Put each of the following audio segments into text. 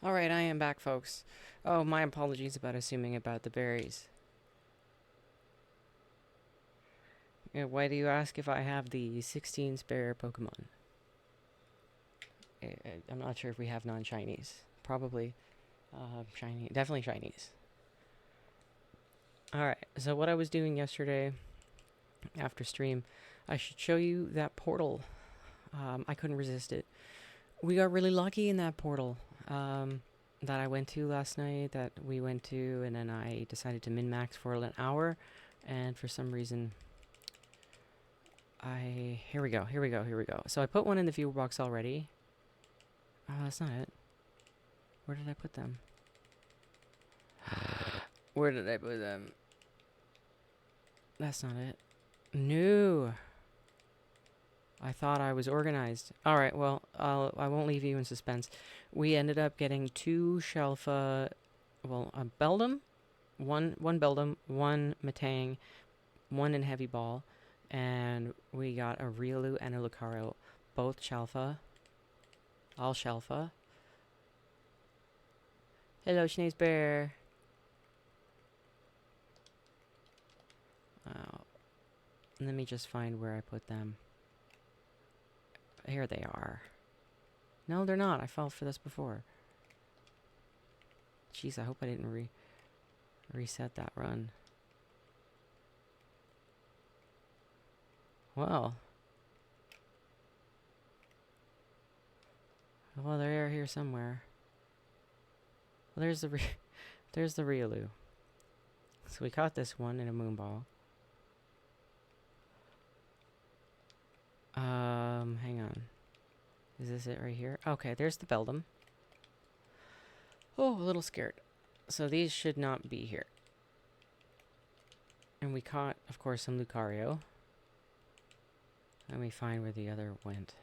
Alright, I am back, folks. Oh, my apologies about assuming about the berries. Why do you ask if I have the 16 spare Pokemon? I'm not sure if we have non-Chinese. Probably Chinese. Definitely Chinese. Alright, so what I was doing yesterday after stream, I should show you that portal. I couldn't resist it. We got really lucky in that portal. That I went to last night, that we went to, and then I decided to min-max for an hour, and for some reason, here we go. So I put one in the viewer box already. Oh, that's not it. Where did I put them? Where did I put them? That's not it. No. I thought I was organized. Alright, well, I won't leave you in suspense. We ended up getting two Shelfa, well, a Beldum, one Beldum, one Matang, one in Heavy Ball, and we got a Riolu and a Lucario, both Shelfa. All Shelfa. Hello, Schnee's Bear. Let me just find where I put them. Here they are. No, they're not. I fell for this before. Jeez, I hope I didn't reset that run. Well, they're here somewhere. Well, there's the Riolu. So we caught this one in a Moonball. Hang on. Is this it right here? Okay, there's the Beldum. Oh, a little scared. So these should not be here. And we caught, of course, some Lucario. Let me find where the other went.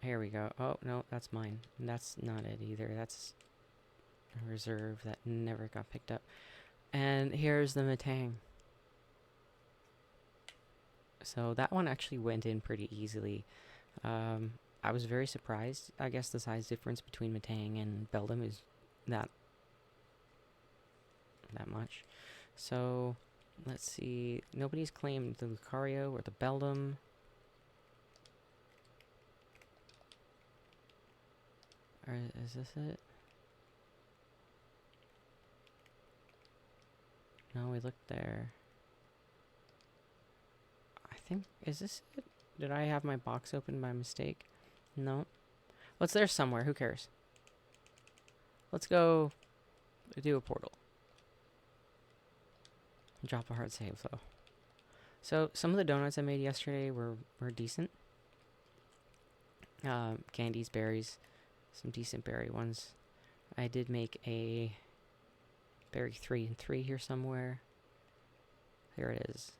Here we go. Oh, no, that's mine. That's not it either. That's a reserve that never got picked up. And here's the Matang. So that one actually went in pretty easily. I was very surprised. I guess the size difference between Matang and Beldum is that much. So let's see. Nobody's claimed the Lucario or the Beldum. Or is this it? No, we looked there. I think, is this it? Did I have my box open by mistake? No. Well, it's there somewhere. Who cares? Let's go do a portal. Drop a hard save, though. So, some of the donuts I made yesterday were decent. Candies, berries, some decent berry ones. I did make a berry 3 and 3 here somewhere. There it is.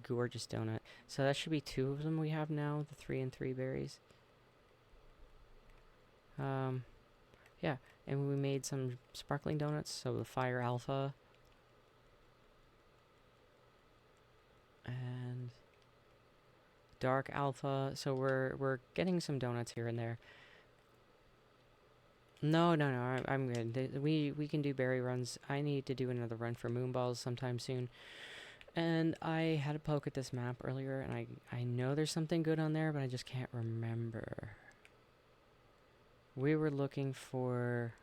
Gorgeous donut. So that should be 2 of them we have now, the 3 and 3 berries. Yeah, and we made some sparkling donuts, so the Fire Alpha. And Dark Alpha. So we're getting some donuts here and there. No, I'm good. We can do berry runs. I need to do another run for Moonballs sometime soon. And I had a poke at this map earlier, and I know there's something good on there, but I just can't remember. We were looking for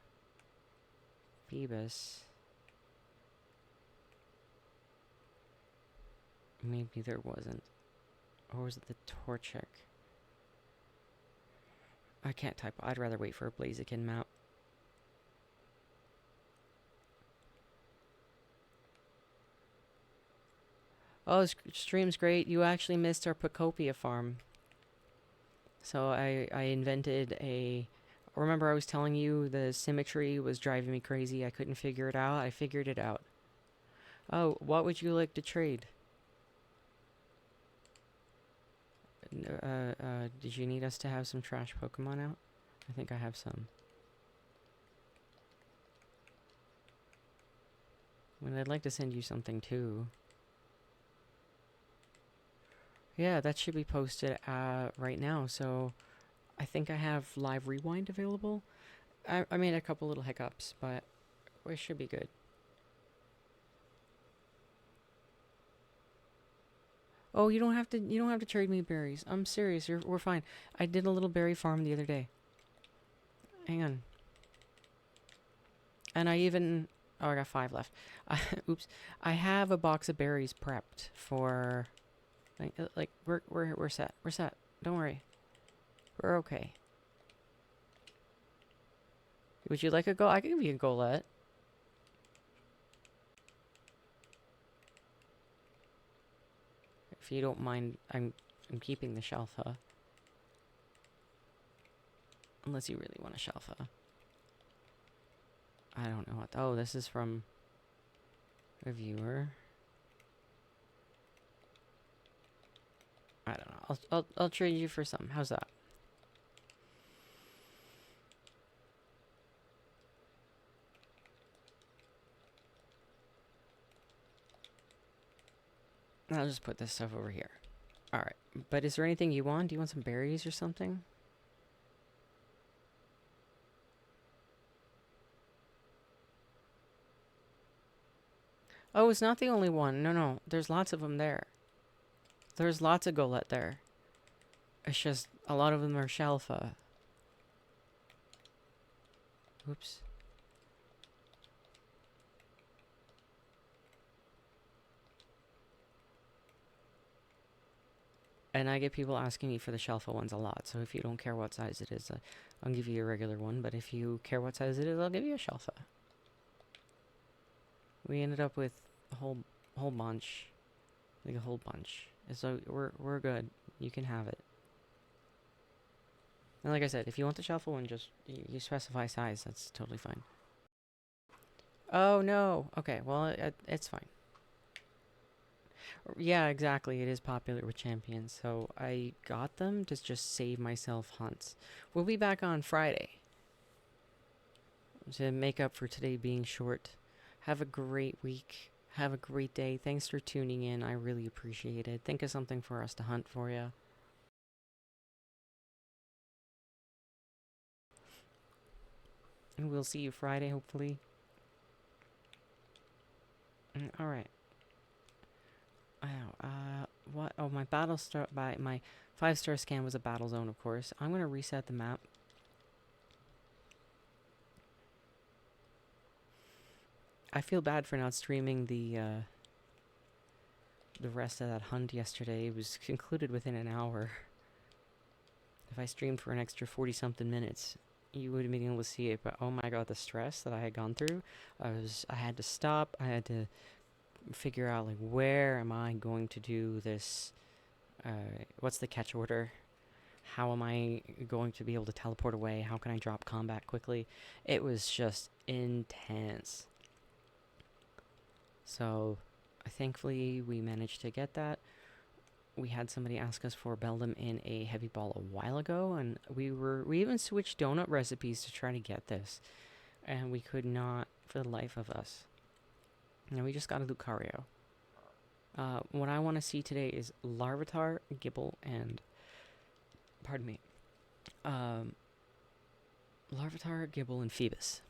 Phoebus. Maybe there wasn't. Or was it the Torchic? I can't type. I'd rather wait for a Blaziken map. Oh, stream's great. You actually missed our Pocopia farm. So I invented a... Remember I was telling you the symmetry was driving me crazy. I couldn't figure it out. I figured it out. Oh, what would you like to trade? Did you need us to have some trash Pokemon out? I think I have some. And I'd like to send you something too. Yeah, that should be posted right now. So I think I have Live Rewind available. I made a couple little hiccups, but we should be good. Oh, you don't have to trade me berries. I'm serious. We're fine. I did a little berry farm the other day. Hang on. And I even oh, I got 5 left. Oops. I have a box of berries prepped for like we're set. We're set. Don't worry. We're okay. Would you like a go? I can give you a golet. If you don't mind, I'm keeping the shelfa. Unless you really want a shelfa. I don't know what. Oh, this is from a viewer. I don't know. I'll trade you for some. How's that? I'll just put this stuff over here. Alright. But is there anything you want? Do you want some berries or something? Oh, it's not the only one. No, no. There's lots of them there. There's lots of golet there. It's just a lot of them are shelfa. Oops. And I get people asking me for the shelfa ones a lot. So if you don't care what size it is, I'll give you a regular one. But if you care what size it is, I'll give you a shelfa. We ended up with a whole bunch. Like a whole bunch. So we're good. You can have it. And like I said, if you want the shelfa one, just you specify size. That's totally fine. Oh no. Okay. Well, it's fine. Yeah, exactly. It is popular with champions. So I got them to just save myself hunts. We'll be back on Friday to make up for today being short. Have a great week. Have a great day. Thanks for tuning in. I really appreciate it. Think of something for us to hunt for you. And we'll see you Friday, hopefully. Alright. What? Oh, my battle star. My 5-star scan was a battle zone, of course. I'm gonna reset the map. I feel bad for not streaming the rest of that hunt yesterday. It was concluded within an hour. If I streamed for an extra 40-something minutes, you would have been able to see it. But oh my god, the stress that I had gone through. I had to stop. I had to figure out like where am I going to do this. What's the catch order? How am I going to be able to teleport away? How can I drop combat quickly? It was just intense. So, thankfully, we managed to get that. We had somebody ask us for Beldum in a heavy ball a while ago, and we even switched donut recipes to try to get this, and we could not for the life of us. And we just got a Lucario. What I want to see today is Larvitar, Gibble, and pardon me, Larvitar, Gibble, and Phoebus.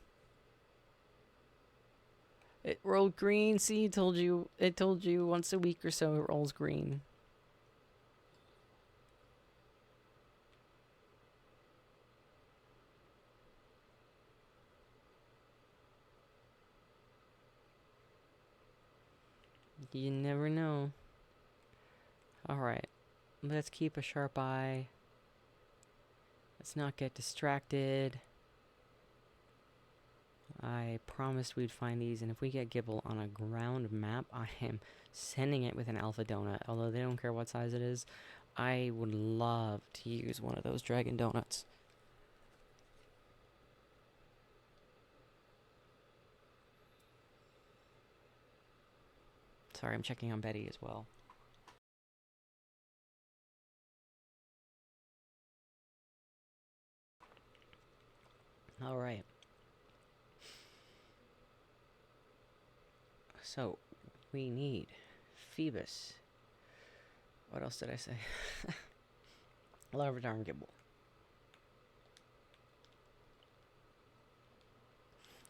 It rolled green. See, it told you once a week or so it rolls green. You never know. Alright. Let's keep a sharp eye. Let's not get distracted. I promised we'd find these, and if we get Gibble on a ground map, I am sending it with an alpha donut. Although they don't care what size it is, I would love to use one of those dragon donuts. Sorry, I'm checking on Betty as well. Alright. So, we need Phoebus. What else did I say? Larvitar and Gibble.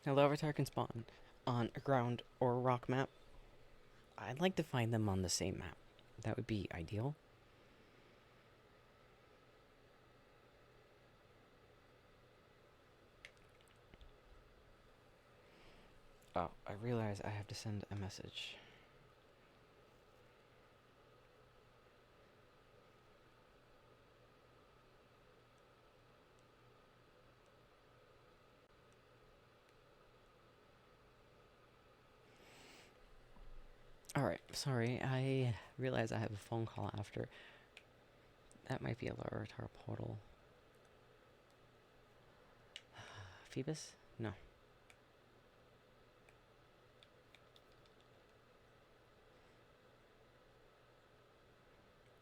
Now, the Avatar can spawn on a ground or a rock map. I'd like to find them on the same map. That would be ideal. Oh, I realize I have to send a message. Alright, sorry, I realize I have a phone call after. That might be a Larvitar portal. Phoebus? No.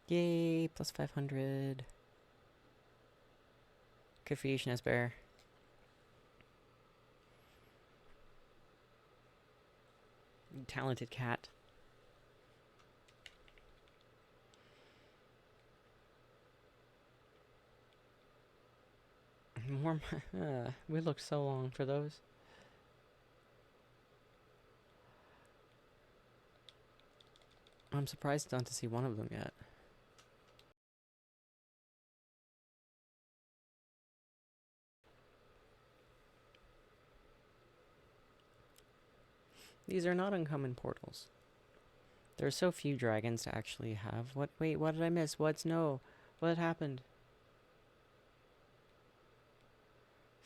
Yay, plus 500. Good for you, Schnezbear. Talented cat. More. We looked so long for those. I'm surprised not to see one of them yet. These are not uncommon portals. There are so few dragons to actually have. What? Wait, what did I miss? No? What happened?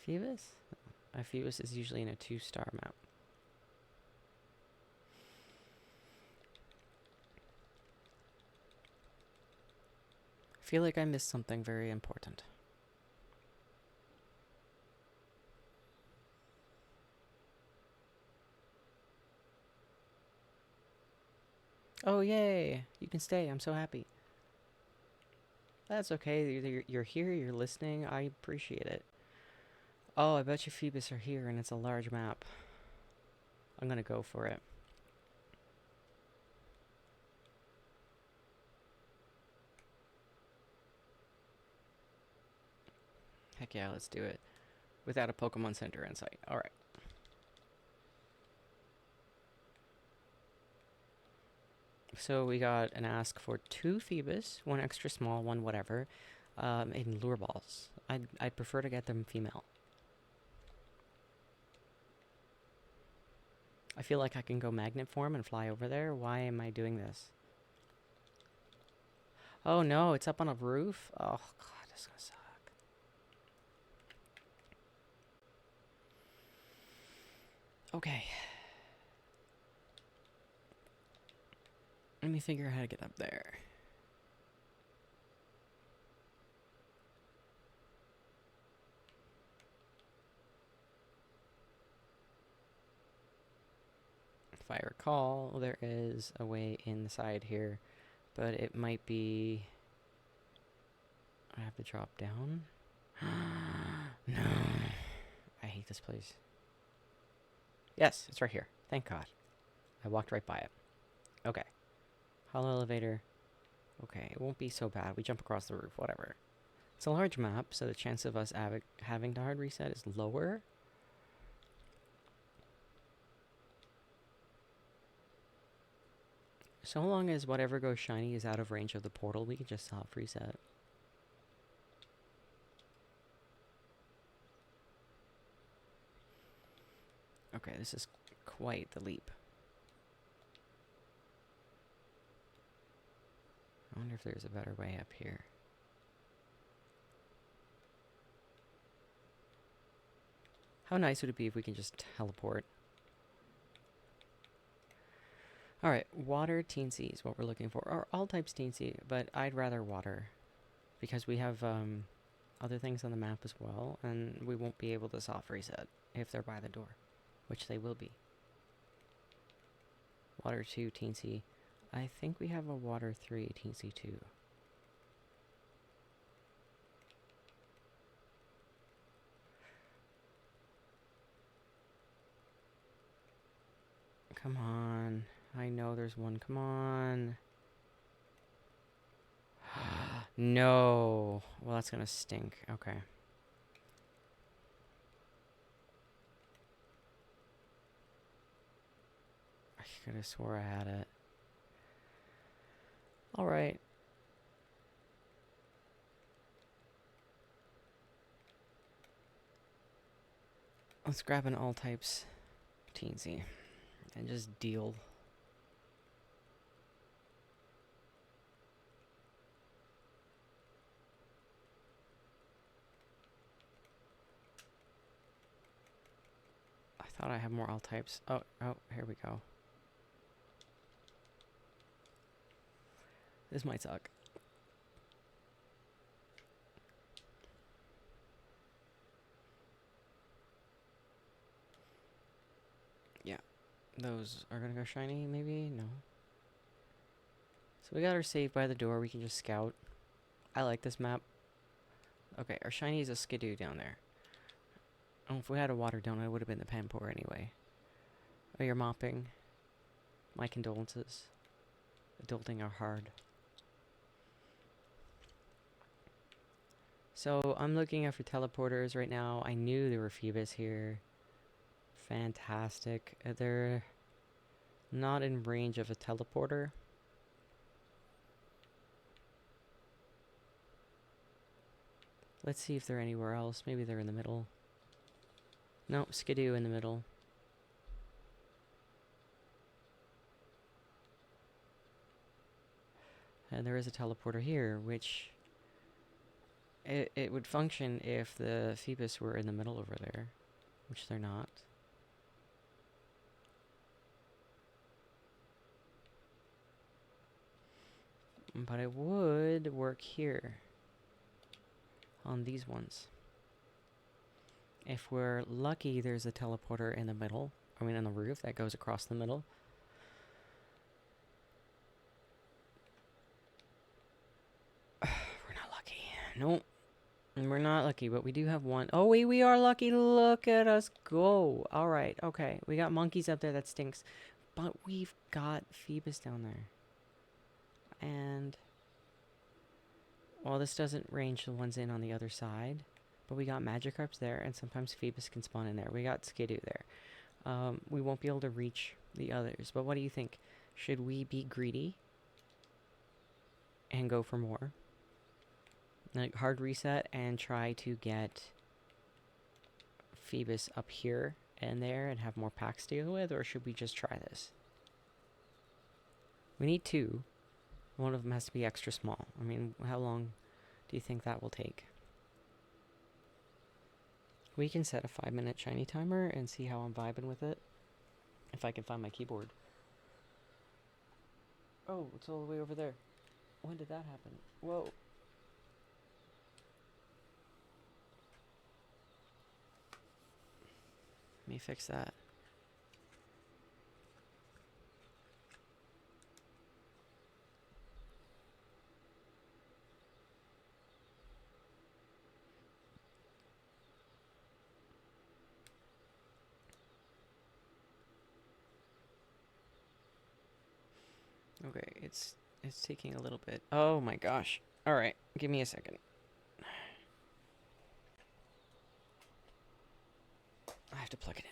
Phoebus? Phoebus is usually in a 2-star map. I feel like I missed something very important. Oh, yay! You can stay. I'm so happy. That's okay. You're here, you're listening. I appreciate it. Oh, I bet you Phoebus are here, and it's a large map. I'm gonna go for it. Heck yeah, let's do it. Without a Pokemon Center in sight. Alright. So we got an ask for 2 Phoebus, 1 extra small, 1 whatever, in lure balls. I'd prefer to get them female. I feel like I can go magnet form and fly over there. Why am I doing this? Oh no, it's up on a roof? Oh god, this is gonna suck. Okay. Let me figure out how to get up there. If I recall, there is a way inside here, but it might be... I have to drop down? No. I hate this place. Yes, it's right here. Thank God. I walked right by it. Okay. Hollow elevator. Okay, it won't be so bad. We jump across the roof, whatever. It's a large map, so the chance of us having to hard reset is lower. So long as whatever goes shiny is out of range of the portal, we can just soft reset. Okay, this is quite the leap. I wonder if there's a better way up here. How nice would it be if we can just teleport? Alright, water teensy is what we're looking for. Or all types teensy, but I'd rather water. Because we have other things on the map as well, and we won't be able to soft reset if they're by the door. Which they will be. Water 2 teensy. I think we have a water 3 teensy 2. Come on. I know there's one. Come on. No. Well, that's gonna stink. Okay. could have swore I had it. Alright. Let's grab an all types teensy and just deal. I thought I had more all types. Oh, here we go. This might suck. Yeah, those are gonna go shiny, maybe? No. So we got our save by the door. We can just scout. I like this map. Okay, our shiny is a Skidoo down there. Oh, if we had a water donut, it would have been the Pampor anyway. Oh, you're mopping. My condolences. Adulting are hard. So, I'm looking out for teleporters right now. I knew there were Phoebus here. Fantastic. They're not in range of a teleporter. Let's see if they're anywhere else. Maybe they're in the middle. No, Skidoo in the middle. And there is a teleporter here, which... It would function if the Phoebus were in the middle over there. Which they're not. But it would work here. On these ones. If we're lucky, there's a teleporter in the middle. I mean, on the roof that goes across the middle. We're not lucky. Nope. We're not lucky, but we do have one. Oh, wait, we are lucky. Look at us go. Alright, okay. We got monkeys up there. That stinks. But we've got Phoebus down there. And... well, this doesn't range the ones in on the other side. But we got Magikarps there, and sometimes Phoebus can spawn in there. We got Skidoo there. We won't be able to reach the others. But what do you think? Should we be greedy? And go for more? Like, hard reset and try to get Phoebus up here and there and have more packs to deal with? Or should we just try this? We need 2. One of them has to be extra small. I mean, how long do you think that will take? We can set a 5-minute shiny timer and see how I'm vibing with it. If I can find my keyboard. Oh, it's all the way over there. When did that happen? Whoa. Let me fix that. Okay, it's taking a little bit. Oh my gosh. All right, give me a second. I have to plug it in.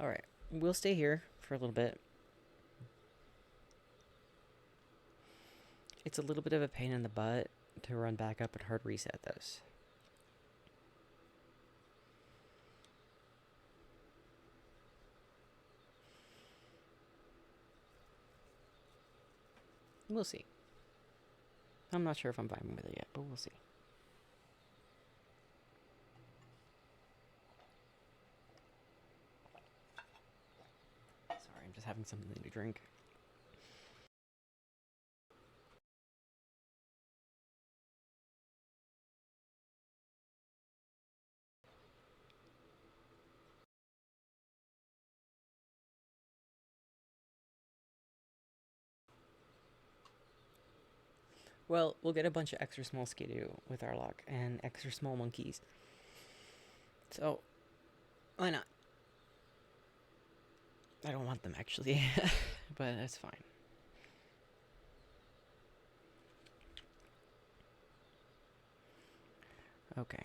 All right, we'll stay here for a little bit. It's a little bit of a pain in the butt to run back up and hard reset this. We'll see. I'm not sure if I'm vibing with it yet, but we'll see. Sorry, I'm just having something to drink. Well, we'll get a bunch of extra small skidoo with our luck and extra small monkeys. So, why not? I don't want them actually, but that's fine. Okay.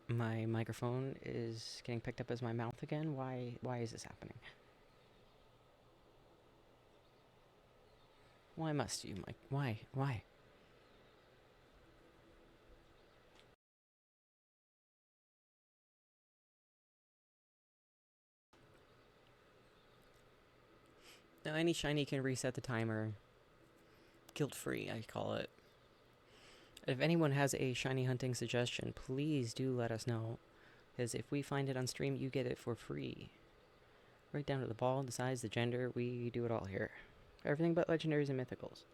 My microphone is getting picked up as my mouth again. Why is this happening? Why must you, Mike? Why? Now, any shiny can reset the timer. Guilt-free, I call it. If anyone has a shiny hunting suggestion, please do let us know. Because if we find it on stream, you get it for free. Right down to the ball, the size, the gender, we do it all here. Everything but legendaries and mythicals.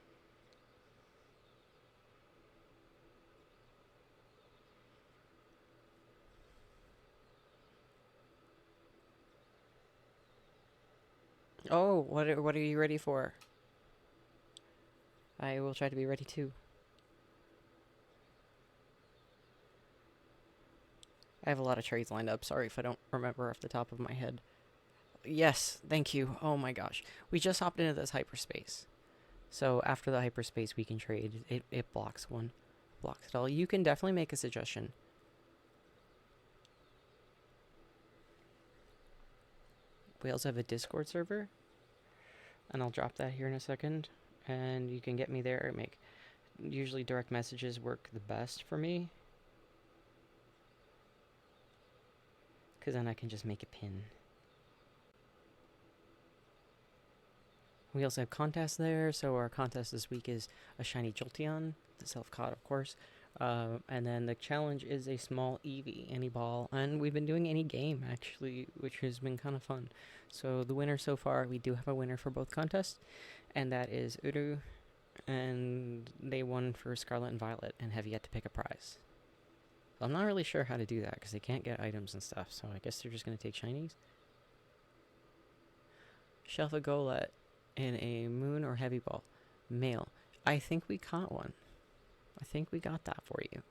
Oh, what are you ready for? I will try to be ready too. I have a lot of trades lined up. Sorry if I don't remember off the top of my head. Yes, thank you. Oh my gosh. We just hopped into this hyperspace. So after the hyperspace, we can trade. It blocks one. Blocks it all. You can definitely make a suggestion. We also have a Discord server. And I'll drop that here in a second. And you can get me there. Usually direct messages work the best for me. Because then I can just make a pin. We also have contests there, so our contest this week is a shiny Jolteon, the self-caught, of course. And then the challenge is a small Eevee, any ball. And we've been doing any game, actually, which has been kind of fun. So the winner so far, we do have a winner for both contests, and that is Uru. And they won for Scarlet and Violet and have yet to pick a prize. I'm not really sure how to do that, because they can't get items and stuff, so I guess they're just going to take shinies. Shelfa Golett in a moon or heavy ball. Male. I think we caught one. I think we got that for you.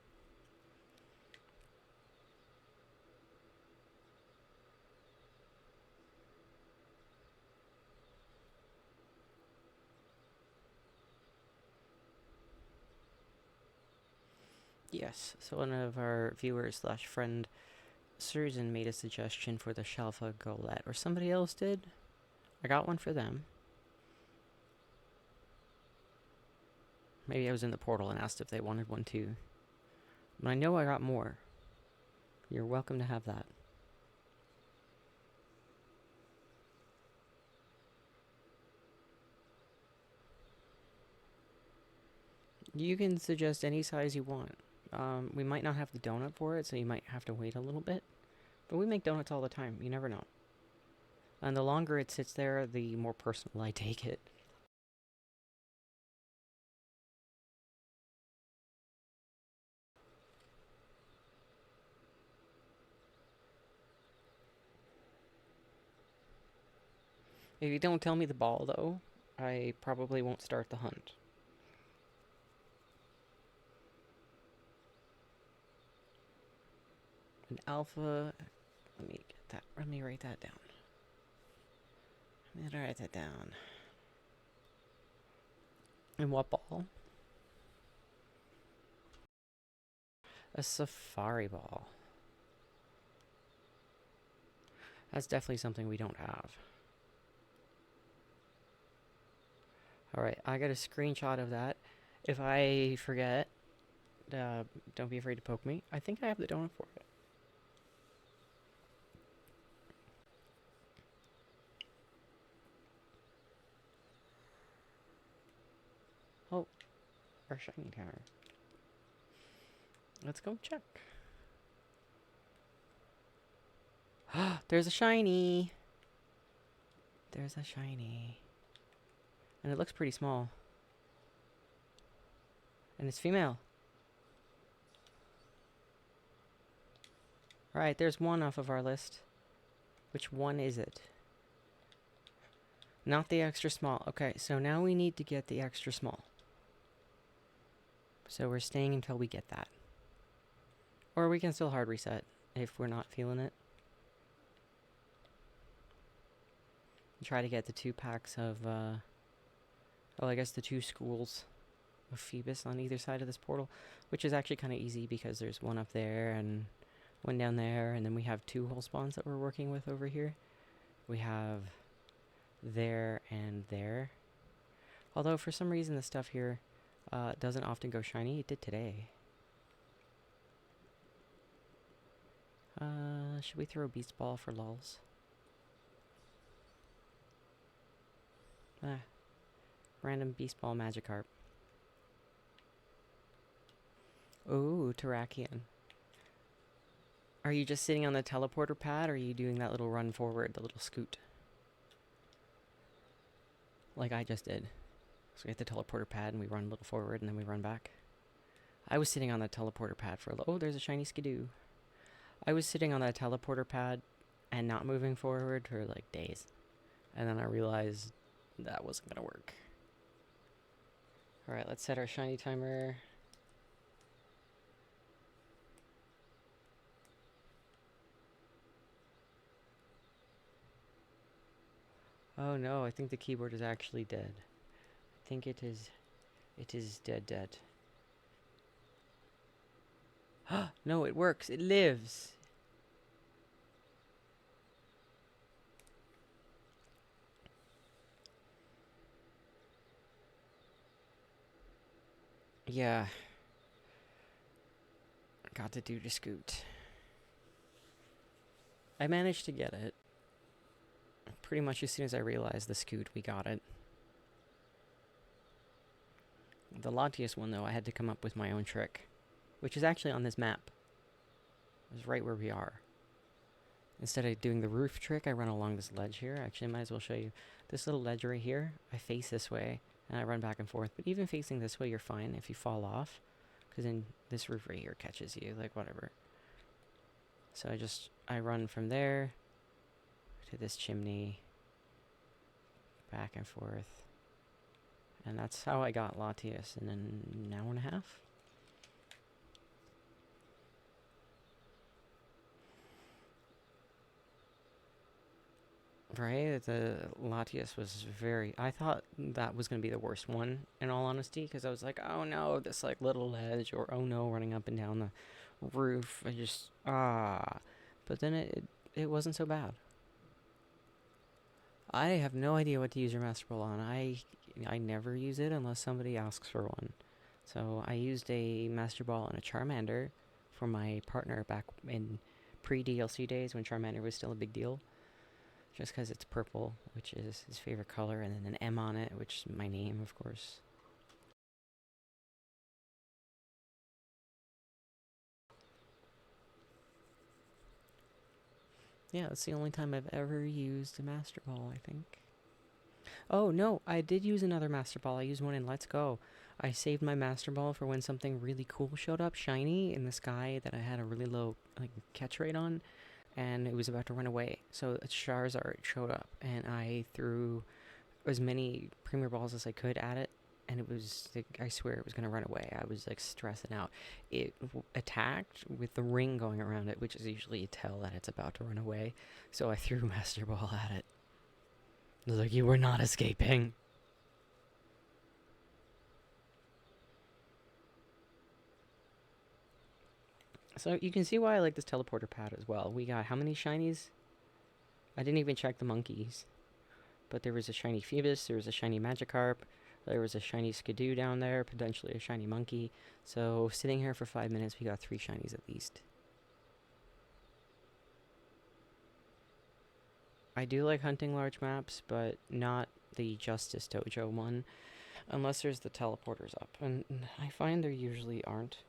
Yes, so one of our viewers slash friend, Susan, made a suggestion for the Shelfa Golett, or somebody else did. I got one for them. Maybe I was in the portal and asked if they wanted one too. But I know I got more. You're welcome to have that. You can suggest any size you want. We might not have the donut for it, so you might have to wait a little bit. But we make donuts all the time. You never know. And the longer it sits there, the more personal I take it. If you don't tell me the ball, though, I probably won't start the hunt. An alpha... Let me get that. Let me write that down. Let me write that down. And what ball? A safari ball. That's definitely something we don't have. Alright, I got a screenshot of that. If I forget, don't be afraid to poke me. I think I have the donut for it. Oh, our shiny tower. Let's go check. There's a shiny. There's a shiny. And it looks pretty small. And it's female. Right, there's one off of our list. Which one is it? Not the extra small. Okay, so now we need to get the extra small. So we're staying until we get that. Or we can still hard reset if we're not feeling it. Try to get the 2 packs of, well, I guess the 2 schools of Phoebus on either side of this portal, which is actually kind of easy because there's one up there and one down there, and then we have 2 hole spawns that we're working with over here. We have there and there. Although for some reason the stuff here doesn't often go shiny. It did today. Should we throw a beast ball for lulz? Random beast ball Magikarp. Ooh, Terrakion. Are you just sitting on the teleporter pad, or are you doing that little run forward, the little scoot? Like I just did. So we hit the teleporter pad and we run a little forward and then we run back. I was sitting on that teleporter pad for a little... Oh, there's a shiny Skidoo. I was sitting on that teleporter pad and not moving forward for like days. And then I realized that wasn't going to work. Alright, let's set our shiny timer. Oh no, I think the keyboard is actually dead. I think it is dead. No, it works. It lives. Yeah. Got to do the scoot. I managed to get it. Pretty much as soon as I realized the scoot, we got it. The Latias one, though, I had to come up with my own trick, which is actually on this map. It's right where we are. Instead of doing the roof trick, I run along this ledge here. Actually, I might as well show you. This little ledge right here, I face this way, and I run back and forth. But even facing this way, you're fine if you fall off, because then this roof right here catches you, like whatever. So I run from there to this chimney, back and forth. And that's how I got Latias in an hour and a half. Right? The Latias was very... I thought that was going to be the worst one, in all honesty, because I was like, oh no, this like little ledge, or oh no, running up and down the roof. I just... But then it wasn't so bad. I have no idea what to use your Master Ball on. I never use it unless somebody asks for one. So I used a Master Ball and a Charmander for my partner back in pre-DLC days when Charmander was still a big deal. Just because it's purple, which is his favorite color, and then an M on it, which is my name, of course. Yeah, that's the only time I've ever used a Master Ball, I think. Oh, no, I did use another Master Ball. I used one in Let's Go. I saved my Master Ball for when something really cool showed up, shiny, in the sky that I had a really low catch rate on, and it was about to run away. So Charizard showed up, and I threw as many Premier Balls as I could at it, and it was, I swear it was going to run away. I was, stressing out. It attacked with the ring going around it, which is usually a tell that it's about to run away. So I threw Master Ball at it. I was like, you were not escaping. So you can see why I like this teleporter pad as well. We got how many shinies? I didn't even check the monkeys. But there was a shiny Phoebus, there was a shiny Magikarp, there was a shiny Skidoo down there, potentially a shiny monkey. So sitting here for 5 minutes, we got 3 shinies at least. I do like hunting large maps, but not the Justice Dojo one, unless there's the teleporters up. And I find there usually aren't.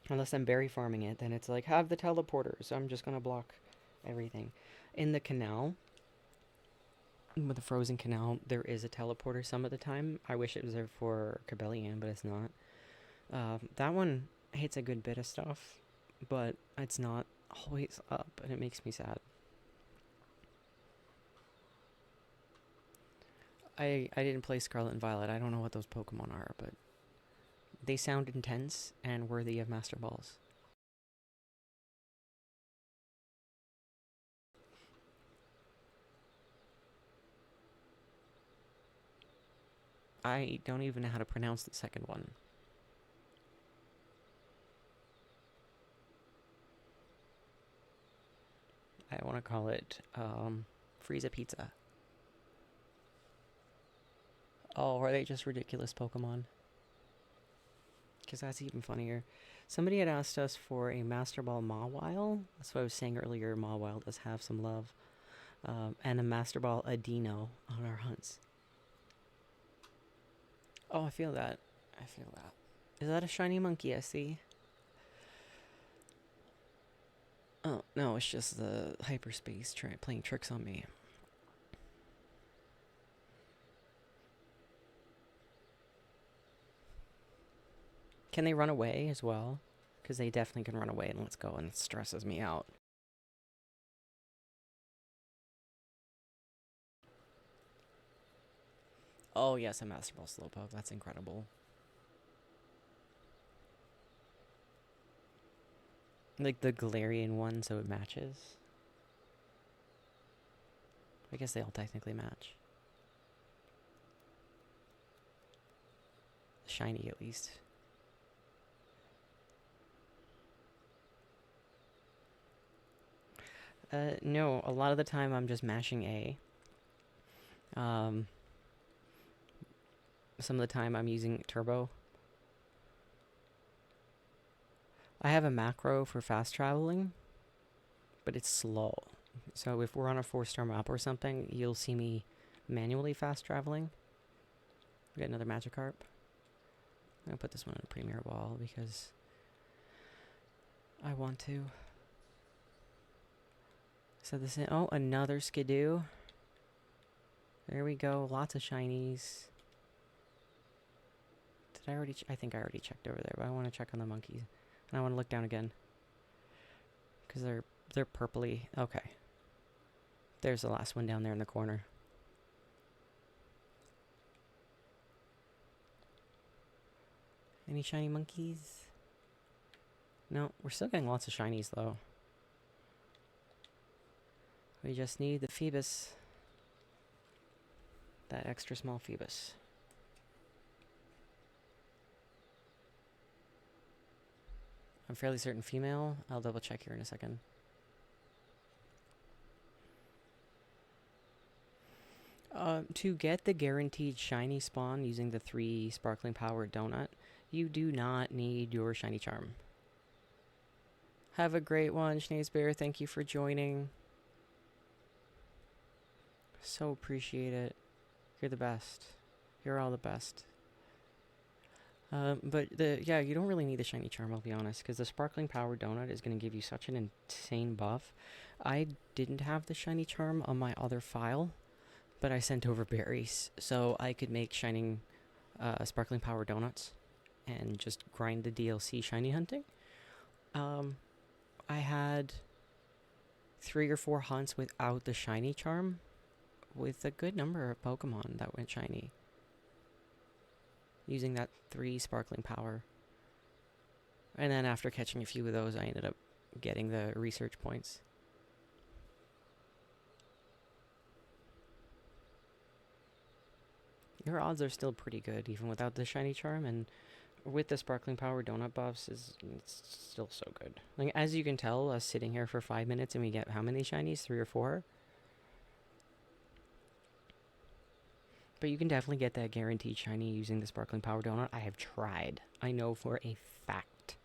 Unless I'm berry farming it, then it's like, have the teleporters. I'm just going to block everything. In the canal, with the frozen canal, there is a teleporter some of the time. I wish it was there for Cabellian, but it's not. That one hits a good bit of stuff, but it's not always up, and it makes me sad. I didn't play Scarlet and Violet. I don't know what those Pokemon are, but They sound intense and worthy of Master Balls. I don't even know how to pronounce the second one. I want to call it Frieza Pizza. Oh, are they just ridiculous Pokemon? Because that's even funnier. Somebody had asked us for a Master Ball Mawile. That's what I was saying earlier. Mawile does have some love. And a Master Ball Adino on our hunts. Oh, I feel that. I feel that. Is that a shiny monkey I see? Oh, no, it's just the hyperspace playing tricks on me. Can they run away as well? Because they definitely can run away and let's go, and it stresses me out. Oh, yes, a Master Ball Slowpoke. That's incredible. Like the Galarian one, so it matches. I guess they all technically match. Shiny, at least. No, a lot of the time I'm just mashing A. Some of the time I'm using Turbo. I have a macro for fast traveling, but it's slow. So if we're on a 4-star map or something, you'll see me manually fast traveling. We got another Magikarp. I'm gonna put this one in a Premier Ball because I want to. So this is, oh, another Skidoo. There we go, lots of shinies. Did I already, I think I already checked over there, but I want to check on the monkeys. And I want to look down again. Because they're purpley. Okay. There's the last one down there in the corner. Any shiny monkeys? No, we're still getting lots of shinies though. We just need the Phoebus. That extra small Phoebus. I'm fairly certain female. I'll double check here in a second. To get the guaranteed shiny spawn using the 3 sparkling power donut, you do not need your shiny charm. Have a great one, Schneesbear. Thank you for joining. So appreciate it. You're the best. You're all the best. But yeah, you don't really need the shiny charm, I'll be honest, because the sparkling power donut is going to give you such an insane buff. I didn't have the shiny charm on my other file, but I sent over berries, so I could make shining sparkling power donuts and just grind the DLC shiny hunting. I had 3 or 4 hunts without the shiny charm, with a good number of Pokemon that went shiny, using that 3 sparkling power. And then after catching a few of those, I ended up getting the research points. Your odds are still pretty good, even without the shiny charm, and with the sparkling power donut buffs, it's still so good. Like, as you can tell, us sitting here for 5 minutes and we get how many shinies? 3 or 4? But you can definitely get that guaranteed shiny using the sparkling power donut. I have tried. I know for a fact.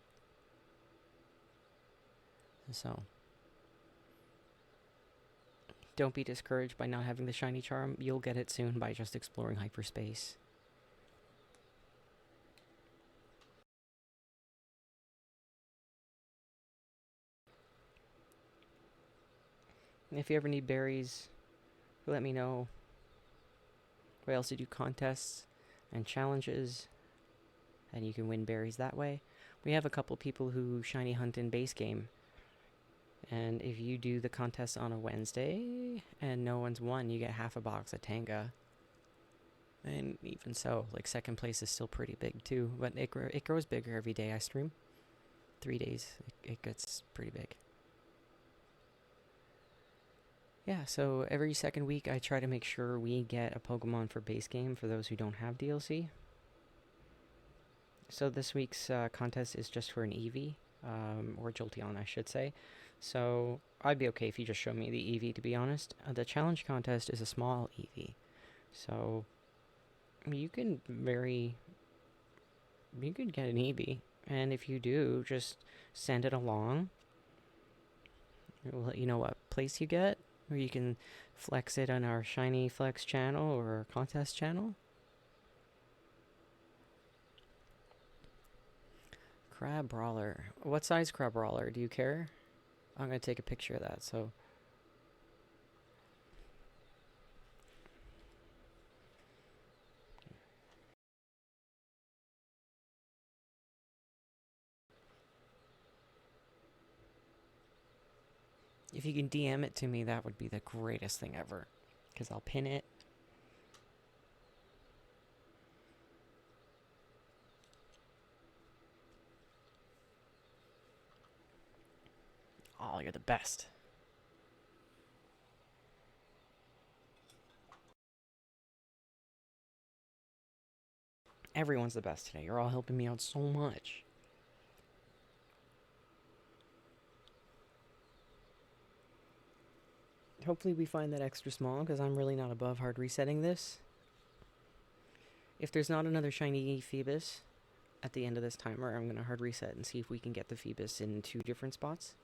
So, don't be discouraged by not having the shiny charm. You'll get it soon by just exploring hyperspace. And if you ever need berries, let me know. We also do contests and challenges, and you can win berries that way. We have a couple people who shiny hunt in base game, and if you do the contest on a Wednesday and no one's won, you get half a box of Tanga. And even so, like, second place is still pretty big too. But it grows bigger every day I stream. 3 days, it gets pretty big. Yeah, so every second week I try to make sure we get a Pokemon for base game for those who don't have DLC. So this week's contest is just for an Eevee, or Jolteon, I should say. So I'd be okay if you just show me the Eevee, to be honest. The challenge contest is a small Eevee. So you can get an Eevee. And if you do, just send it along. We'll let you know what place you get, or you can flex it on our Shiny Flex channel or our contest channel. Crab Brawler. What size Crab Brawler? Do you care? I'm going to take a picture of that, so... If you can DM it to me, that would be the greatest thing ever. Because I'll pin it. Oh, you're the best. Everyone's the best today. You're all helping me out so much. Hopefully we find that extra small, because I'm really not above hard resetting this. If there's not another shiny Phoebus at the end of this timer, I'm going to hard reset and see if we can get the Phoebus in 2 different spots.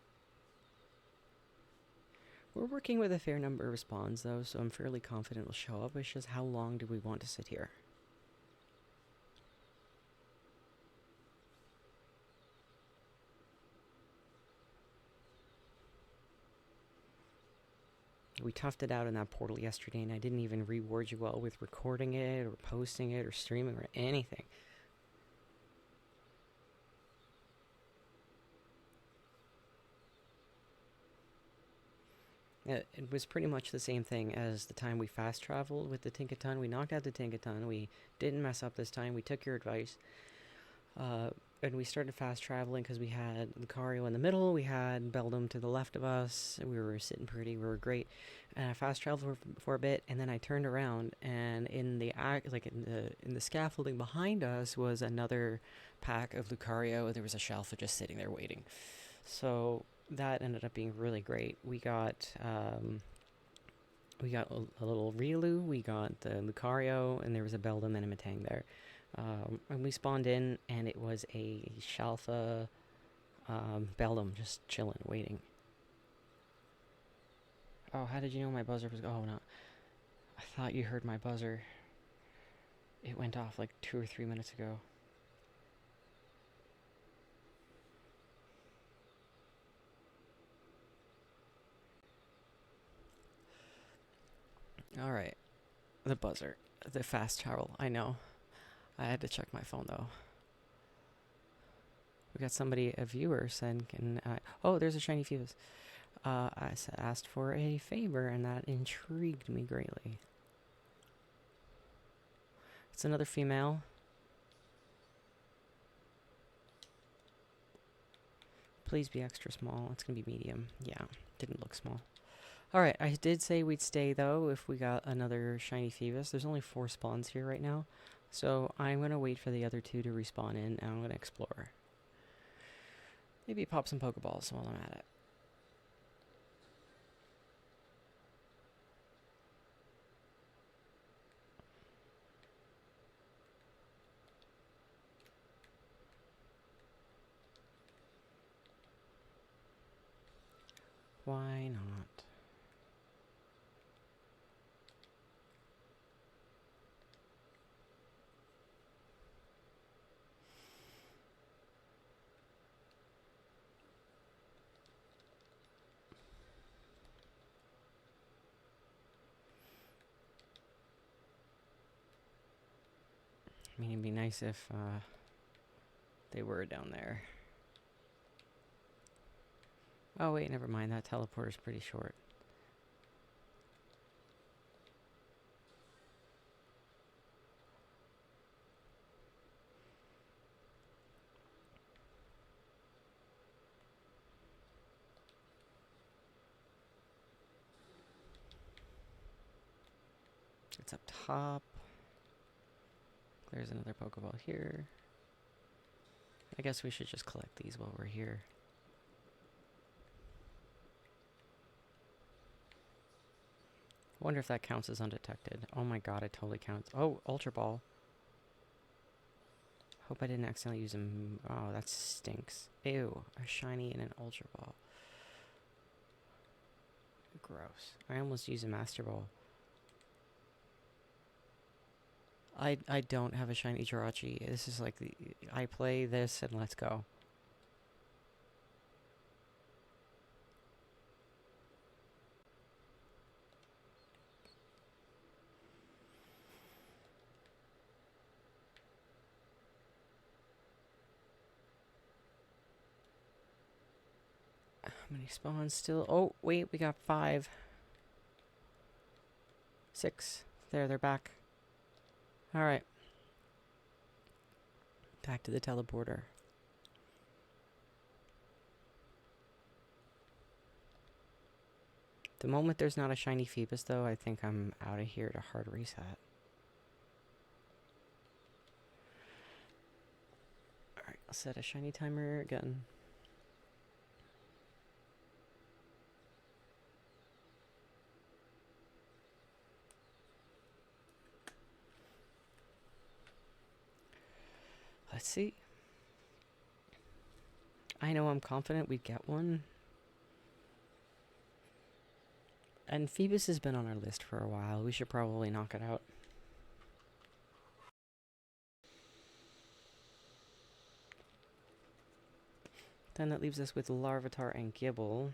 We're working with a fair number of spawns, though, so I'm fairly confident it'll show up. It's just how long do we want to sit here? We toughed it out in that portal yesterday, and I didn't even reward you well with recording it, or posting it, or streaming, or anything. It was pretty much the same thing as the time we fast traveled with the Tinkaton. We knocked out the Tinkaton. We didn't mess up this time. We took your advice. And we started fast traveling because we had Lucario in the middle. We had Beldum to the left of us. We were sitting pretty. We were great. And I fast traveled for a bit, and then I turned around, and in the scaffolding behind us was another pack of Lucario. There was a Shalfa just sitting there waiting. So that ended up being really great. We got a little Riolu, we got the Lucario, and there was a Beldum and a Metang there. And we spawned in, and it was a Shalfa Beldum just chilling, waiting. Oh, how did you know my buzzer was... Oh, no. I thought you heard my buzzer. It went off like 2 or 3 minutes ago. Alright. The buzzer. The fast travel. I know. I had to check my phone, though. We got somebody, a viewer, said, oh, there's a shiny Phoebus. I asked for a favor, and that intrigued me greatly. It's another female. Please be extra small. It's going to be medium. Yeah, didn't look small. Alright, I did say we'd stay, though, if we got another shiny Phoebus. There's only 4 spawns here right now. So I'm going to wait for the other 2 to respawn in, and I'm going to explore. Maybe pop some Pokeballs while I'm at it. Why not? I mean, it'd be nice if they were down there. Oh, wait, never mind. That teleporter's pretty short. What's up top? There's another Pokeball here. I guess we should just collect these while we're here. Wonder if that counts as undetected. Oh my god, it totally counts. Oh, Ultra Ball. Hope I didn't accidentally use them. Oh, that stinks. Ew, a shiny and an Ultra Ball. Gross. I almost used a Master Ball. I don't have a shiny Jirachi. This is like I play this and let's go. How many spawns still? Oh, wait, we got 5. 6. There, they're back. Alright. Back to the teleporter. The moment there's not a shiny Phoebus, though, I think I'm out of here to hard reset. Alright, I'll set a shiny timer again. Let's see. I know I'm confident we'd get one. And Phoebus has been on our list for a while. We should probably knock it out. Then that leaves us with Larvitar and Gible,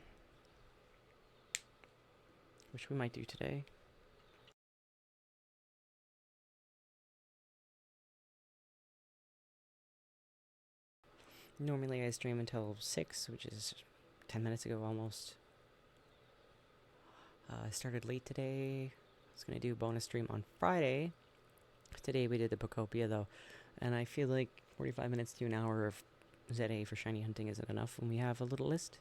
which we might do today. Normally I stream until 6, which is 10 minutes ago almost. I started late today. I was going to do a bonus stream on Friday. Today we did the Pokopia though, and I feel like 45 minutes to an hour of ZA for shiny hunting isn't enough when we have a little list.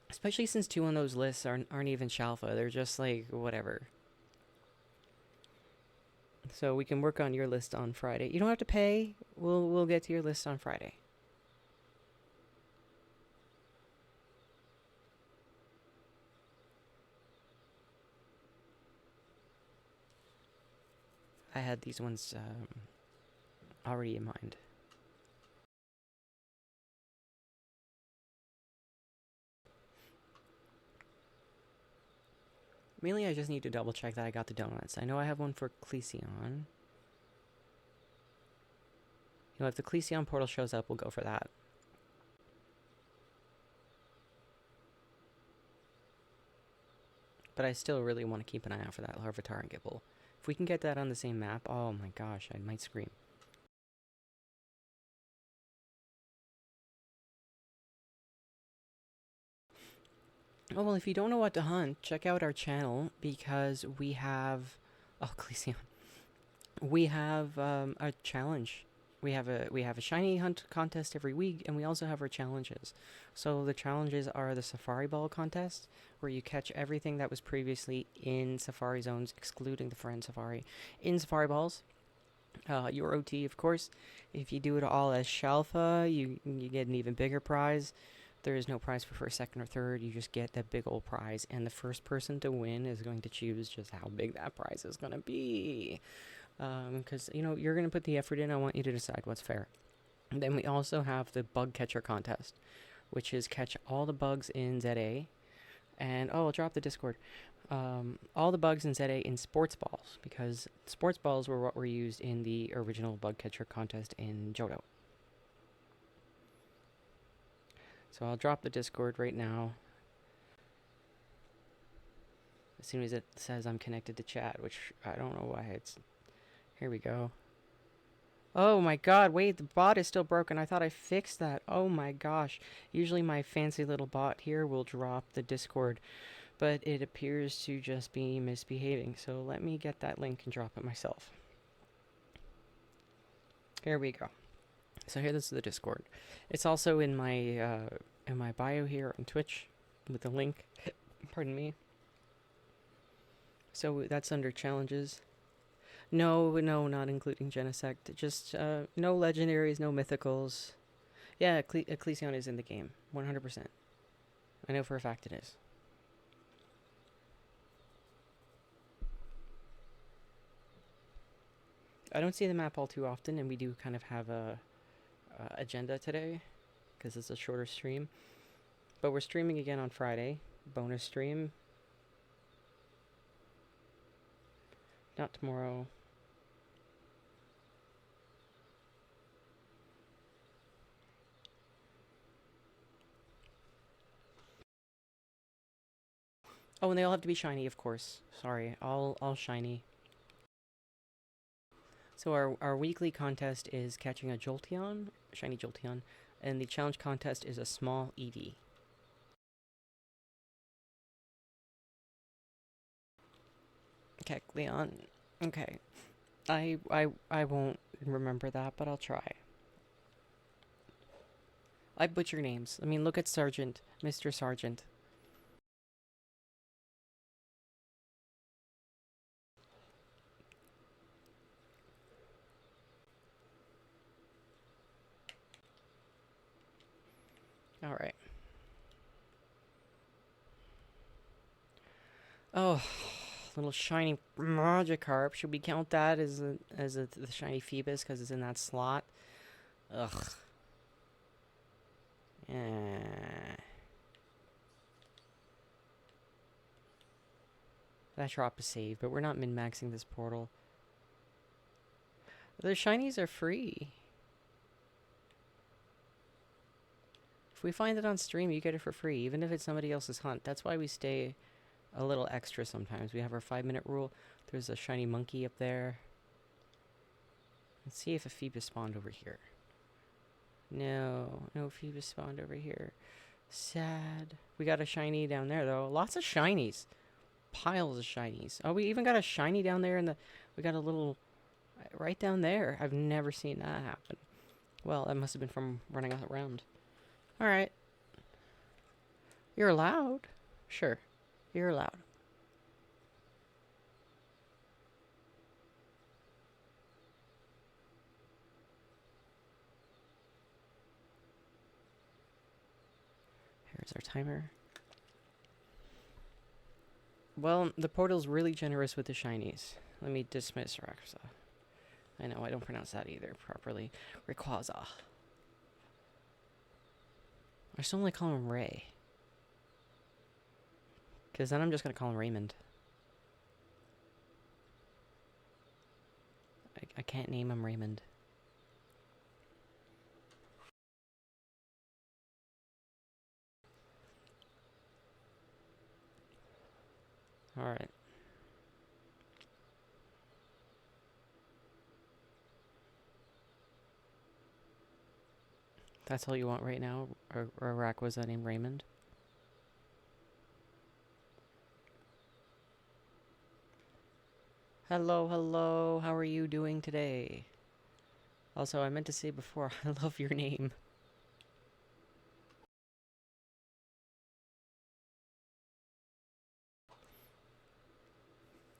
Especially since 2 on those lists aren't even Shalfa, they're just like whatever. So we can work on your list on Friday. You don't have to pay. We'll get to your list on Friday. I had these ones already in mind. Mainly I just need to double check that I got the donuts. I know I have one for Cleasion. You know, if the Cleasion portal shows up, we'll go for that. But I still really want to keep an eye out for that Larvitar and Gible. If we can get that on the same map, oh my gosh, I might scream. Oh, well, if you don't know what to hunt, check out our channel, because we have... Oh, Cleasion. We have a challenge. We have a shiny hunt contest every week, and we also have our challenges. So the challenges are the Safari Ball contest, where you catch everything that was previously in Safari Zones, excluding the Friend Safari, in Safari Balls. Your OT, of course. If you do it all as Shalfa, you get an even bigger prize. There is no prize for first, second, or third. You just get that big old prize, and the first person to win is going to choose just how big that prize is going to be. Because, you know, you're going to put the effort in. I want you to decide what's fair. And then we also have the Bug Catcher contest, which is catch all the bugs in ZA. And, oh, I'll drop the Discord. All the bugs in ZA in Sports Balls, because Sports Balls were what were used in the original Bug Catcher contest in Johto. So I'll drop the Discord right now. As soon as it says I'm connected to chat, which I don't know why it's... Here we go. Oh my god, wait, the bot is still broken. I thought I fixed that. Oh my gosh. Usually my fancy little bot here will drop the Discord, but it appears to just be misbehaving. So let me get that link and drop it myself. Here we go. So here, this is the Discord. It's also in my in my bio here on Twitch with the link. Pardon me. So that's under challenges. No, not including Genesect. Just no legendaries, no mythicals. Yeah, Ecclesion is in the game, 100%. I know for a fact it is. I don't see the map all too often, and we do kind of have a agenda today, because it's a shorter stream. But we're streaming again on Friday. Bonus stream. Not tomorrow. Oh, and they all have to be shiny, of course. Sorry, all shiny. So our weekly contest is catching a Jolteon, shiny Jolteon, and the challenge contest is a small Eevee. Okay, Leon. Okay. I won't remember that, but I'll try. I butcher names. I mean, look at Sergeant, Mr. Sergeant. All right. Oh, little shiny Magikarp. Should we count that as the shiny Phoebus because it's in that slot? Ugh. That drop is saved, but we're not min-maxing this portal. The shinies are free. If we find it on stream, you get it for free, even if it's somebody else's hunt. That's why we stay a little extra sometimes. We have our 5-minute rule. There's a shiny monkey up there. Let's see if a Phoebus spawned over here. No Phoebus spawned over here. Sad. We got a shiny down there, though. Lots of shinies. Piles of shinies. Oh, we even got a shiny down there we got a little... right down there. I've never seen that happen. Well, that must have been from running around. Alright. You're allowed. Sure. You're allowed. Here's our timer. Well, the portal's really generous with the shinies. Let me dismiss Raxa. I know, I don't pronounce that either properly. Rayquaza. I still only call him Ray. Because then I'm just going to call him Raymond. I can't name him Raymond. Alright. That's all you want right now? Or Rayquaza named Raymond? Hello, how are you doing today? Also, I meant to say before, I love your name.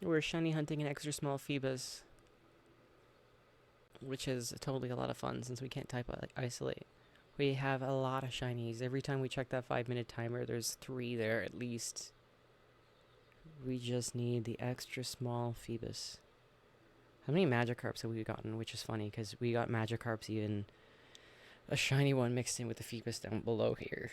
We're shiny hunting an extra small Phoebus, which is totally a lot of fun since we can't type like isolate. We have a lot of shinies. Every time we check that 5-minute timer, there's 3 there at least. We just need the extra small Phoebus. How many Magikarps have we gotten? Which is funny, because we got Magikarps even a shiny one mixed in with the Phoebus down below here.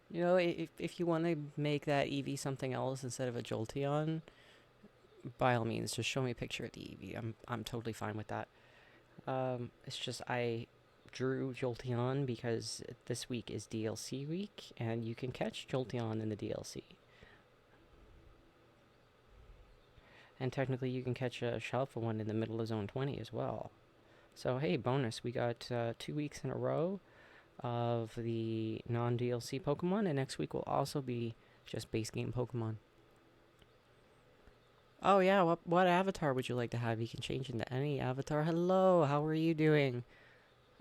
You know, if you want to make that Eevee something else instead of a Jolteon, by all means, just show me a picture of the Eevee. I'm totally fine with that. It's just I drew Jolteon because this week is DLC week, and you can catch Jolteon in the DLC. And technically, you can catch a Shalfa one in the middle of Zone 20 as well. So, hey, bonus, we got 2 weeks in a row of the non-DLC Pokemon, and next week will also be Just base game Pokemon. Oh yeah, what avatar would you like to have? You can change into any avatar. Hello, how are you doing?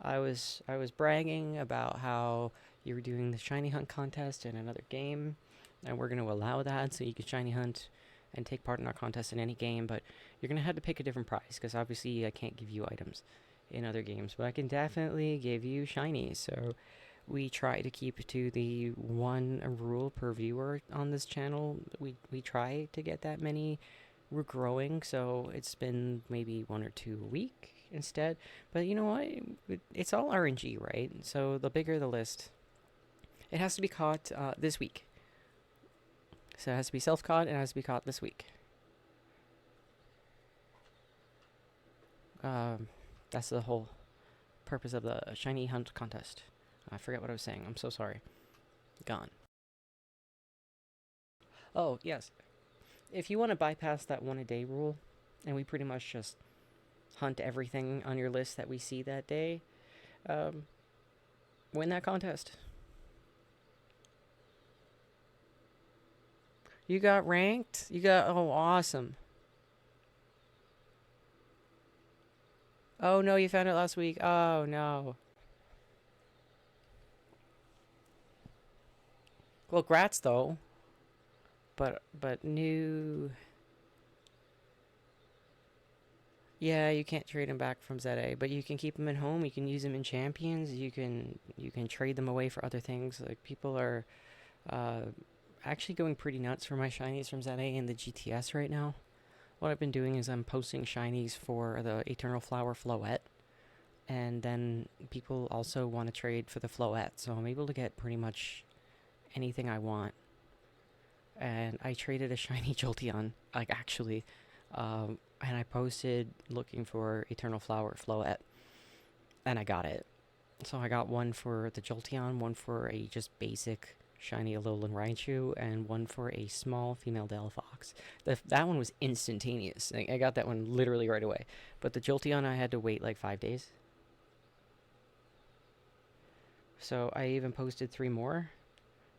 I was bragging about how you were doing the shiny hunt contest in another game, and we're going to allow that so you can shiny hunt and take part in our contest in any game, but you're going to have to pick a different prize because obviously I can't give you items in other games, but I can definitely give you shinies. So we try to keep to the one rule per viewer on this channel. We try to get that many. We're growing, so it's been maybe 1 or 2 a week instead. But you know what? It's all RNG, right? So the bigger the list, it has to be caught this week. So it has to be self-caught, and it has to be caught this week. That's the whole purpose of the shiny hunt contest. I forget what I was saying. I'm so sorry. Gone. Oh, yes. If you want to bypass that 1 a day rule, and we pretty much just hunt everything on your list that we see that day, win that contest. You got ranked? Oh, awesome. Oh no, you found it last week. Oh no. Well, grats though. But new. Yeah, you can't trade them back from ZA, but you can keep them at home. You can use them in champions. You can trade them away for other things. Like people are uh, actually going pretty nuts for my shinies from ZA in the GTS right now. What I've been doing is I'm posting shinies for the Eternal Flower Floette, and then people also want to trade for the Floette, so I'm able to get pretty much anything I want. And I traded a shiny Jolteon, like actually, and I posted looking for Eternal Flower Floette, and I got it. So I got one for the Jolteon, one for a just basic shiny Alolan Raichu, and one for a small female Delphox. That one was instantaneous. I got that one literally right away. But the Jolteon, I had to wait like 5 days. So I even posted 3 more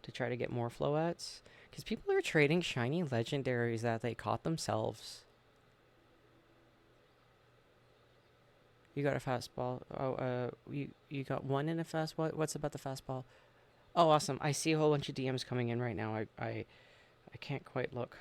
to try to get more Floettes. Because people are trading shiny legendaries that they caught themselves. You got a fastball. Oh, you got one in a fastball? What's about the fastball? Oh, awesome. I see a whole bunch of DMs coming in right now. I can't quite look.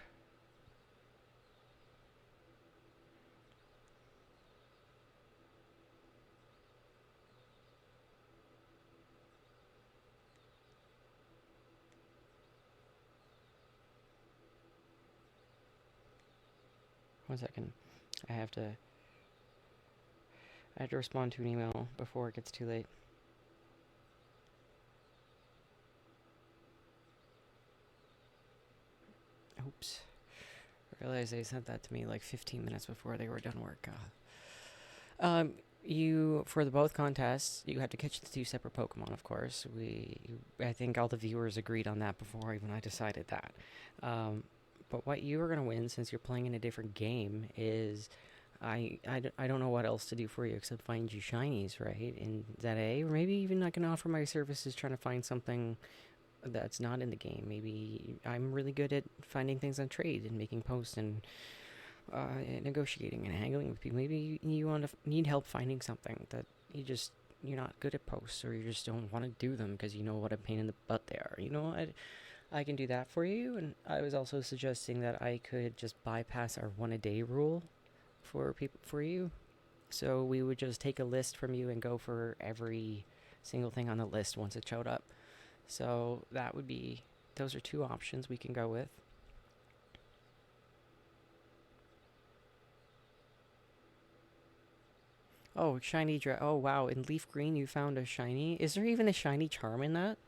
One second. I have to respond to an email before it gets too late. Oops. I realized they sent that to me like 15 minutes before they were done work. You for the both contests, you had to catch the 2 separate Pokemon, of course. I think all the viewers agreed on that before even I decided that. But what you were gonna win, since you're playing in a different game, is I don't know what else to do for you except find you shinies, right? In ZA, or maybe even I can offer my services trying to find something that's not in the game. Maybe I'm really good at finding things on trade and making posts and negotiating and haggling with people. Maybe you need help finding something that you're not good at posts, or you just don't want to do them because you know what a pain in the butt they are. You know, I can do that for you. And I was also suggesting that I could just bypass our 1 a day rule for you. So we would just take a list from you and go for every single thing on the list once it showed up. So those are 2 options we can go with. Oh, oh wow, in Leaf Green you found a shiny. Is there even a shiny charm in that?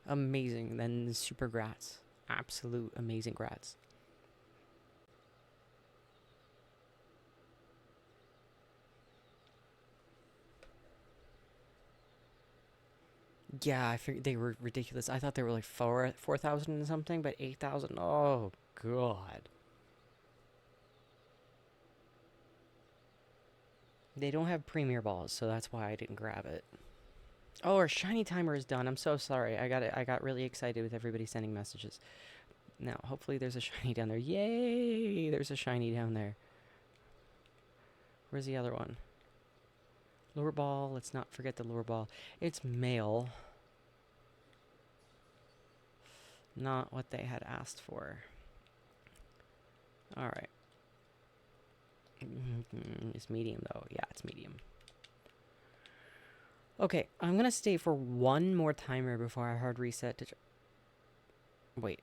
Amazing. Then super grats. Absolute amazing grats. Yeah, I figured they were ridiculous. I thought they were like 4,000 and something, but 8,000. Oh god. They don't have premier balls, so that's why I didn't grab it. Oh, our shiny timer is done. I'm so sorry. I got really excited with everybody sending messages. Now, hopefully there's a shiny down there. Yay! There's a shiny down there. Where's the other one? Lure ball. Let's not forget the lure ball. It's male. Not what they had asked for. Alright. It's medium, though. Yeah, it's medium. Okay, I'm gonna stay for one more timer before I hard reset to... Wait.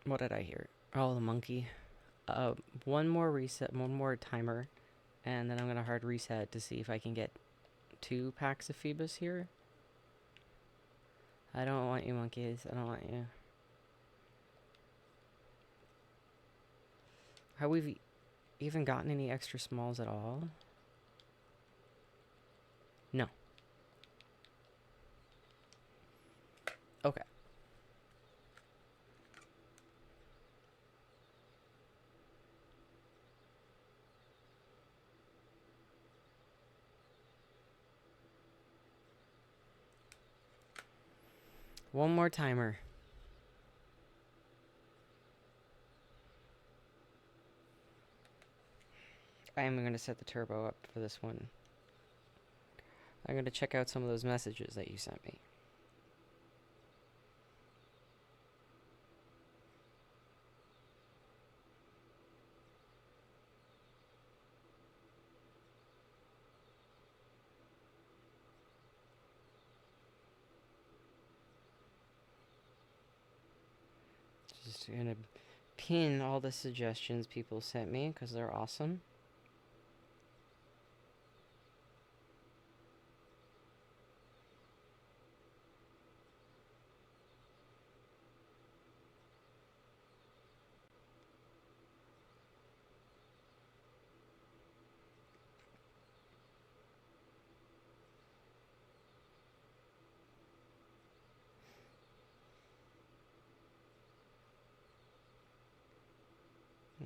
What did I hear? Oh, the monkey. One more reset, one more timer, and then I'm gonna hard reset to see if I can get 2 packs of Phoebus here. I don't want you, monkeys. I don't want you. Have we even gotten any extra smalls at all? No. Okay. One more timer. I am going to set the turbo up for this one. I'm going to check out some of those messages that you sent me. Just going to pin all the suggestions people sent me because they're awesome.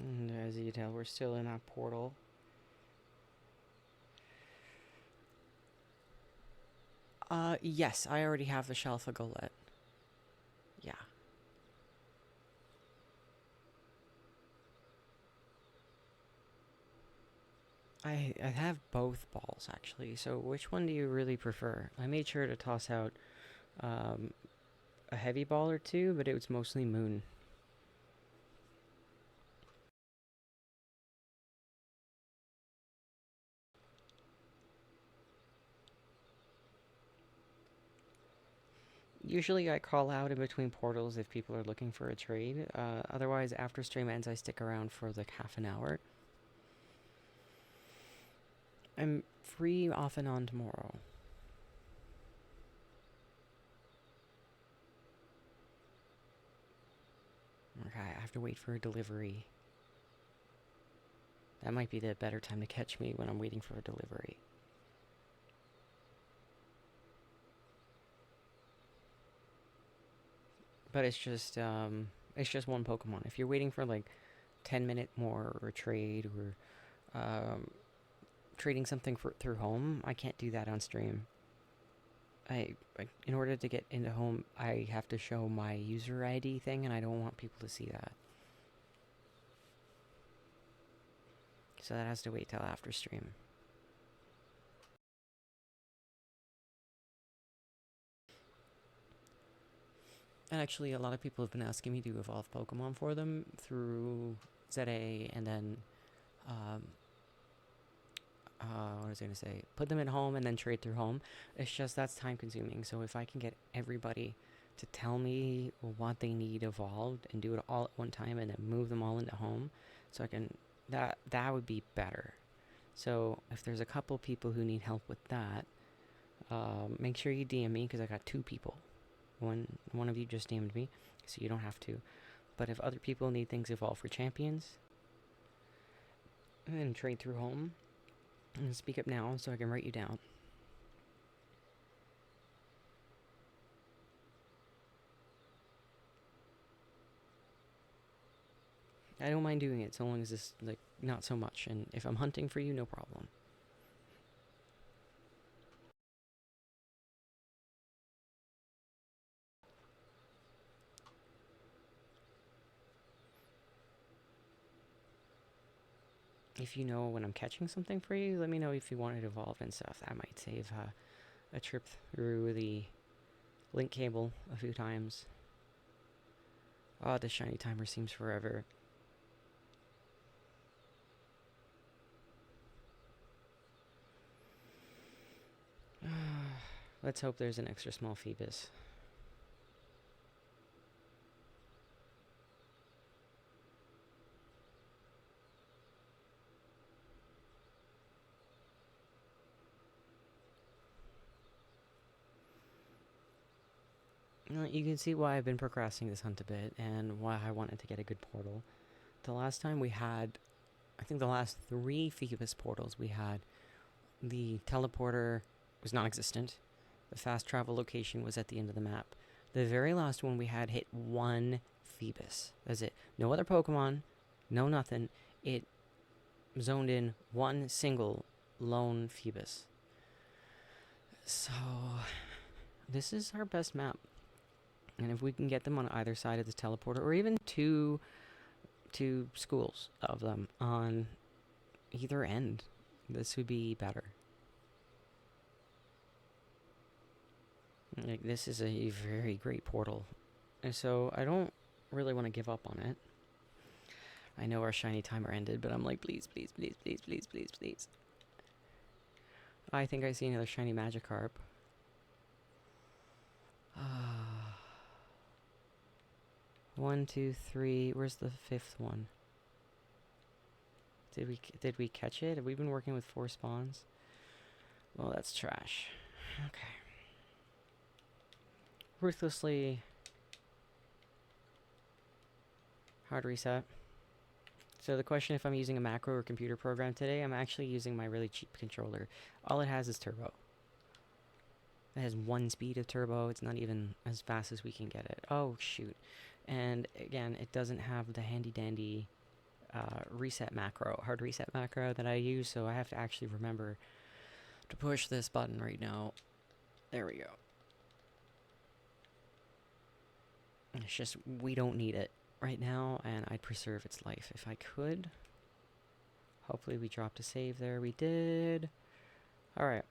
And as you can tell, we're still in our portal. Yes, I already have the shelf of Golett. Yeah. I have both balls, actually. So which one do you really prefer? I made sure to toss out a heavy ball or two, but it was mostly moon. Usually I call out in between portals if people are looking for a trade. Otherwise, after stream ends, I stick around for like half an hour. I'm free off and on tomorrow. Okay, I have to wait for a delivery. That might be the better time to catch me when I'm waiting for a delivery. But it's just one Pokemon. If you're waiting for like 10-minute more or a trade or trading something through home, I can't do that on stream. In order to get into home, I have to show my user ID thing, and I don't want people to see that. So that has to wait till after stream. And actually, a lot of people have been asking me to evolve Pokemon for them through ZA, and then, what was I going to say? Put them at home and then trade through home. It's just that's time consuming. So if I can get everybody to tell me what they need evolved and do it all at one time and then move them all into home, so I can, that would be better. So if there's a couple people who need help with that, make sure you DM me because I got 2 people. One of you just DM'd me, so you don't have to. But if other people need things evolved for champions, and trade through home, and speak up now so I can write you down. I don't mind doing it so long as it's like not so much, and if I'm hunting for you, no problem. If you know when I'm catching something for you, let me know if you want it evolved and stuff. That might save a trip through the link cable a few times. Oh, the shiny timer seems forever. Let's hope there's an extra small Phoebus. You can see why I've been procrastinating this hunt a bit and why I wanted to get a good portal. The last time we had, I think the last 3 Phoebus portals we had, the teleporter was non-existent. The fast travel location was at the end of the map. The very last one we had hit 1 Phoebus. That's it. No other Pokemon, no nothing. It zoned in 1 single lone Phoebus. So, this is our best map. And if we can get them on either side of the teleporter, or even two schools of them on either end, this would be better. Like, this is a very great portal. And so I don't really want to give up on it. I know our shiny timer ended, but I'm like, please, please, please, please, please, please, please. I think I see another shiny Magikarp. 1, 2, 3. Where's the 5th one? Did we catch it? Have we been working with 4 spawns? Well, that's trash. Okay. Ruthlessly hard reset. So the question if I'm using a macro or computer program today, I'm actually using my really cheap controller. All it has is turbo. It has 1 speed of turbo. It's not even as fast as we can get it. Oh, shoot. And again, it doesn't have the handy dandy reset macro, hard reset macro that I use, so I have to actually remember to push this button right now. There we go. It's just, we don't need it right now, and I'd preserve its life if I could. Hopefully we dropped a save there. We did. Alright.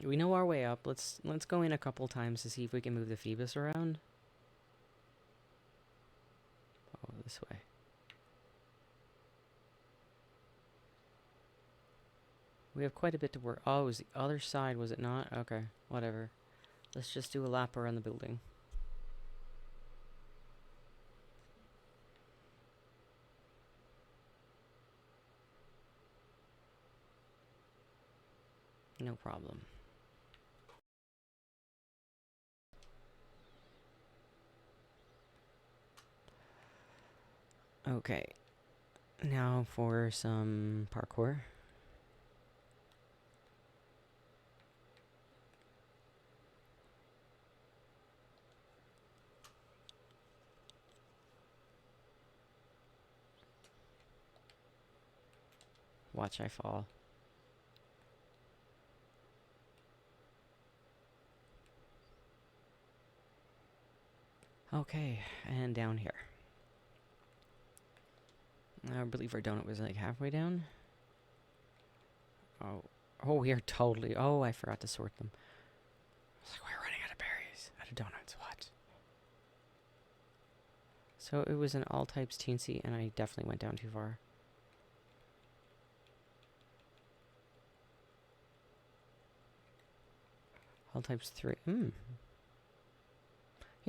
We know our way up. Let's go in a couple times to see if we can move the Phoebus around. Oh, this way. We have quite a bit to work. Oh, it was the other side, was it not? Okay, whatever. Let's just do a lap around the building. No problem. Okay. Now for some parkour. Watch I fall. Okay, and down here. I believe our donut was like halfway down. Oh, we are totally... Oh, I forgot to sort them. I was like, we're running out of berries. Out of donuts, what? So it was an all types teensy, and I definitely went down too far. All types 3. You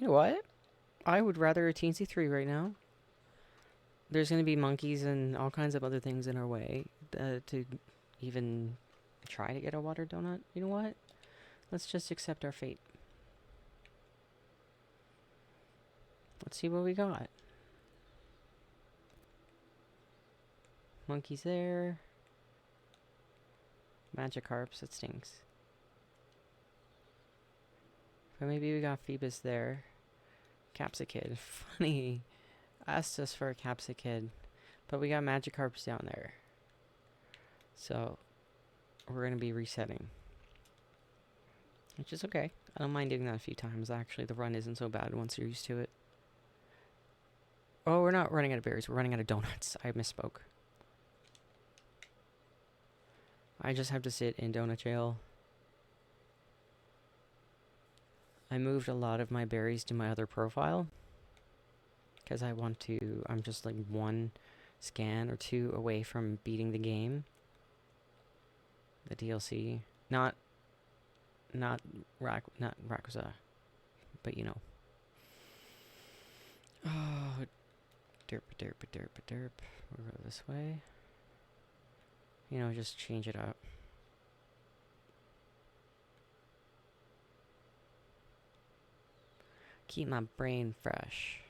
know what? I would rather a teensy 3 right now. There's going to be monkeys and all kinds of other things in our way to even try to get a water donut. You know what? Let's just accept our fate. Let's see what we got. Monkeys there. Magikarps, that stinks. But maybe we got Phoebus there. Capsicid. Funny. Asked us for a Capsicid. But we got Magikarps down there. So, we're going to be resetting. Which is okay. I don't mind doing that a few times. Actually, the run isn't so bad once you're used to it. Oh, we're not running out of berries. We're running out of donuts. I misspoke. I just have to sit in donut jail. I moved a lot of my berries to my other profile. Because I want to... I'm just like one scan or two away from beating the game. The DLC. Not Rakuza. But you know. Oh, derp. We'll go this way. You know, just change it up. Keep my brain fresh.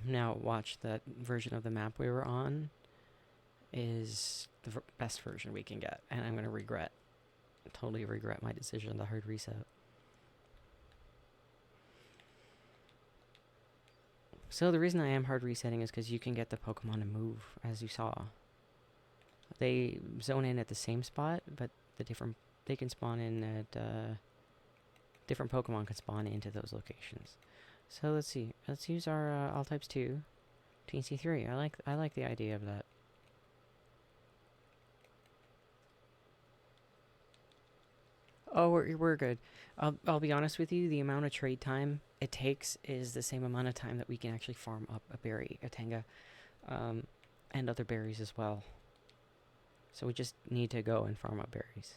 Now watch that version of the map we were on is the best version we can get, and I'm going to totally regret my decision to hard reset. So the reason I am hard resetting is because you can get the Pokemon to move, as you saw. They zone in at the same spot, but they can spawn in at different Pokemon can spawn into those locations. So let's see. Let's use our all types 2, TC3. I like the idea of that. Oh, we're good. I'll be honest with you. The amount of trade time it takes is the same amount of time that we can actually farm up a berry, a Tenga, and other berries as well. So we just need to go and farm up berries.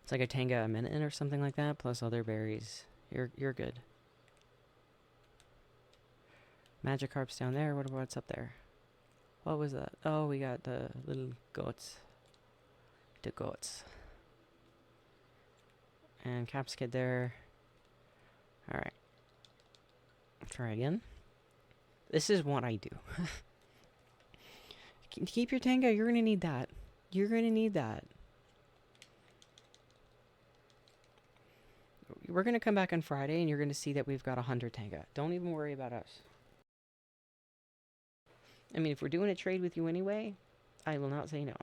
It's like a Tenga a minute or something like that, plus other berries. You're good. Magikarp's down there. What's up there? What was that? Oh, we got the little goats. The goats. And Capskid there. Alright. Try again. This is what I do. Keep your Tenga. You're going to need that. You're going to need that. We're going to come back on Friday and you're going to see that we've got 100 Tenga. Don't even worry about us. I mean, if we're doing a trade with you anyway, I will not say no.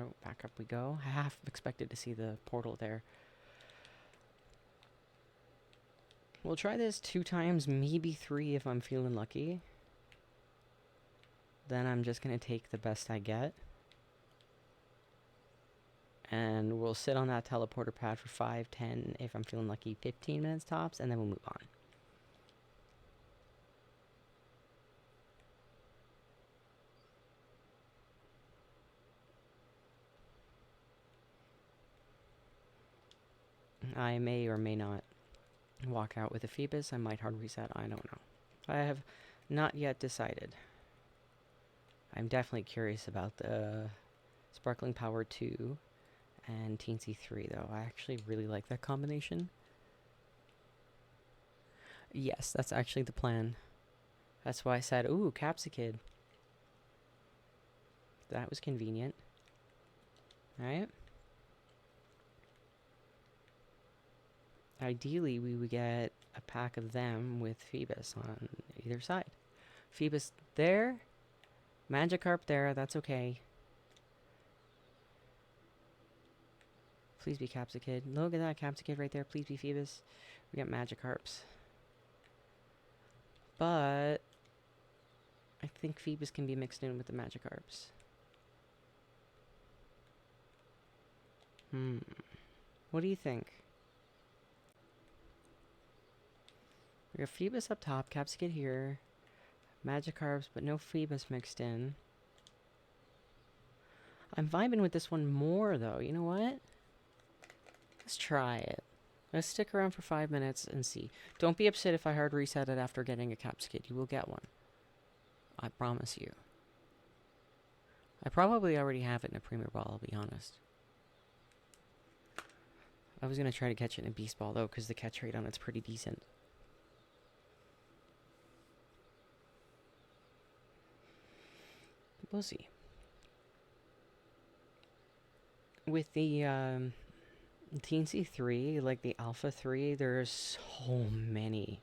Oh, back up we go. I half expected to see the portal there. We'll try this 2 times, maybe 3 if I'm feeling lucky. Then I'm just going to take the best I get. And we'll sit on that teleporter pad for 5, 10, if I'm feeling lucky, 15 minutes tops, and then we'll move on. I may or may not walk out with a Phoebus. I might hard reset. I don't know. I have not yet decided. I'm definitely curious about the Sparkling Power 2 and Teensy 3, though. I actually really like that combination. Yes, that's actually the plan. That's why I said, ooh, Capsicid. That was convenient. Alright. Ideally, we would get a pack of them with Phoebus on either side. Phoebus there. Magikarp there. That's okay. Please be Capsicid. Look at that Capsicid right there. Please be Phoebus. We got Magikarps. But I think Phoebus can be mixed in with the Magikarps. What do you think? We got Phoebus up top, Capsicid here, Magikarps, but no Phoebus mixed in. I'm vibing with this one more, though. You know what? Let's try it. Let's stick around for 5 minutes and see. Don't be upset if I hard reset it after getting a Capsicid. You will get one. I promise you. I probably already have it in a Premier Ball, I'll be honest. I was going to try to catch it in a Beast Ball, though, because the catch rate on it's pretty decent. We'll see. with the TNC 3, like the Alpha 3, there's so many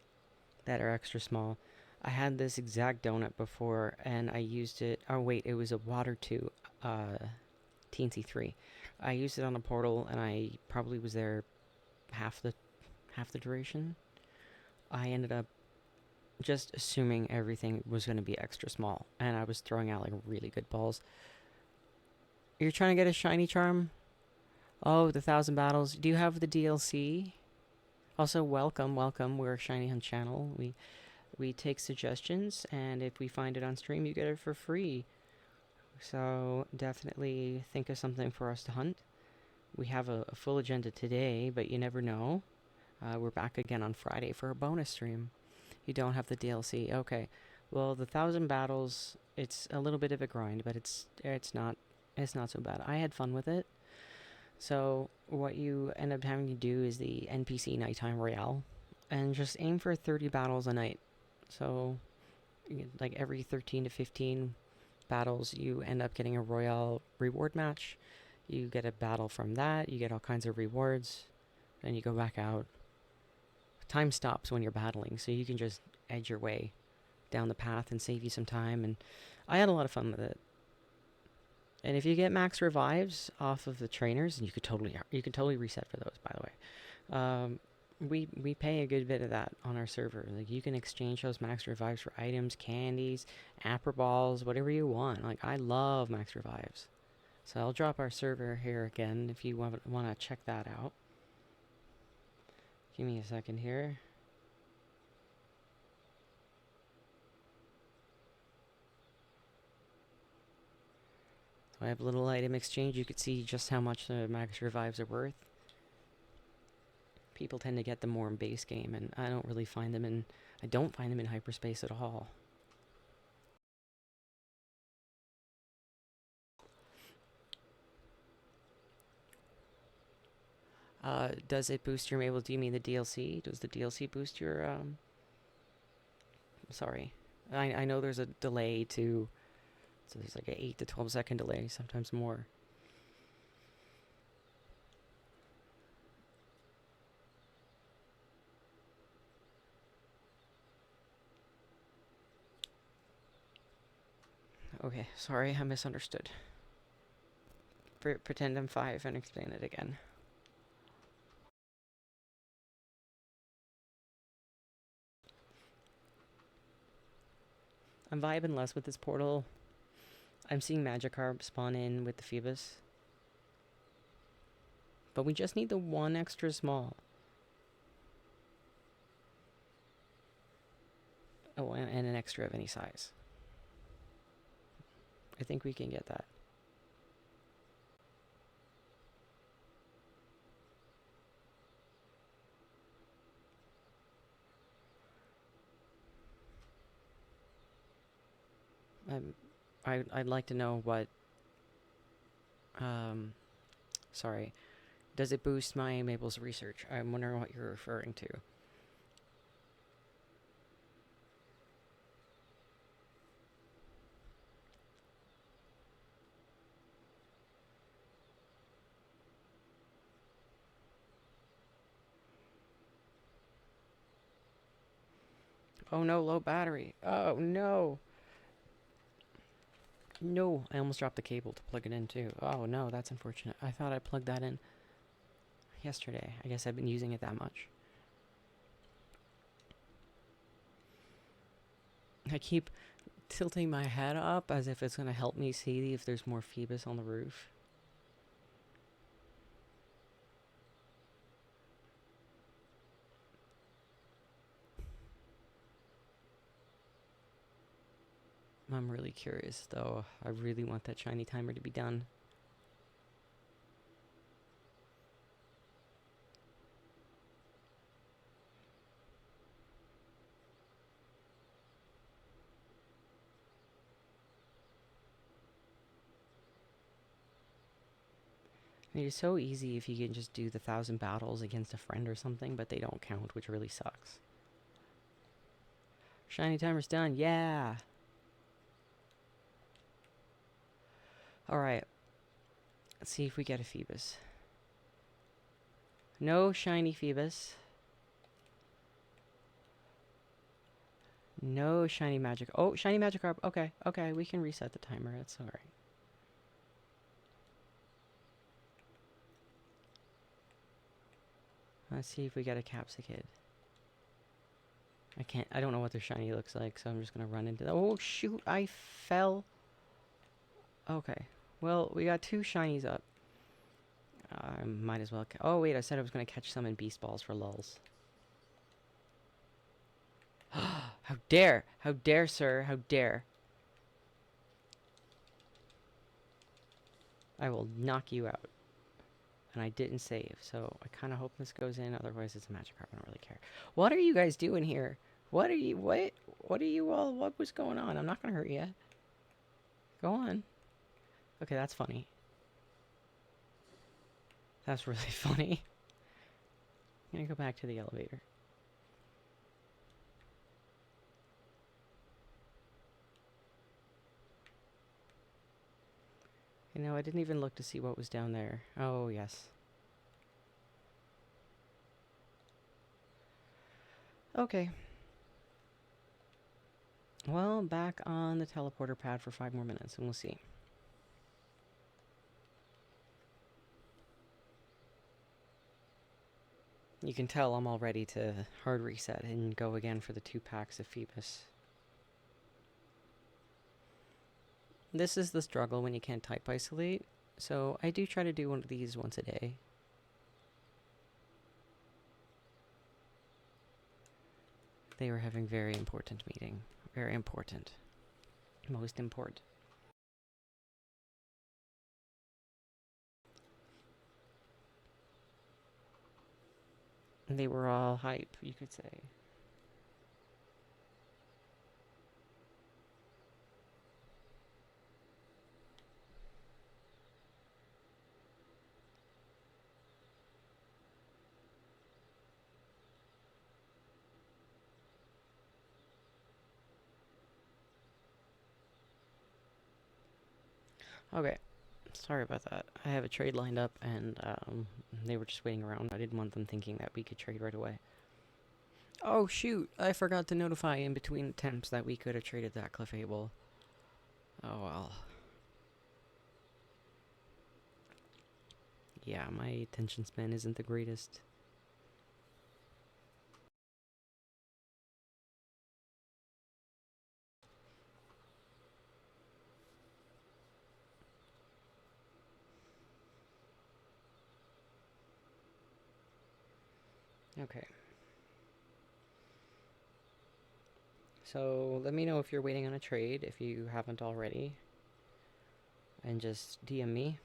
that are extra small. I had this exact donut before, and I used it. Oh wait, it was a Water 2 TNC 3. I used it on a portal, and I probably was there half the duration. I ended up just assuming everything was going to be extra small, and I was throwing out like really good balls. You're trying to get a shiny charm? Oh, the 1,000 battles. Do you have the DLC? Also, welcome. We're a Shiny Hunt channel. We take suggestions, and if we find it on stream, you get it for free. So definitely think of something for us to hunt. We have a full agenda today, but you never know. We're back again on Friday for a bonus stream. You don't have the DLC. Okay. Well, the 1,000 battles, it's a little bit of a grind, but it's not so bad. I had fun with it. So what you end up having to do is the NPC Nighttime Royale, and just aim for 30 battles a night. So, like every 13 to 15 battles, you end up getting a Royale reward match. You get a battle from that, you get all kinds of rewards, then you go back out. Time stops when you're battling, so you can just edge your way down the path and save you some time, and I had a lot of fun with it. And if you get max revives off of the trainers, and you could totally reset for those, by the way. We pay a good bit of that on our server. Like, you can exchange those max revives for items, candies, apple balls, whatever you want. Like, I love max revives. So I'll drop our server here again if you want to check that out. Give me a second here. So I have a little item exchange. You could see just how much the max revives are worth. People tend to get them more in base game, and I don't find them in hyperspace at all. Does it boost your Mabel? Do you mean the DLC? Does the DLC boost your, sorry. I know there's a delay too, so there's like an 8 to 12 second delay, sometimes more. Okay, sorry, I misunderstood. Pretend I'm 5 and explain it again. I'm vibing less with this portal. I'm seeing Magikarp spawn in with the Phoebus. But we just need the one extra small. Oh, and an extra of any size. I think we can get that. I'd like to know what... sorry. Does it boost my Mabel's research? I'm wondering what you're referring to. Oh no, low battery. Oh no. No, I almost dropped the cable to plug it in too. Oh no, that's unfortunate. I thought I plugged that in yesterday. I guess I've been using it that much. I keep tilting my head up as if it's going to help me see if there's more Phoebus on the roof. I'm really curious, though. I really want that shiny timer to be done. I mean, it's so easy if you can just do the 1,000 battles against a friend or something, but they don't count, which really sucks. Shiny timer's done, yeah! Alright. Let's see if we get a Phoebus. No shiny Phoebus. No shiny magic. Oh, shiny Magikarp. Okay, okay, we can reset the timer. That's alright. Let's see if we get a Capsicid. I don't know what their shiny looks like, so I'm just gonna run into that. Oh, shoot, I fell. Okay, well, we got 2 shinies up. I might as well... Oh, wait, I said I was gonna catch some in Beast Balls for lulz. How dare! How dare, sir! How dare! I will knock you out. And I didn't save, so I kind of hope this goes in. Otherwise, it's a Magikarp. I don't really care. What are you guys doing here? What are you... What are you all... What was going on? I'm not gonna hurt you. Go on. Okay, that's funny. That's really funny. I'm gonna go back to the elevator. You know, I didn't even look to see what was down there. Oh, yes. Okay. Well, back on the teleporter pad for 5 more minutes, and we'll see. You can tell I'm all ready to hard reset and go again for the 2 packs of Phoebus. This is the struggle when you can't type isolate, so I do try to do one of these once a day. They were having very important meeting. Very important. Most important. They were all hype, you could say. Okay, sorry about that. I have a trade lined up, and they were just waiting around. I didn't want them thinking that we could trade right away. Oh shoot, I forgot to notify in between attempts that we could have traded that Clefable. Oh well. Yeah, my attention span isn't the greatest. Okay. So, let me know if you're waiting on a trade, if you haven't already. And just DM me.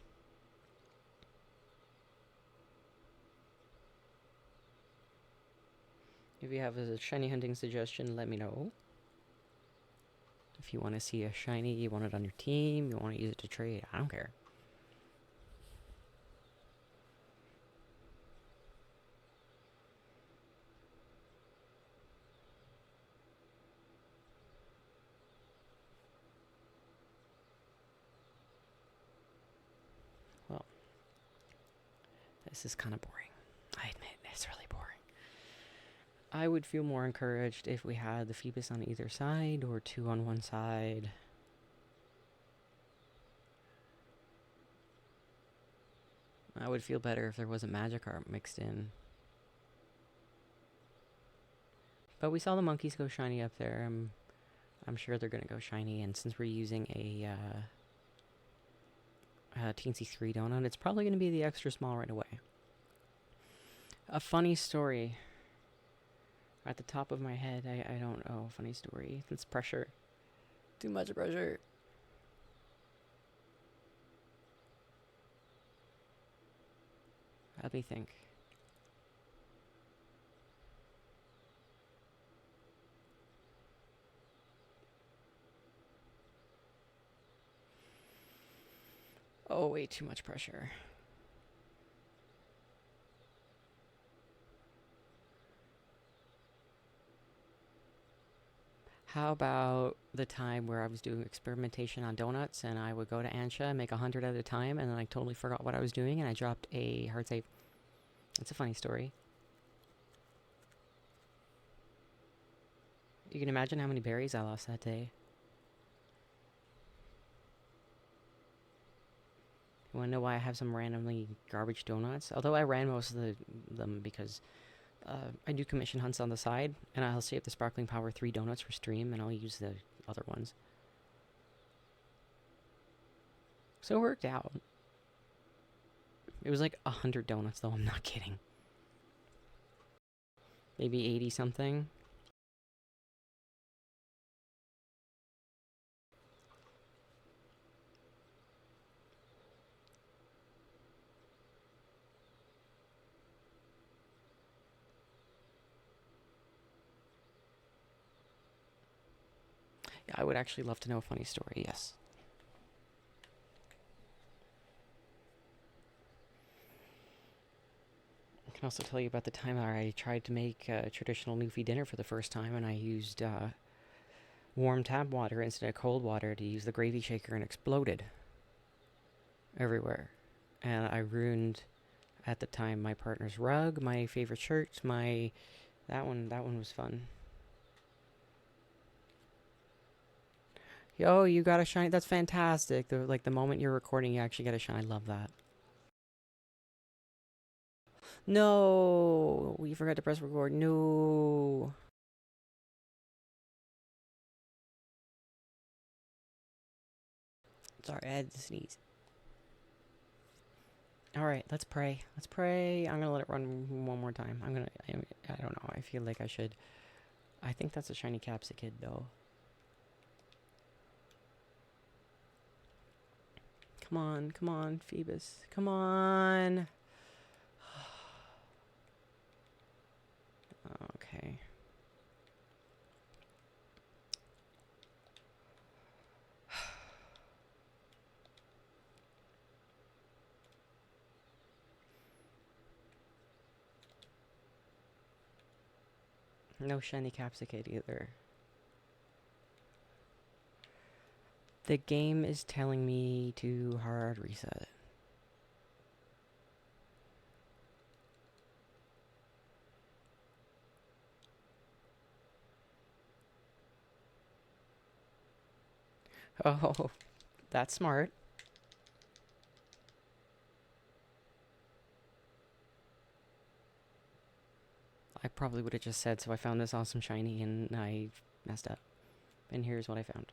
If you have a shiny hunting suggestion, let me know. If you want to see a shiny, you want it on your team, you want to use it to trade, I don't care. Well, this is kind of boring. I admit, it's really boring. I would feel more encouraged if we had the Phoebus on either side, or 2 on one side. I would feel better if there was a Magikarp mixed in. But we saw the monkeys go shiny up there. I'm sure they're gonna go shiny, and since we're using a Teensy 3 donut, it's probably gonna be the extra small right away. A funny story. At the top of my head, I don't know. Funny story. It's pressure. Too much pressure. Let me think. Oh, way too much pressure. How about the time where I was doing experimentation on donuts and I would go to Ansha and make 100 at a time and then I totally forgot what I was doing and I dropped a hard save. It's a funny story. You can imagine how many berries I lost that day. You want to know why I have some randomly garbage donuts? Although I ran most of them because I do commission hunts on the side, and I'll save the Sparkling Power 3 donuts for stream, and I'll use the other ones. So it worked out. It was like 100 donuts, though, I'm not kidding. Maybe 80 something. Yeah, I would actually love to know a funny story, yes. I can also tell you about the time I tried to make traditional Newfie dinner for the first time, and I used warm tap water instead of cold water to use the gravy shaker and exploded everywhere. And I ruined, at the time, my partner's rug, my favorite shirt, that one was fun. Yo, you got a shine. That's fantastic. The moment you're recording, you actually get a shine. I love that. No, we forgot to press record. No. Sorry, I had to sneeze. All right, let's pray. Let's pray. I'm gonna let it run one more time. I don't know. I feel like I should. I think that's a shiny Capsicid, though. Come on, Phoebus. Come on. Okay. No shiny Capsicid either. The game is telling me to hard reset. Oh, that's smart. I probably would have just said, so I found this awesome shiny and I messed up. And here's what I found.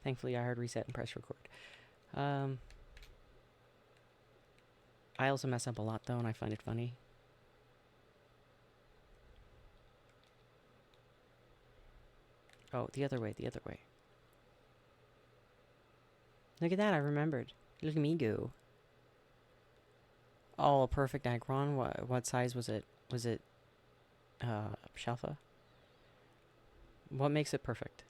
Thankfully, I hard reset and press record. I also mess up a lot, though, and I find it funny. Oh, the other way, the other way. Look at that, I remembered. Look at me go. Oh, a perfect Agron. What size was it? Was it, Shalfa? What makes it perfect?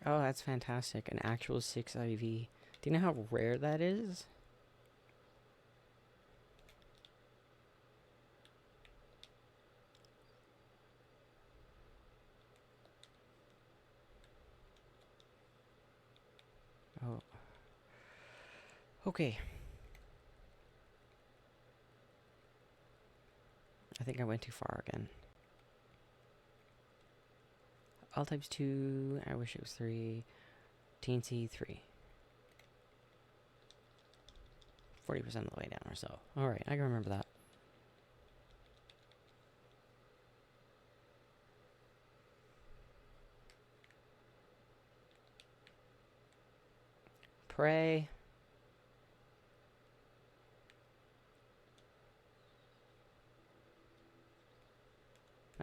Oh, that's fantastic. An actual 6 IV. Do you know how rare that is? Oh. Okay. I think I went too far again. All types 2. I wish it was 3. Teensy 3. 40% of the way down or so. Alright, I can remember that. Pray.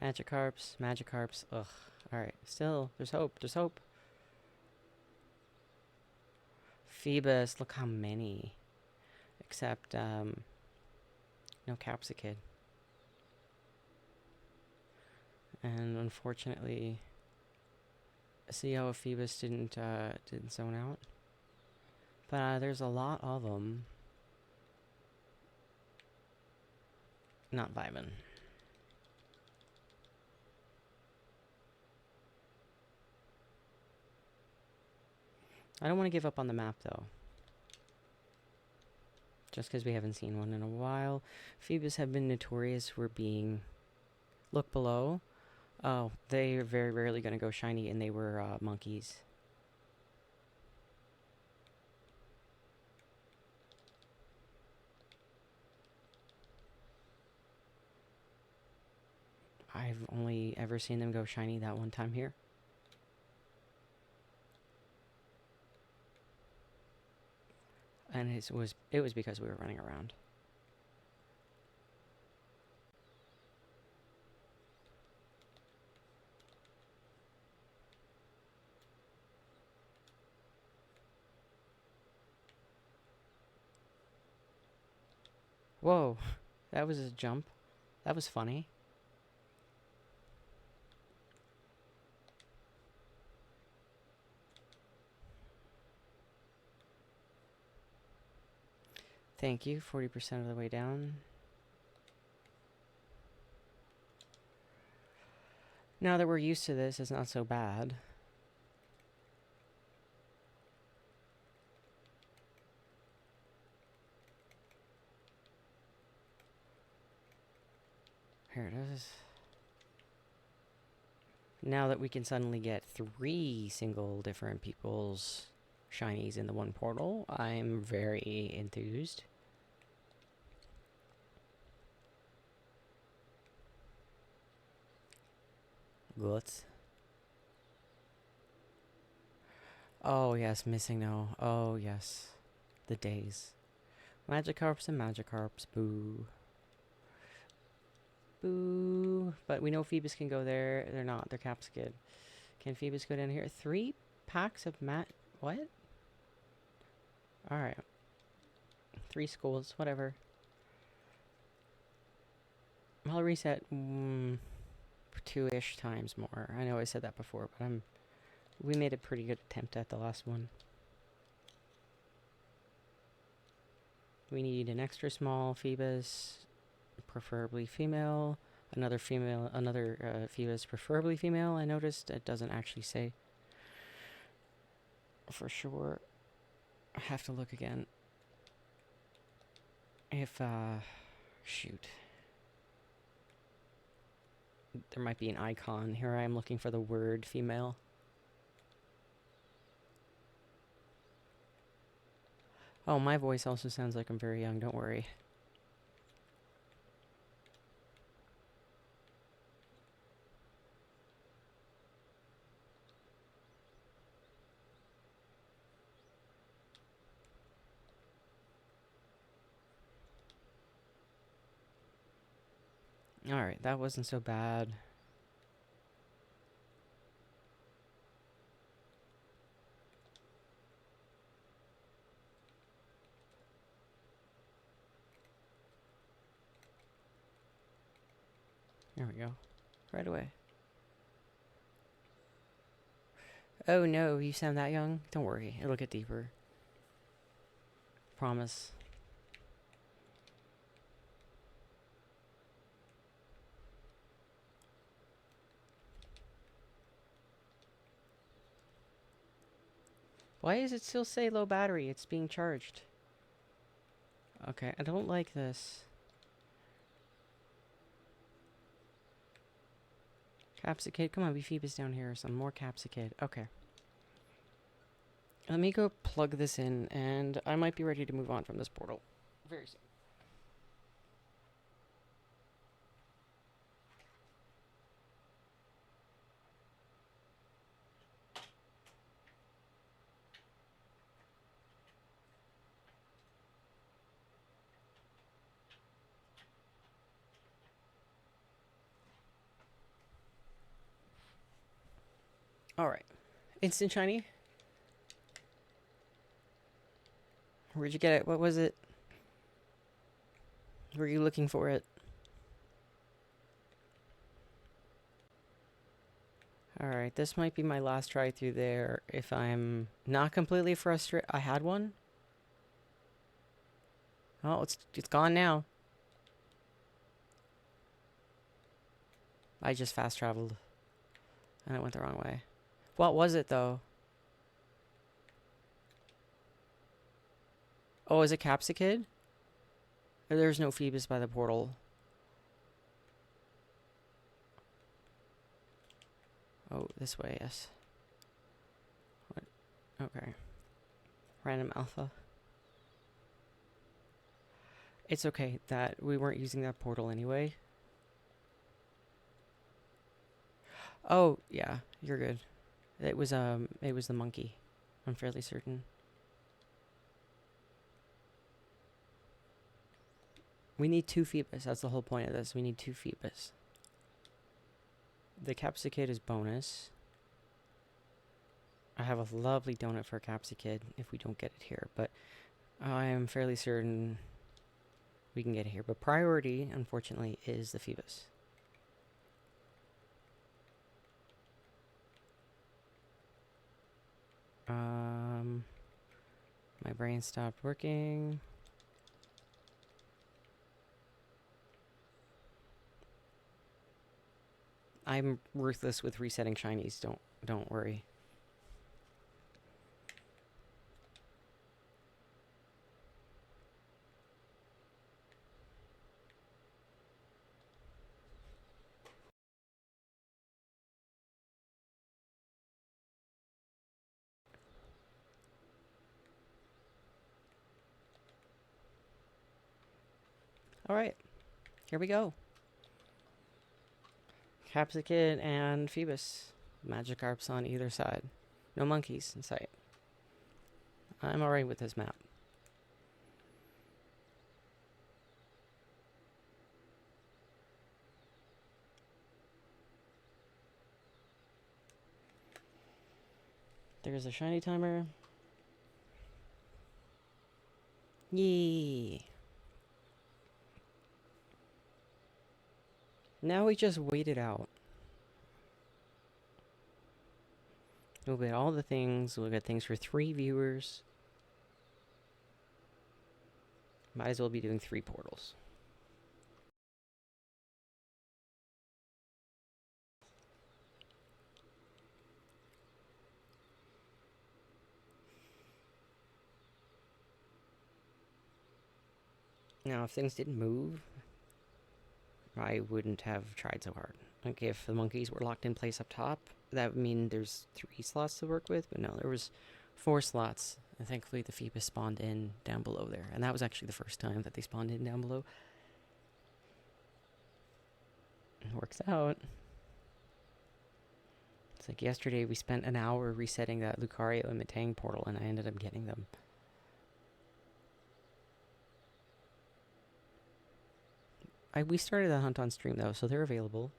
Magikarps, Magikarps. Ugh. Alright, still, there's hope, there's hope. Phoebus, look how many. Except, no Capsicid. And unfortunately, See how Phoebus didn't zone out? But there's a lot of them. Not vibing. I don't want to give up on the map, though. Just because we haven't seen one in a while. Phoebus have been notorious for being... Look below. Oh, they're very rarely going to go shiny, and they were monkeys. I've only ever seen them go shiny that one time here. And it was because we were running around. Whoa, that was a jump. That was funny. Thank you, 40% of the way down. Now that we're used to this, it's not so bad. Here it is. Now that we can suddenly get 3 single different people's shinies in the one portal, I'm very enthused. Guts. Oh yes, missing no. Oh yes. The days. Magikarps and Magikarps, boo. Boo. But we know Phoebus can go there. They're not. They're Capskid. Can Phoebus go down here? 3 packs of what? Alright. 3 schools. Whatever. I'll reset 2-ish times more. I know I said that before, but we made a pretty good attempt at the last one. We need an extra small Phoebus, preferably female. Another Phoebus, preferably female. I noticed it doesn't actually say for sure. I have to look again. If, shoot. There might be an icon. Here I am looking for the word female. Oh, my voice also sounds like I'm very young, don't worry. Alright, that wasn't so bad. There we go. Right away. Oh no, you sound that young? Don't worry, it'll get deeper. Promise. Why does it still say low battery? It's being charged. Okay, I don't like this. Capsicid, come on, we Phoebus down here. Some more Capsicid. Okay. Let me go plug this in, and I might be ready to move on from this portal very soon. Alright. Instant shiny? Where'd you get it? What was it? Were you looking for it? Alright, this might be my last try through there. If I'm not completely frustrated... I had one? Oh, it's gone now. I just fast traveled. And it went the wrong way. What was it, though? Oh, is it Capsicid? There's no Phoebus by the portal. Oh, this way, yes. What? Okay. Random alpha. It's okay that we weren't using that portal anyway. Oh, yeah, you're good. It was the monkey. I'm fairly certain. We need 2 Phoebus. That's the whole point of this. We need 2 Phoebus. The Capsicid is bonus. I have a lovely donut for a Capsicid if we don't get it here, but I am fairly certain we can get it here. But priority, unfortunately, is the Phoebus. My brain stopped working. I'm ruthless with resetting shinies. Don't worry. All right, here we go. Capsicid and Phoebus. Magikarps on either side. No monkeys in sight. I'm alright with this map. There's a shiny timer. Yay! Now we just wait it out. We'll get all the things. We'll get things for 3 viewers. Might as well be doing 3 portals. Now, if things didn't move, I wouldn't have tried so hard. Like, if the monkeys were locked in place up top, that would mean there's 3 slots to work with, but no, there was 4 slots. And thankfully the Phoebus spawned in down below there. And that was actually the first time that they spawned in down below. It works out. It's like yesterday we spent an hour resetting that Lucario and Metang portal, and I ended up getting them. We started the hunt on stream though, so they're available.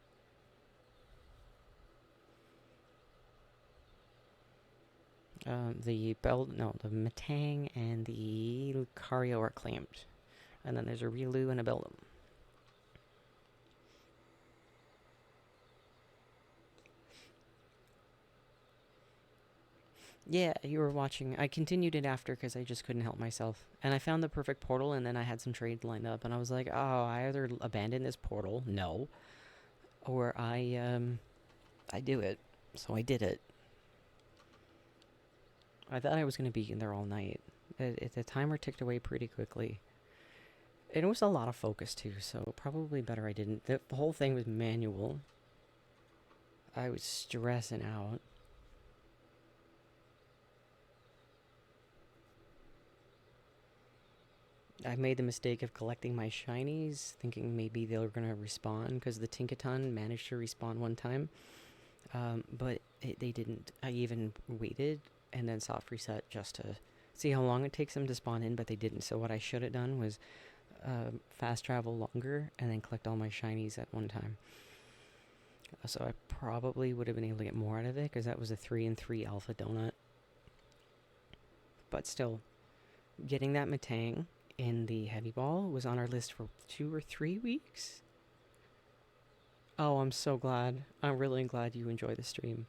The Metang and the Lucario are claimed. And then there's a Riolu and a Beldum. Yeah, you were watching. I continued it after because I just couldn't help myself. And I found the perfect portal, and then I had some trades lined up, and I was like, oh, I either abandon this portal, no, or I do it. So I did it. I thought I was going to be in there all night. The timer ticked away pretty quickly. And it was a lot of focus, too, so probably better I didn't. The whole thing was manual. I was stressing out. I made the mistake of collecting my shinies, thinking maybe they were going to respawn, because the Tinkaton managed to respawn one time. But they didn't. I even waited and then soft reset just to see how long it takes them to spawn in, but they didn't. So what I should have done was fast travel longer and then collect all my shinies at one time. So I probably would have been able to get more out of it, because that was a 3-3 alpha donut. But still, getting that Metang in the heavy ball was on our list for 2 or 3 weeks. Oh, I'm so glad. I'm really glad you enjoy the stream.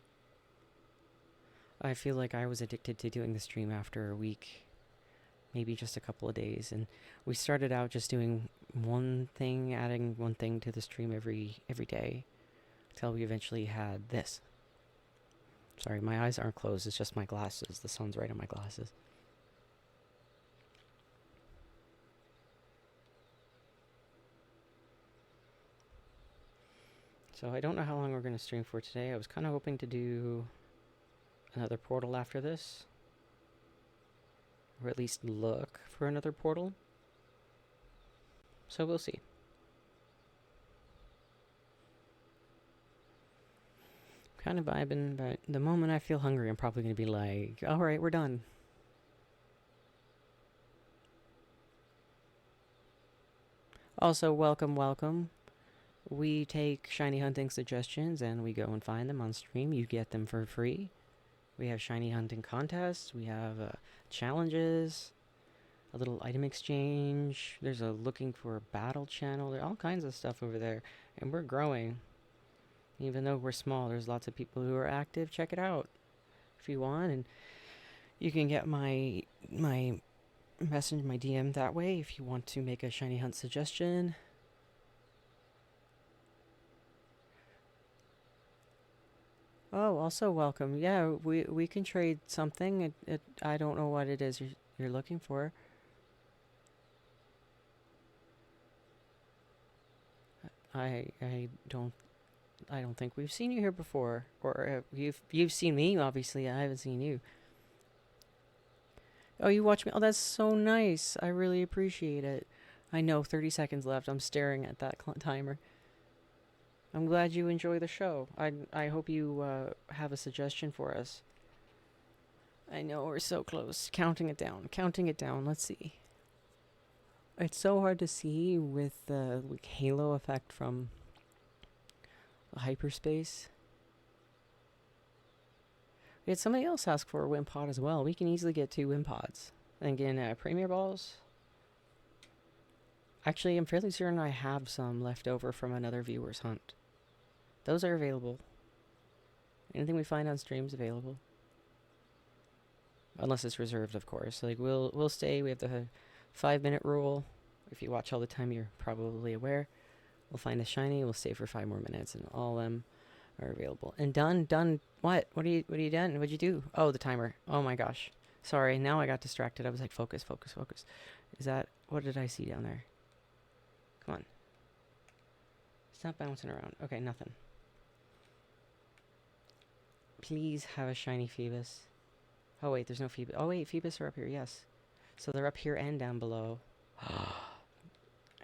I feel like I was addicted to doing the stream after a week, maybe just a couple of days, and we started out just doing one thing, adding one thing to the stream every day, till we eventually had this. Sorry, my eyes aren't closed, it's just my glasses. The sun's right on my glasses. So I don't know how long we're going to stream for today. I was kind of hoping to do another portal after this. Or at least look for another portal. So we'll see. Kind of vibing, but the moment I feel hungry, I'm probably going to be like, alright, we're done. Also, welcome. We take shiny hunting suggestions and we go and find them on stream. You get them for free. We have shiny hunting contests. We have challenges, a little item exchange. There's a looking for a battle channel. There are all kinds of stuff over there. And we're growing. Even though we're small, there's lots of people who are active. Check it out if you want. And you can get my message, my DM that way if you want to make a shiny hunt suggestion. Oh, also welcome. Yeah, we can trade something. I don't know what it is you're looking for. I don't think we've seen you here before, or you've seen me. Obviously, I haven't seen you. Oh, you watch me. Oh, that's so nice. I really appreciate it. I know. 30 seconds left. I'm staring at that timer. I'm glad you enjoy the show. I hope you have a suggestion for us. I know we're so close. Counting it down. Let's see. It's so hard to see with the halo effect from hyperspace. We had somebody else ask for a Wimp pod as well. We can easily get 2 Wimp pods. And again, Premier Balls. Actually, I'm fairly certain I have some left over from another viewer's hunt. Those are available. Anything we find on stream is available. Unless it's reserved, of course. Like, we'll stay. We have the 5-minute rule. If you watch all the time, you're probably aware. We'll find a shiny. We'll stay for 5 more minutes, and all of them are available. And done. What? What are you done? What'd you do? Oh, the timer. Oh my gosh. Sorry. Now I got distracted. I was like, focus. Is that? What did I see down there? Come on. Stop bouncing around. Okay, nothing. Please have a shiny Phoebus. Oh wait, there's no Phoebus. Oh wait, Phoebus are up here. Yes. So they're up here and down below.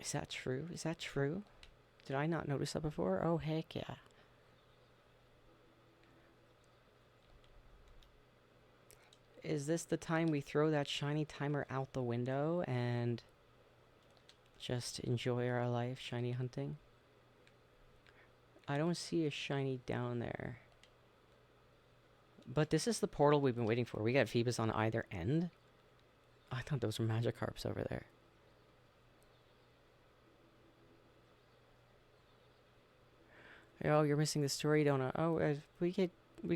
Is that true? Did I not notice that before? Oh, heck yeah. Is this the time we throw that shiny timer out the window and just enjoy our life shiny hunting? I don't see a shiny down there. But this is the portal we've been waiting for. We got Phoebus on either end. I thought those were Magikarps over there. Oh, you're missing the story donut. Oh, we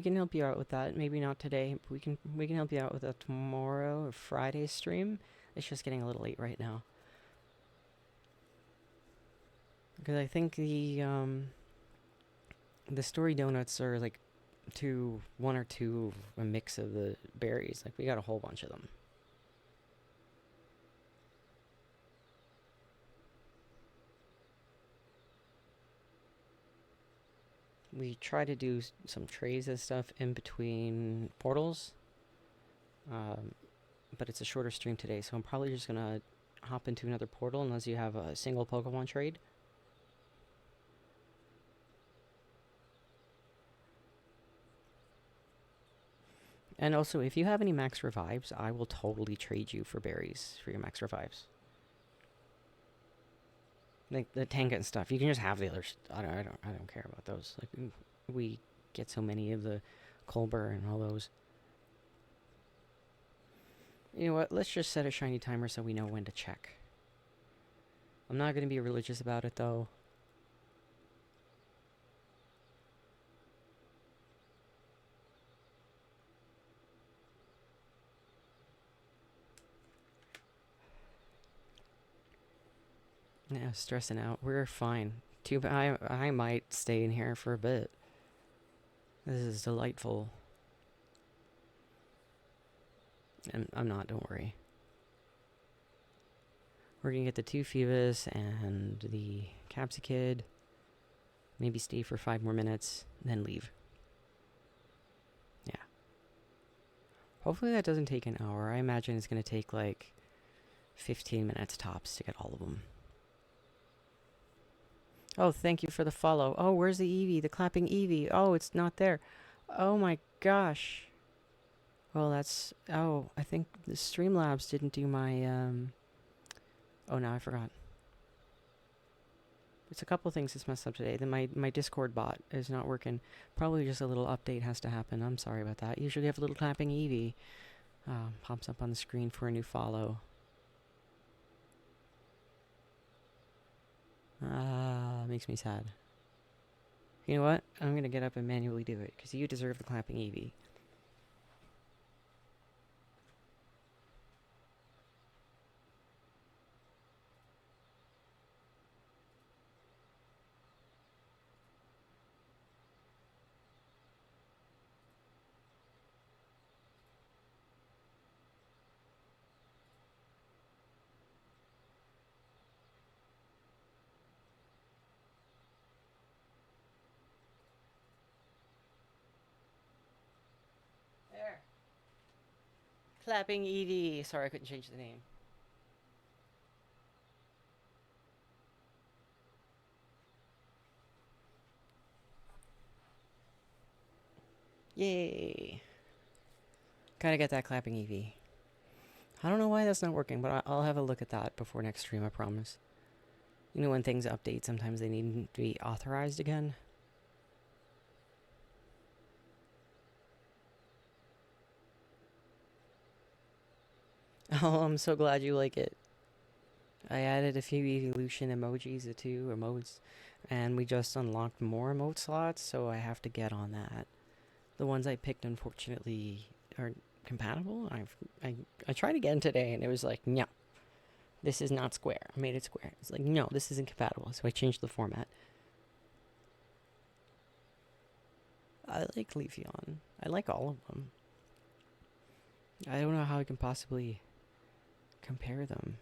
can help you out with that. Maybe not today. But we can help you out with that tomorrow or Friday stream. It's just getting a little late right now. Because I think the story donuts are like one or two, a mix of the berries. Like, we got a whole bunch of them. We try to do some trays and stuff in between portals. But it's a shorter stream today, so I'm probably just gonna hop into another portal unless you have a single Pokemon trade. And also, if you have any max revives, I will totally trade you for berries for your max revives. Like the Tenga and stuff, you can just have the others. I don't care about those. Like, we get so many of the Colbur and all those. You know what? Let's just set a shiny timer so we know when to check. I'm not gonna be religious about it though. Yeah, stressing out. We're fine. I might stay in here for a bit. This is delightful. And I'm not, don't worry. We're gonna get the 2 Phoebus and the Capsicid. Maybe stay for 5 more minutes, then leave. Yeah. Hopefully that doesn't take an hour. I imagine it's gonna take like 15 minutes tops to get all of them. Oh, thank you for the follow. Oh, where's the Eevee? The clapping Eevee. Oh, it's not there. Oh my gosh. Well, that's... Oh, I think the Streamlabs didn't do my... Oh, no, I forgot. It's a couple things that's messed up today. Then my Discord bot is not working. Probably just a little update has to happen. I'm sorry about that. Usually have a little clapping Eevee. Pops up on the screen for a new follow. Makes me sad. You know what? I'm gonna get up and manually do it, because you deserve the clapping Eevee. There. Clapping Eevee. Sorry, I couldn't change the name. Yay. Gotta get that clapping Eevee. I don't know why that's not working, but I'll have a look at that before next stream, I promise. You know, when things update, sometimes they need to be authorized again. Oh, I'm so glad you like it. I added a few evolution emojis to emotes, and we just unlocked more emote slots, so I have to get on that. The ones I picked, unfortunately, aren't compatible. I tried again today, and it was like, no, this is not square. I made it square. It's like, no, this isn't compatible, so I changed the format. I like Leafeon. I like all of them. I don't know how I can possibly compare them.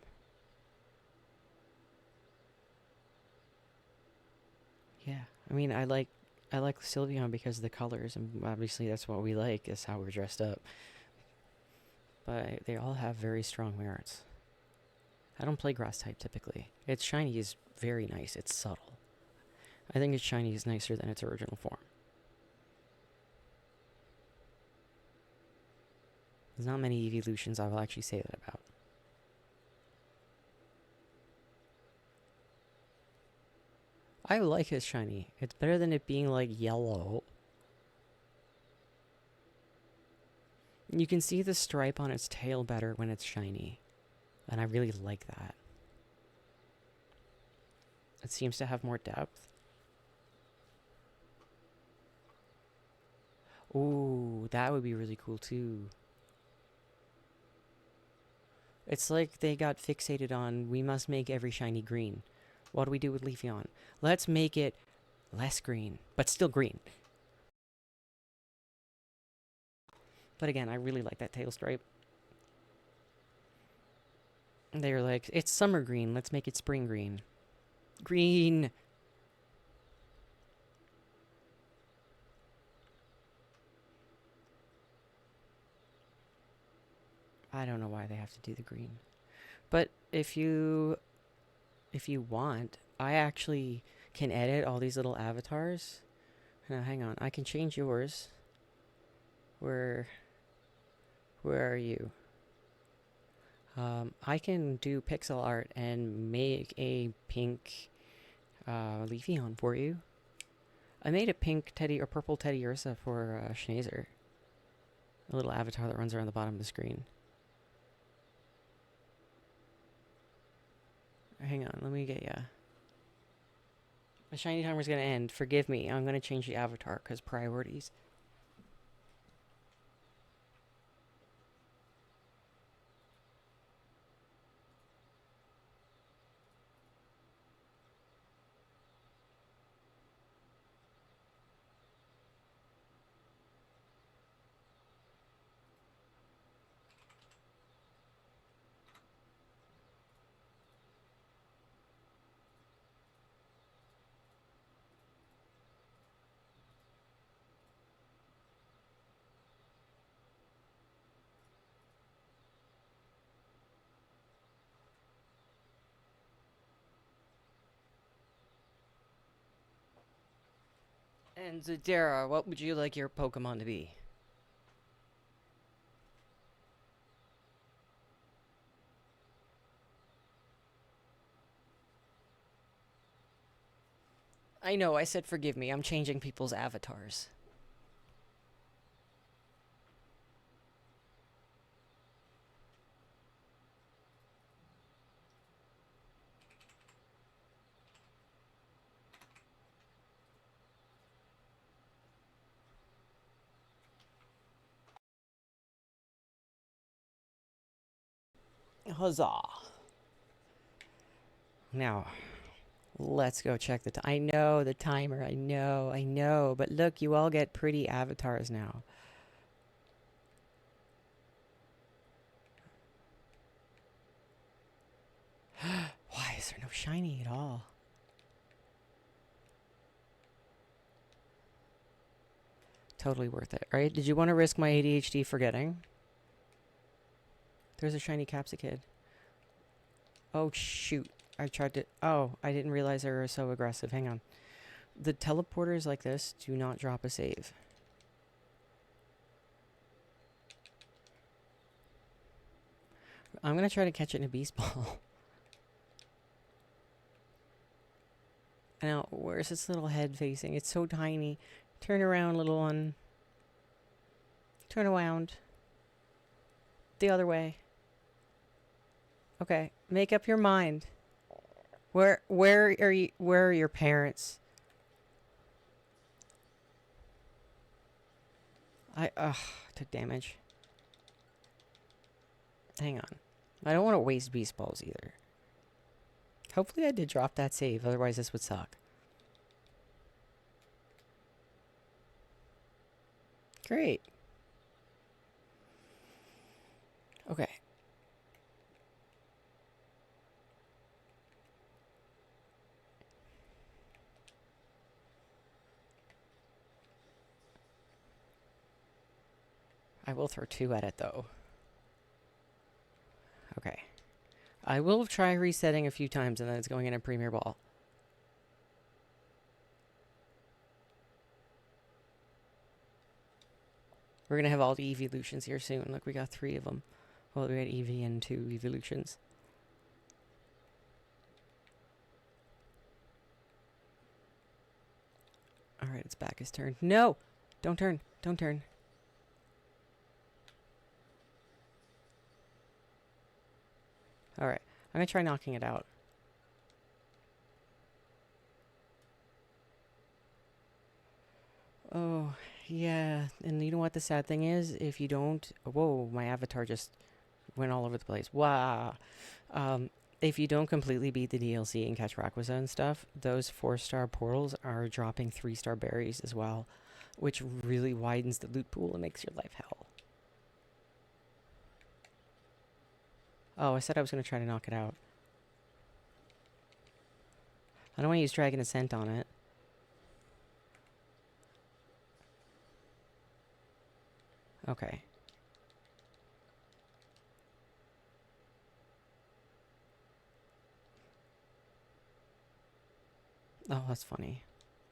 Yeah, I mean, I like Sylveon because of the colors, and obviously that's what we like, is how we're dressed up. But they all have very strong merits. I don't play grass type typically. Its shiny is very nice. It's subtle. I think its shiny is nicer than its original form. There's not many evolutions I will actually say that about. I like his shiny. It's better than it being like yellow. You can see the stripe on its tail better when it's shiny. And I really like that. It seems to have more depth. Ooh, that would be really cool too. It's like they got fixated on, we must make every shiny green. What do we do with Leafeon? Let's make it less green, but still green. But again, I really like that tail stripe. They're like, it's summer green, let's make it spring green. Green! I don't know why they have to do the green. But if you want, I actually can edit all these little avatars. Now, hang on, I can change yours. Where are you? I can do pixel art and make a pink Leafeon for you. I made a pink teddy or purple Teddy Ursa for Schneezer. A little avatar that runs around the bottom of the screen. Hang on, let me get ya. My shiny timer's gonna end. Forgive me. I'm gonna change the avatar because priorities. And Zadara, what would you like your Pokemon to be? I know, I said forgive me. I'm changing people's avatars. Huzzah. Now, let's go check the I know the timer. I know. But look, you all get pretty avatars now. Why is there no shiny at all? Totally worth it, right? Did you want to risk my ADHD forgetting? There's a shiny Capsicid. Oh, shoot. I tried to... Oh, I didn't realize they were so aggressive. Hang on. The teleporters like this do not drop a save. I'm going to try to catch it in a beast ball. Now, where's its little head facing? It's so tiny. Turn around, little one. Turn around. The other way. Okay, make up your mind. Where are your parents? Took damage. Hang on. I don't want to waste beast balls either. Hopefully I did drop that save, otherwise this would suck. Great. Okay. I will throw 2 at it though. Okay. I will try resetting a few times and then it's going in a Premier Ball. We're going to have all the evolutions here soon. Look, we got 3 of them. Well, we got EV and 2 evolutions. Alright, its back is turned. No! Don't turn. Don't turn. Alright, I'm going to try knocking it out. Oh, yeah. And you know what the sad thing is? If you don't... Whoa, my avatar just went all over the place. Wow. If you don't completely beat the DLC and catch Rayquaza and stuff, those 4-star portals are dropping 3-star berries as well, which really widens the loot pool and makes your life hell. Oh, I said I was going to try to knock it out. I don't want to use Dragon Ascent on it. Okay. Oh, that's funny.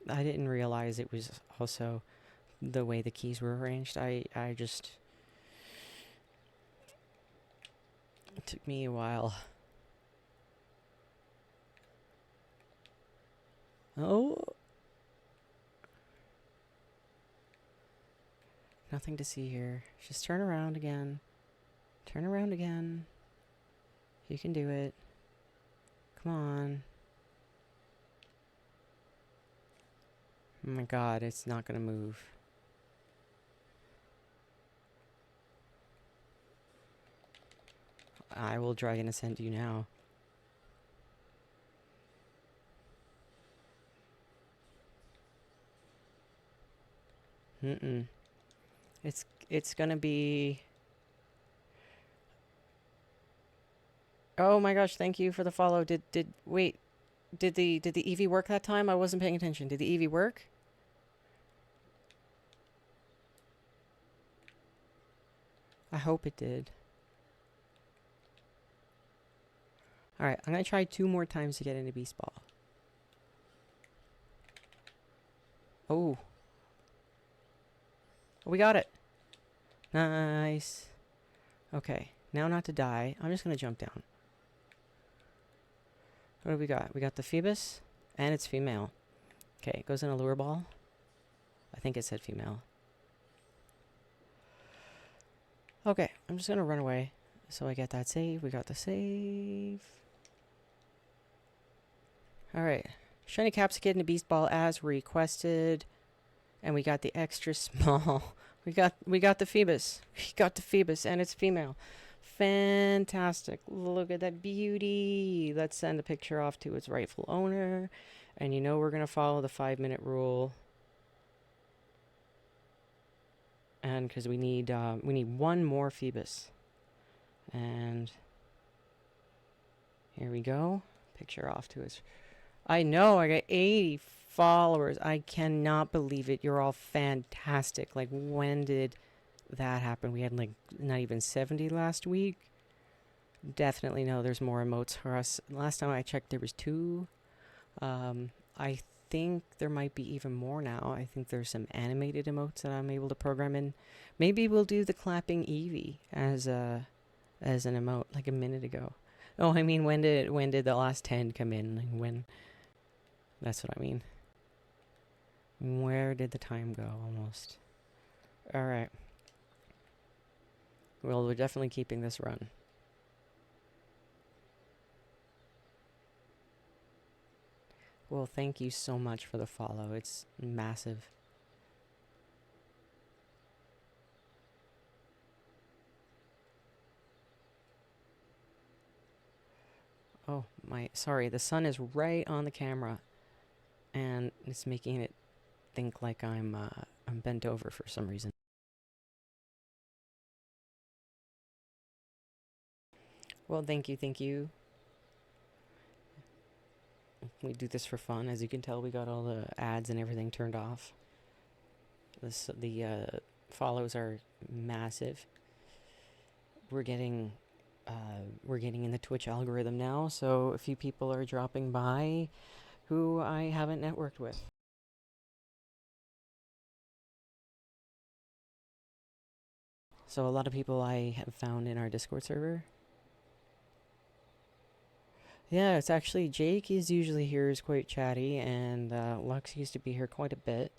I didn't realize it was also the way the keys were arranged. I just... It took me a while. Oh! Nothing to see here. Just turn around again. Turn around again. You can do it. Come on. Oh my god, it's not gonna move. I will Dragon Ascend you now. It's gonna be... Oh my gosh, thank you for the follow. Wait. Did the EV work that time? I wasn't paying attention. Did the EV work? I hope it did. Alright, I'm gonna try 2 more times to get into Beast Ball. Oh, We got it. Nice. Okay, now not to die. I'm just gonna jump down. What do we got? We got the Phoebus, and it's female. Okay, it goes in a lure ball. I think it said female. Okay, I'm just gonna run away. So I get that save. We got the save. Alright. Shiny Capsicum and a Beast Ball as requested. And we got the extra small. We got the Phoebus. We got the Phoebus and it's female. Fantastic. Look at that beauty. Let's send the picture off to its rightful owner. And you know we're going to follow the 5-minute rule. And because we need one more Phoebus. And here we go. Picture off to its... I know, I got 80 followers. I cannot believe it. You're all fantastic. Like, when did that happen? We had, like, not even 70 last week. Definitely know there's more emotes for us. Last time I checked, there was 2. I think there might be even more now. I think there's some animated emotes that I'm able to program in. Maybe we'll do the clapping Eevee as an emote, like a minute ago. Oh, I mean, when did the last 10 come in? Like, when... That's what I mean. Where did the time go, almost? Alright. Well, we're definitely keeping this run. Well, thank you so much for the follow. It's massive. Oh, sorry, the sun is right on the camera. And it's making it think like I'm bent over for some reason. Well, thank you. We do this for fun. As you can tell, we got all the ads and everything turned off. The follows are massive. We're getting in the Twitch algorithm now, so a few people are dropping by who I haven't networked with. So a lot of people I have found in our Discord server. Yeah, it's actually Jake is usually here, is quite chatty, and Lux used to be here quite a bit.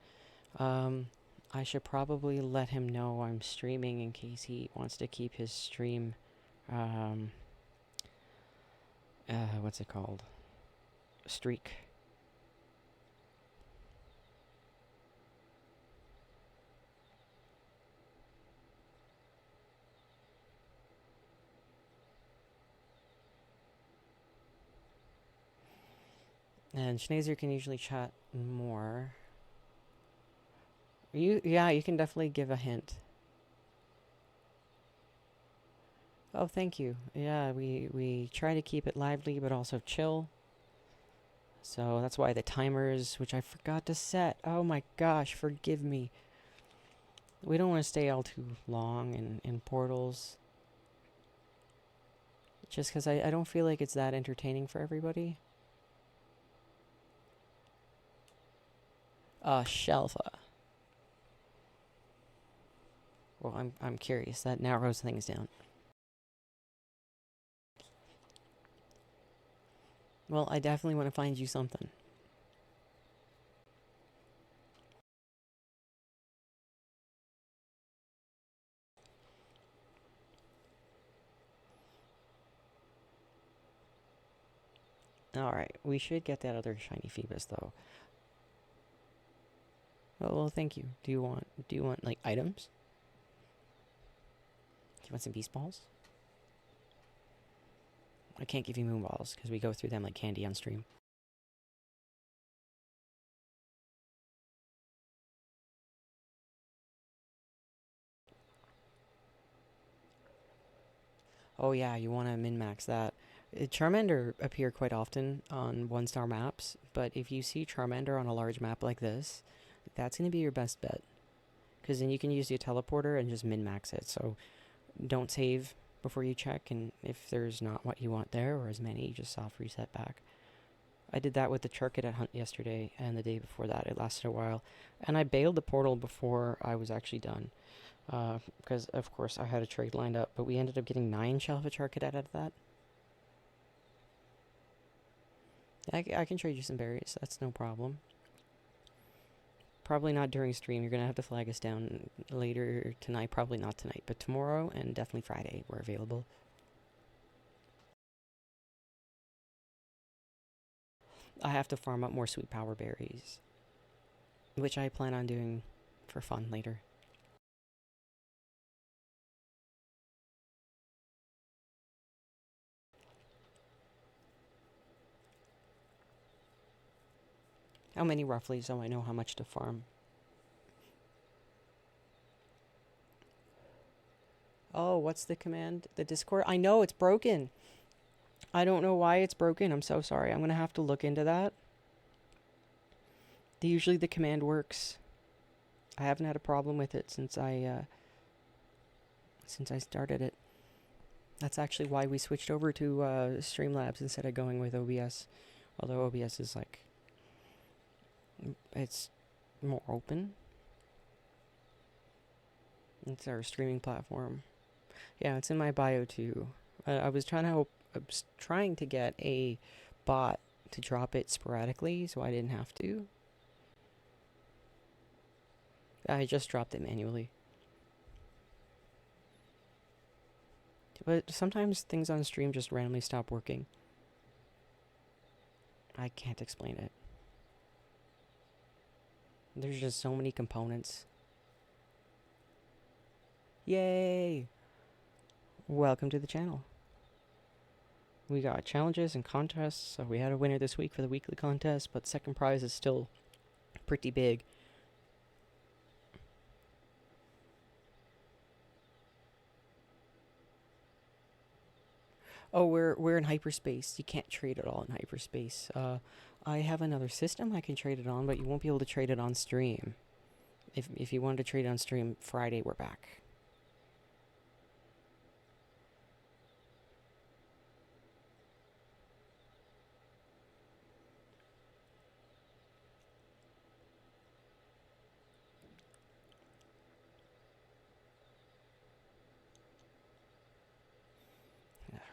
I should probably let him know I'm streaming in case he wants to keep his stream, what's it called? Streak. And Schneezer can usually chat more. Yeah, you can definitely give a hint. Oh, thank you. Yeah, we try to keep it lively, but also chill. So that's why the timers, which I forgot to set. Oh my gosh, forgive me. We don't want to stay all too long in portals. Just because I don't feel like it's that entertaining for everybody. Shelfa. Well, I'm curious. That narrows things down. Well, I definitely want to find you something. Alright, we should get that other shiny Phoebus, though. Oh, well, thank you. Do you want, like, items? Do you want some beast balls? I can't give you moon balls, because we go through them like candy on stream. Oh yeah, you want to min-max that. Charmander appear quite often on 1-star maps, but if you see Charmander on a large map like this, that's going to be your best bet. Because then you can use your teleporter and just min-max it, so don't save before you check, and if there's not what you want there, or as many, just soft reset back. I did that with the charcadet hunt yesterday, and the day before that. It lasted a while. And I bailed the portal before I was actually done. Because, of course, I had a trade lined up, but we ended up getting 9 Shelfa charcadet out of that. I can trade you some berries. That's no problem. Probably not during stream. You're going to have to flag us down later tonight. Probably not tonight, but tomorrow and definitely Friday we're available. I have to farm up more sweet power berries, which I plan on doing for fun later. How many roughly, so I know how much to farm? Oh, what's the command? The Discord? I know, it's broken. I don't know why it's broken. I'm so sorry. I'm going to have to look into that. Usually the command works. I haven't had a problem with it since I started it. That's actually why we switched over to Streamlabs instead of going with OBS. Although OBS is like, it's more open. It's our streaming platform. Yeah, it's in my bio too. I was trying to get a bot to drop it sporadically so I didn't have to. I just dropped it manually. But sometimes things on stream just randomly stop working. I can't explain it. There's just so many components. Yay! Welcome to the channel. We got challenges and contests, so we had a winner this week for the weekly contest, but second prize is still pretty big. Oh, we're in hyperspace. You can't trade it all in hyperspace. I have another system I can trade it on, but you won't be able to trade it on stream. If you wanted to trade on stream, Friday we're back.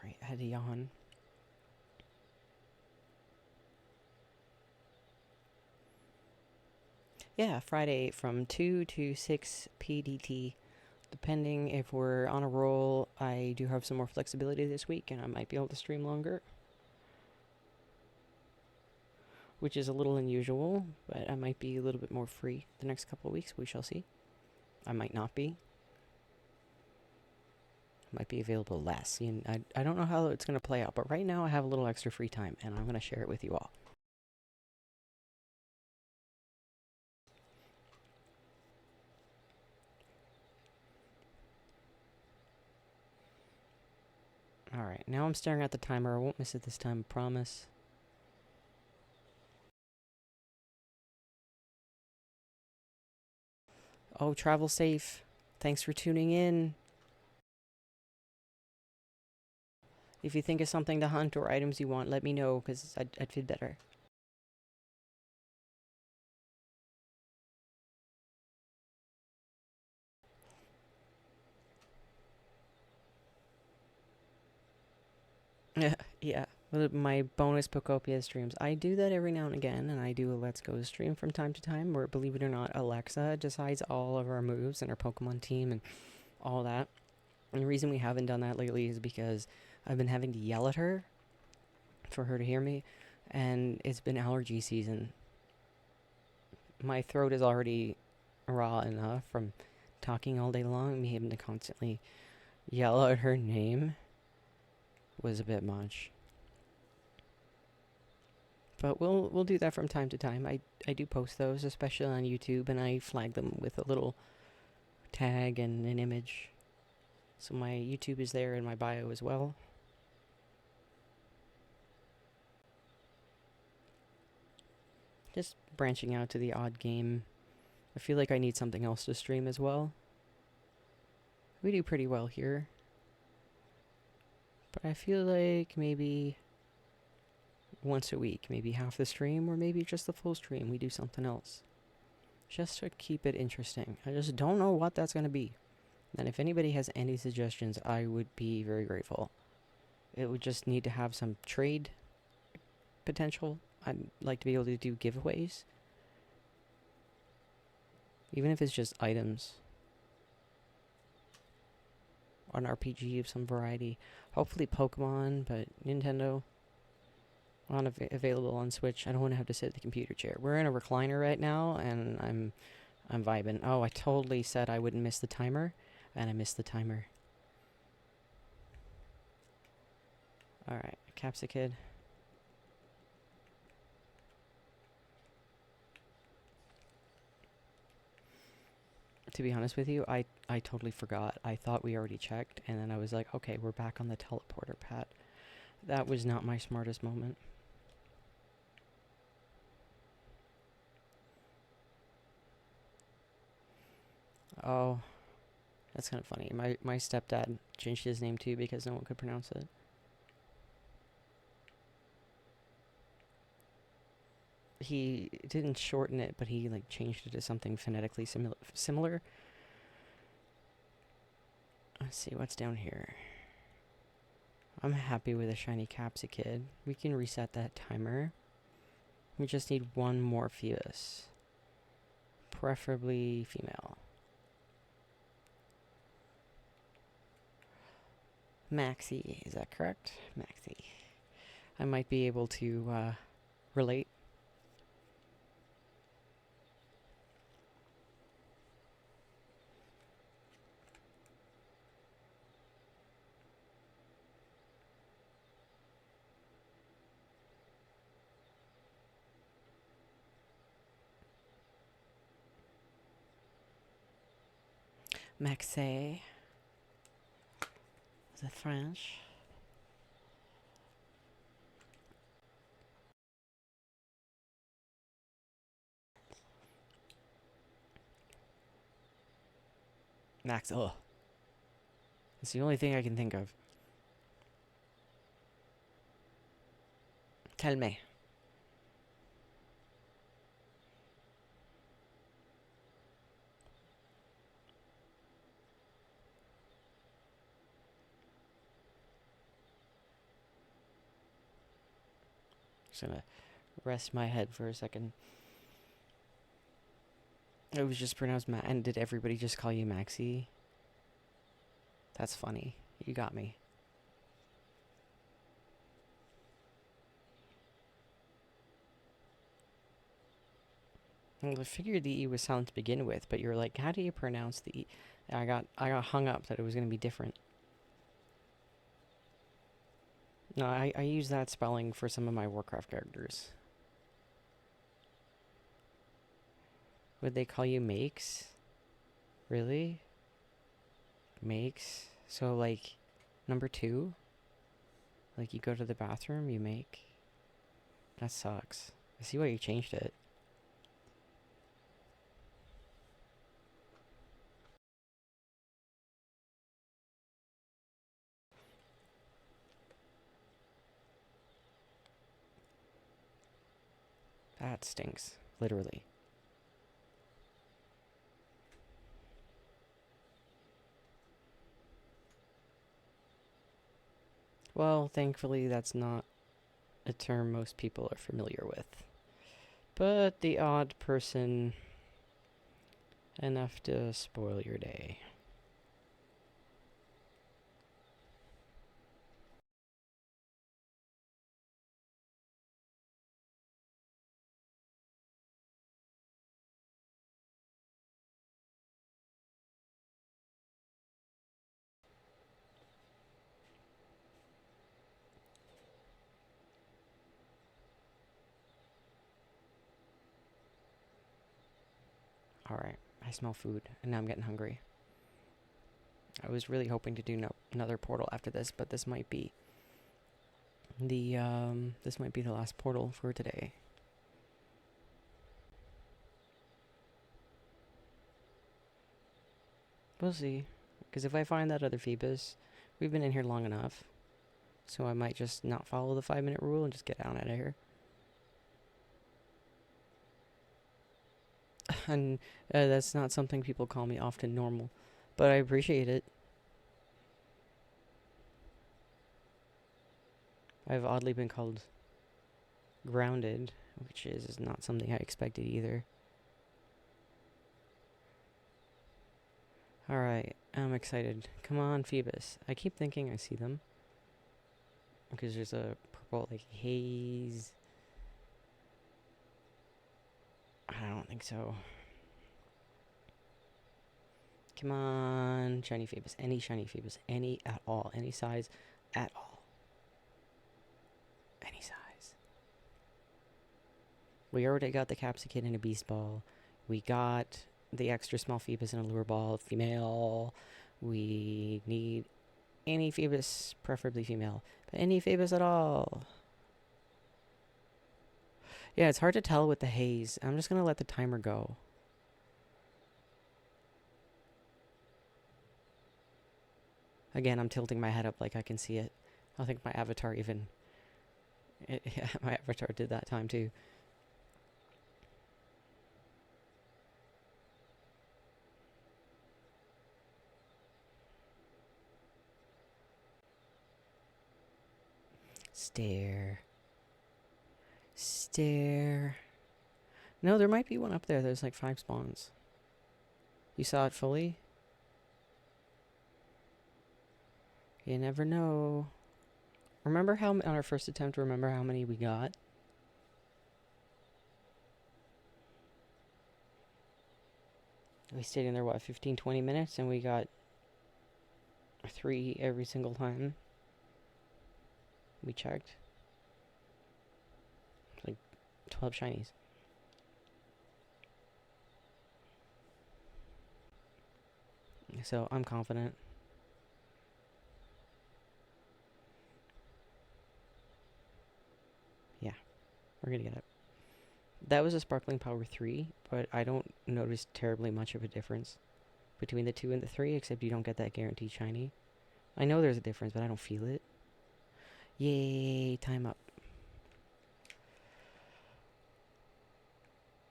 Alright, I had to yawn. Yeah, Friday from 2 to 6 PDT. Depending if we're on a roll, I do have some more flexibility this week, and I might be able to stream longer. Which is a little unusual, but I might be a little bit more free the next couple of weeks. We shall see. I might not be. Might be available less. I don't know how it's going to play out, but right now I have a little extra free time, and I'm going to share it with you all. Alright, now I'm staring at the timer. I won't miss it this time, I promise. Oh, travel safe. Thanks for tuning in. If you think of something to hunt or items you want, let me know, because I'd feel better. Yeah, with my bonus Pokopia streams. I do that every now and again, and I do a Let's Go stream from time to time, where, believe it or not, Alexa decides all of our moves and our Pokemon team and all that. And the reason we haven't done that lately is because I've been having to yell at her for her to hear me, and it's been allergy season. My throat is already raw enough from talking all day long. Me having to constantly yell out her name was a bit much. But we'll do that from time to time. I do post those, especially on YouTube, and I flag them with a little tag and an image. So my YouTube is there in my bio as well. Just branching out to the odd game. I feel like I need something else to stream as well. We do pretty well here. But I feel like maybe once a week, maybe half the stream, or maybe just the full stream. We do something else. Just to keep it interesting. I just don't know what that's going to be. And if anybody has any suggestions, I would be very grateful. It would just need to have some trade potential. I'd like to be able to do giveaways. Even if it's just items. An RPG of some variety. Hopefully Pokemon, but Nintendo. Available on Switch. I don't want to have to sit at the computer chair. We're in a recliner right now, and I'm vibing. Oh, I totally said I wouldn't miss the timer, and I missed the timer. Alright, Capsa Kid. To be honest with you, I totally forgot. I thought we already checked, and then I was like, okay, we're back on the teleporter pad. That was not my smartest moment. Oh, that's kind of funny. My stepdad changed his name too because no one could pronounce it. He didn't shorten it, but he like changed it to something phonetically similar. Let's see what's down here. I'm happy with a shiny Capsa Kid. We can reset that timer. We just need one more Phoebus. Preferably female. Maxie, is that correct? Maxie. I might be able to relate. Maxie. The French. Max, ugh. It's the only thing I can think of. Tell me. Just gonna rest my head for a second. It was just pronounced and did everybody just call you Maxie? That's funny. You got me. Well, I figured the E was silent to begin with, but you're like, how do you pronounce the E? I got hung up that it was gonna be different. No, I use that spelling for some of my Warcraft characters. Would they call you Makes? Really? Makes? So, like, number 2? Like, you go to the bathroom, you make? That sucks. I see why you changed it. That stinks. Literally. Well, thankfully, that's not a term most people are familiar with. But the odd person, enough to spoil your day. Alright, I smell food, and now I'm getting hungry. I was really hoping to do another portal after this, but this might be the last portal for today. We'll see. Because if I find that other Phoebus, we've been in here long enough. So I might just not follow the 5-minute rule and just get out of here. And that's not something people call me often normal, but I appreciate it. I've oddly been called grounded, which is not something I expected either. Alright, I'm excited. Come on, Phoebus. I keep thinking I see them. Because there's a purple, like, haze. I don't think so. Come on, shiny Phoebus. Any shiny Phoebus. Any at all. Any size at all. Any size. We already got the Capsicid in a Beast Ball. We got the extra small Phoebus in a Lure Ball. Female. We need any Phoebus, preferably female. But any Phoebus at all. Yeah, it's hard to tell with the haze. I'm just going to let the timer go. Again, I'm tilting my head up like I can see it. I think my avatar even... yeah, my avatar did that time too. Stare. Stare. No, there might be one up there. There's like 5 spawns. You saw it fully? You never know. Remember how, on our first attempt, remember how many we got? We stayed in there, what, 15, 20 minutes? And we got 3 every single time we checked. Like 12 shinies. So I'm confident. Yeah, we're gonna get it. That was a Sparkling Power 3, but I don't notice terribly much of a difference between the 2 and the 3, except you don't get that guaranteed shiny. I know there's a difference, but I don't feel it. Yay, time up.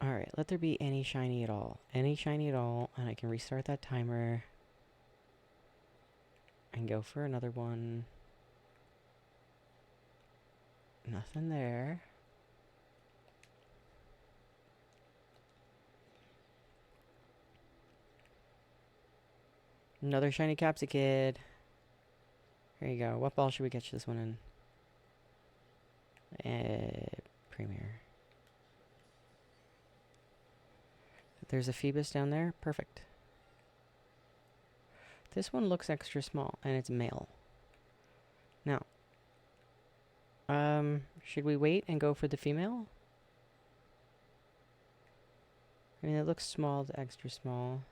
Alright, let there be any shiny at all. Any shiny at all, and I can restart that timer. And go for another one. Nothing there. Another shiny Capsicid. Here you go. What ball should we get you this one in? Premier. There's a Phoebus down there. Perfect. This one looks extra small, and it's male. Now, should we wait and go for the female? I mean, it looks small to extra small.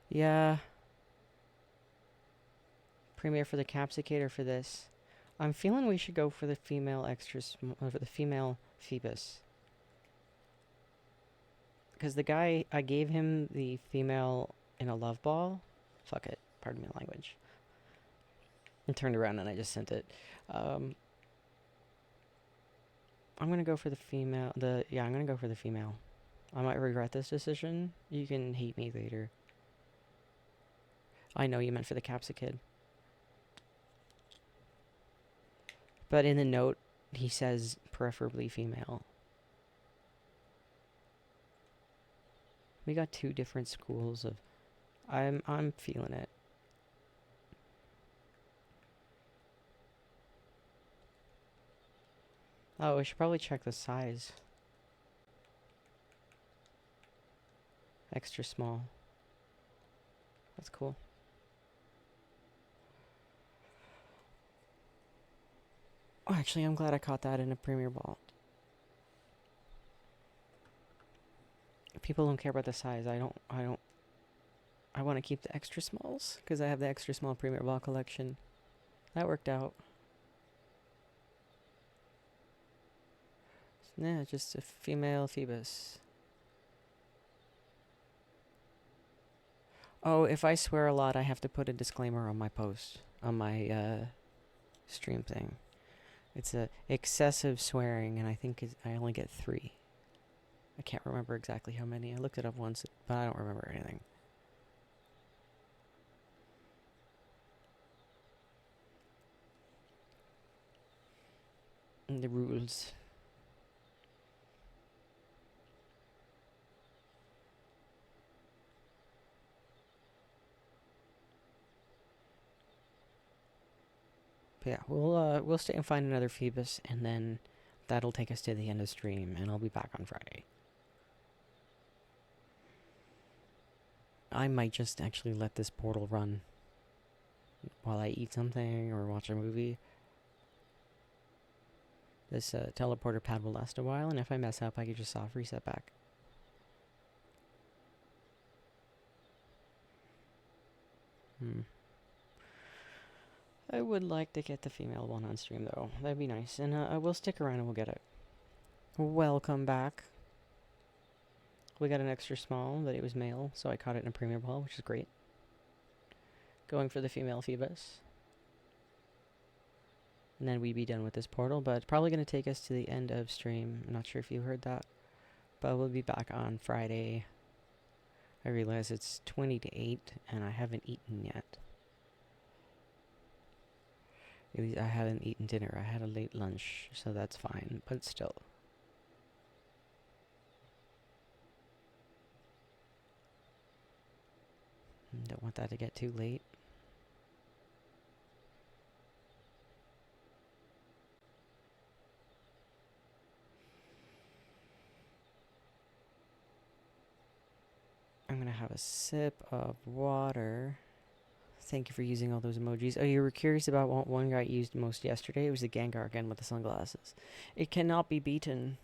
Yeah. Premier for the Capsicid or for this? I'm feeling we should go for the female extra small, for the female Phoebus. Because the guy, I gave him the female in a love ball. Fuck it. Pardon my language. And turned around and I just sent it. I'm going to go for the female. Yeah, I'm going to go for the female. I might regret this decision. You can hate me later. I know you meant for the Capsicid. But in the note, he says preferably female. We got 2 different schools of... I'm feeling it. Oh, we should probably check the size. Extra small. That's cool. Oh, actually, I'm glad I caught that in a Premier Ball. People don't care about the size. I want to keep the extra smalls because I have the extra small Premier Ball collection. That worked out. Yeah, just a female Phoebus. Oh, if I swear a lot, I have to put a disclaimer on my post. on my stream thing. It's a excessive swearing, and I think I only get 3. I can't remember exactly how many. I looked it up once, but I don't remember anything. And the rules. But yeah, we'll stay and find another Phoebus, and then that'll take us to the end of stream, and I'll be back on Friday. I might just actually let this portal run while I eat something or watch a movie. This teleporter pad will last a while, and if I mess up, I can just soft reset back. I would like to get the female one on stream, though. That'd be nice. And I will stick around and we'll get it. Welcome back. We got an extra small, but it was male, so I caught it in a premium ball, which is great. Going for the female Phoebus. And then we'd be done with this portal, but it's probably going to take us to the end of stream. I'm not sure if you heard that, but we'll be back on Friday. I realize it's 20 to 8, and I haven't eaten yet. I haven't eaten dinner. I had a late lunch, so that's fine, but still. Don't want that to get too late. I'm gonna have a sip of water. Thank you for using all those emojis. Oh, you were curious about what one guy used most yesterday? It was the Gengar again with the sunglasses. It cannot be beaten.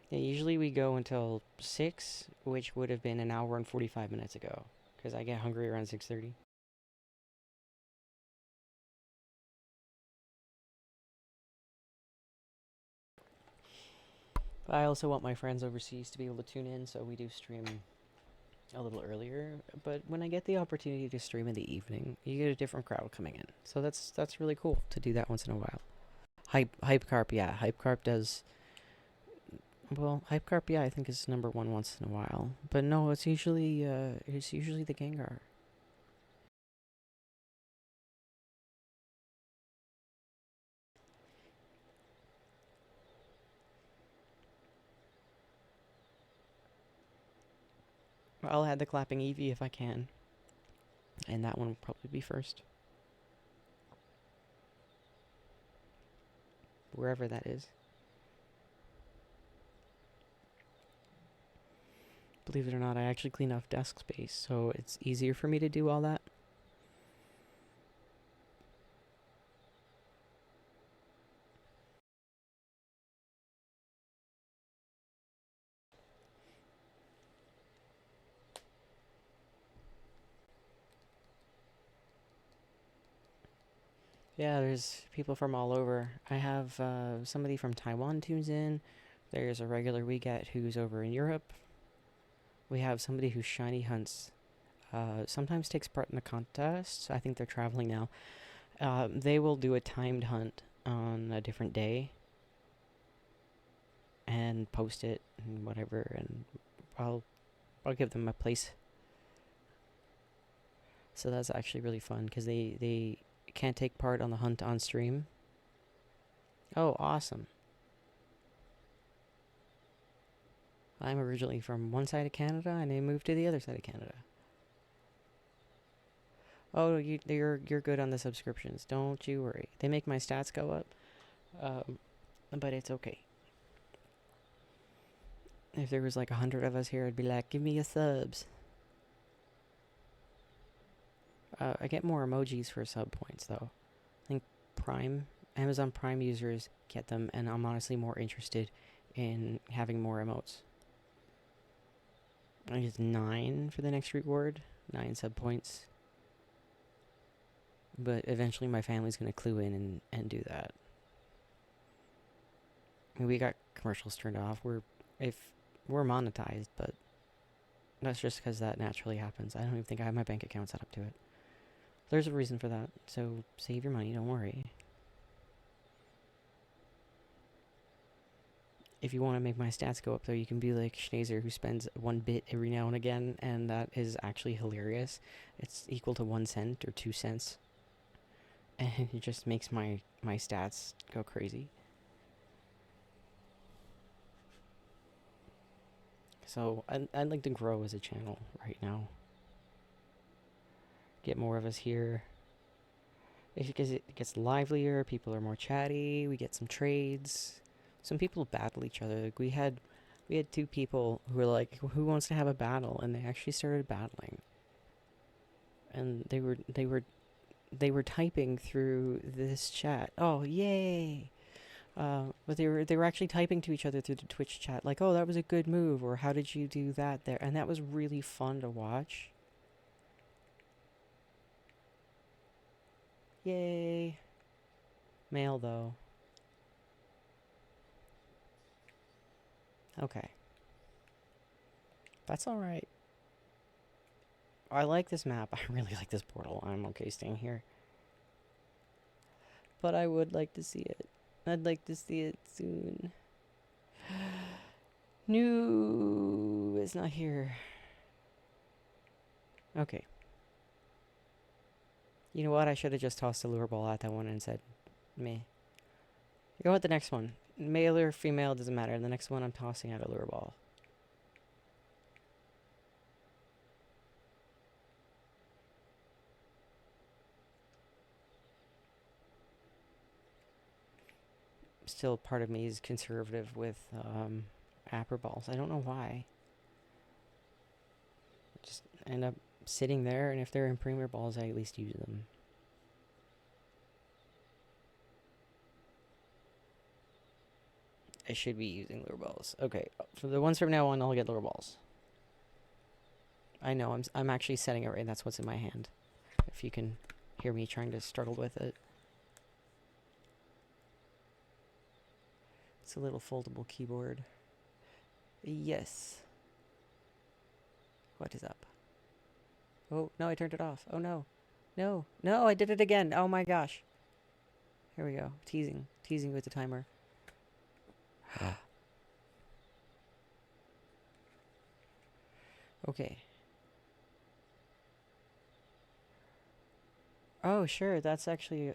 Yeah, usually we go until 6, which would have been an hour and 45 minutes ago, because I get hungry around 6:30. I also want my friends overseas to be able to tune in, so we do stream a little earlier. But when I get the opportunity to stream in the evening, you get a different crowd coming in. So that's really cool to do that once in a while. Hypecarp, yeah. Hypecarp does... Well, Hypecarp, yeah, I think is number 1 once in a while. But no, it's usually the Gengar. I'll add the clapping Eevee if I can. And that one will probably be first. Wherever that is. Believe it or not, I actually clean off desk space, so it's easier for me to do all that. Yeah, there's people from all over. I have somebody from Taiwan tunes in. There's a regular we get who's over in Europe. We have somebody who shiny hunts. Sometimes takes part in the contests. I think they're traveling now. They will do a timed hunt on a different day and post it and whatever, and I'll give them a place. So that's actually really fun because they can't take part on the hunt on stream. Oh, awesome. I'm originally from one side of Canada, and they moved to the other side of Canada. Oh, you're good on the subscriptions. Don't you worry. They make my stats go up, but it's okay. If there was like 100 of us here, I'd be like, give me your subs. I get more emojis for sub points, though. I think Amazon Prime users get them, and I'm honestly more interested in having more emotes. I think it's 9 for the next reward. 9 sub points. But eventually my family's going to clue in and do that. I mean, we got commercials turned off. We're monetized, but That's just because that naturally happens. I don't even think I have my bank account set up to it. There's a reason for that, so save your money, don't worry. If you want to make my stats go up, though, you can be like Schneezer, who spends 1 bit every now and again, and that is actually hilarious. It's equal to 1 cent or 2 cents, and it just makes my stats go crazy. So I'd like to grow as a channel right now. Get more of us here. It gets livelier, people are more chatty, we get some trades. Some people battle each other. Like we had 2 people who were like, "Who wants to have a battle?" And they actually started battling. And they were typing through this chat. Oh, yay! But they were actually typing to each other through the Twitch chat, like, "Oh, that was a good move," or "How did you do that there?" And that was really fun to watch. Yay! Male though. Okay. That's alright. I like this map. I really like this portal. I'm okay staying here. But I would like to see it. I'd like to see it soon. No, it's not here. Okay. You know what? I should have just tossed a lure ball at that one and said, meh. Go with the next one. Male or female, doesn't matter. The next one I'm tossing out a lure ball. Still, part of me is conservative with apper balls. I don't know why. Just end up sitting there, and if they're in premier balls, I at least use them. I should be using lure balls. Okay, for the ones from now on, I'll get lure balls. I know, I'm actually setting it right. That's what's in my hand. If you can hear me trying to struggle with it. It's a little foldable keyboard. Yes. What is up? Oh, no, I turned it off. Oh, no. No. No, I did it again. Oh, my gosh. Here we go. Teasing. Teasing with the timer. Okay. Oh, sure. That's actually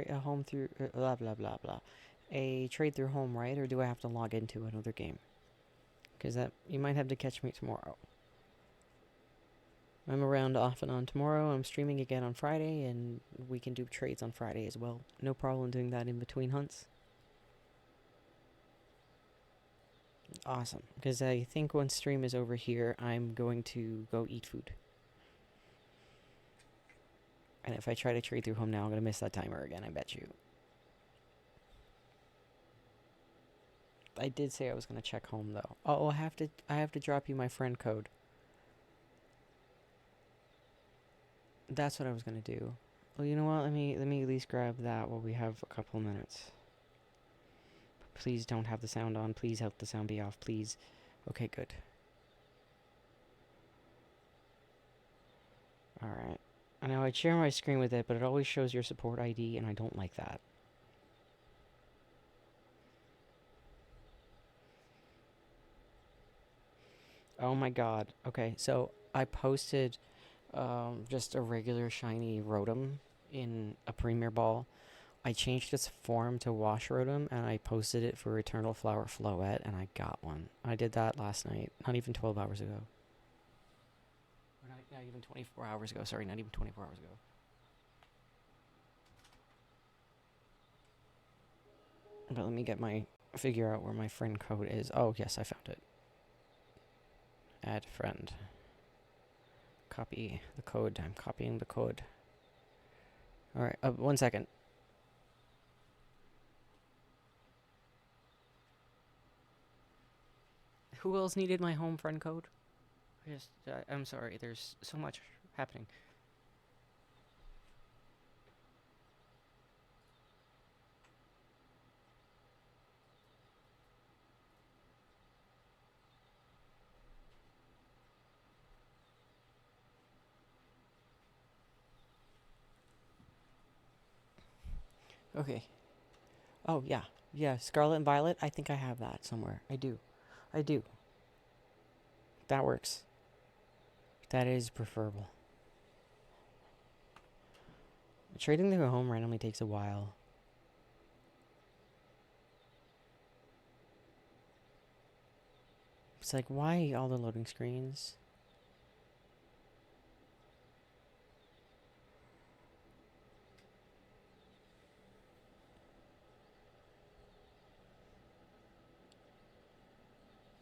a home through... blah, blah, blah, blah. A trade through home, right? Or do I have to log into another game? Because that... You might have to catch me tomorrow. I'm around off and on tomorrow. I'm streaming again on Friday, and we can do trades on Friday as well. No problem doing that in between hunts. Awesome. Because I think once stream is over here, I'm going to go eat food. And if I try to trade through home now, I'm going to miss that timer again, I bet you. I did say I was going to check home, though. Oh, I have to drop you my friend code. That's what I was going to do. Well, you know what? Let me at least grab that while we have a couple minutes. Please don't have the sound on. Please help the sound be off, please. Okay, good. Alright. I know I'd share my screen with it, but it always shows your support ID, and I don't like that. Oh my god. Okay, so I posted just a regular shiny Rotom in a Premier Ball. I changed its form to Wash Rotom, and I posted it for Eternal Flower Floette, and I got one. I did that last night, not even 12 hours ago. Or not even 24 hours ago, sorry, not even 24 hours ago. But let me figure out where my friend code is. Oh, yes, I found it. Add friend. Copy the code. I'm copying the code. Alright, 1 second. Who else needed my home friend code? I'm sorry, there's so much happening. Okay. Oh, yeah. Yeah, Scarlet and Violet. I think I have that somewhere. I do. I do. That works. That is preferable. Trading the home randomly takes a while. It's like, why all the loading screens?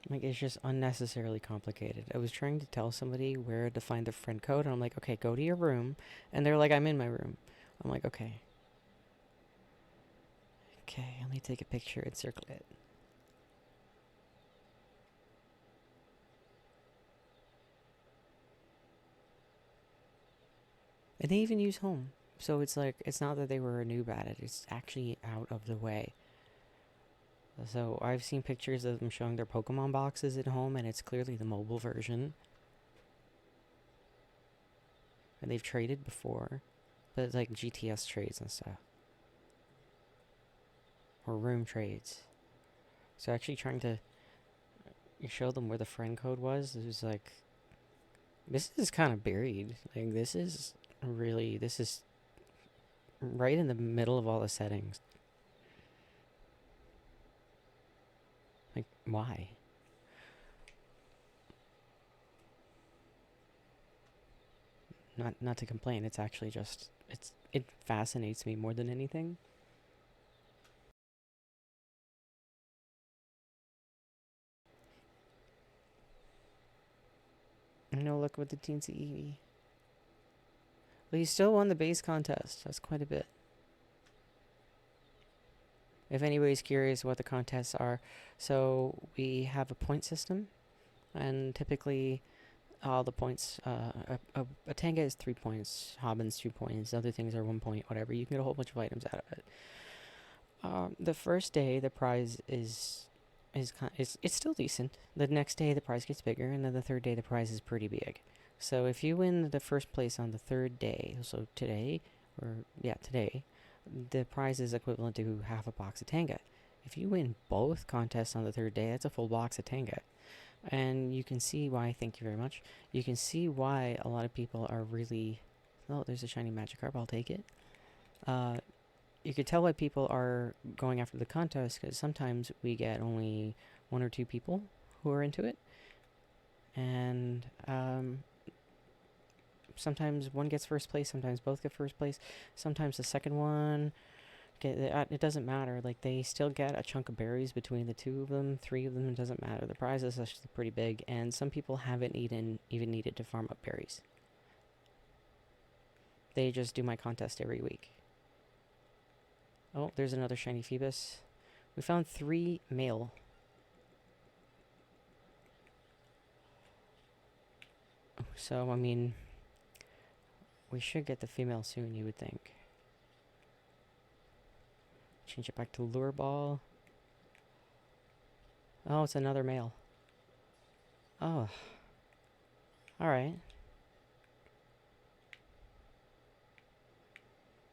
Like, it's just unnecessarily complicated. I was trying to tell somebody where to find the friend code, and I'm like, okay, go to your room. And they're like, I'm in my room. I'm like, okay. Okay, let me take a picture and circle it. And they even use home. So it's like, it's not that they were a noob at it, it's actually out of the way. So I've seen pictures of them showing their Pokemon boxes at home, and it's clearly the mobile version. And they've traded before, but it's like GTS trades and stuff. Or room trades. So actually trying to show them where the friend code was, it was like, this is kind of buried. Like, this is right in the middle of all the settings. Like, why? Not to complain, it's actually just, it fascinates me more than anything. No luck with the teensy Eevee. Well, you still won the base contest. That's quite a bit. If anybody's curious what the contests are, so we have a point system, and typically all the points, a Tanga is 3 points, Hobbin's 2 points, other things are 1 point, whatever. You can get a whole bunch of items out of it. The first day, the prize is it's still decent. The next day, the prize gets bigger, and then the third day, the prize is pretty big. So if you win the first place on the third day, so today, today, the prize is equivalent to half a box of Tanga. If you win both contests on the third day, that's a full box of Tanga. And you can see why, thank you very much, you can see why a lot of people are really, oh, there's a shiny Magikarp, I'll take it. You could tell why people are going after the contest, because sometimes we get only 1 or 2 people who are into it. And sometimes one gets first place, sometimes both get first place, sometimes the second one, it doesn't matter. Like, they still get a chunk of berries between the 2 of them, 3 of them, it doesn't matter. The prize is actually pretty big, and some people haven't even needed to farm up berries. They just do my contest every week. Oh, there's another shiny Phoebus. We found 3 male. So, I mean, we should get the female soon, you would think. Change it back to Lure Ball. Oh, it's another male. Oh. Alright.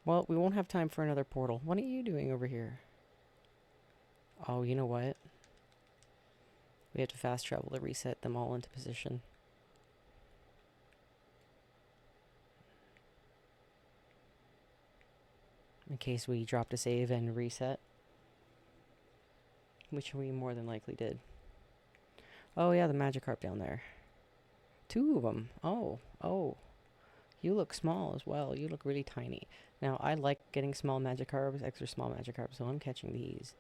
Well, we won't have time for another portal. What are you doing over here? Oh, you know what? We have to fast travel to reset them all into position. In case we dropped a save and reset. Which we more than likely did. Oh yeah, the Magikarp down there. 2 of them. Oh. You look small as well. You look really tiny. Now, I like getting small Magikarps, extra small Magikarps, so I'm catching these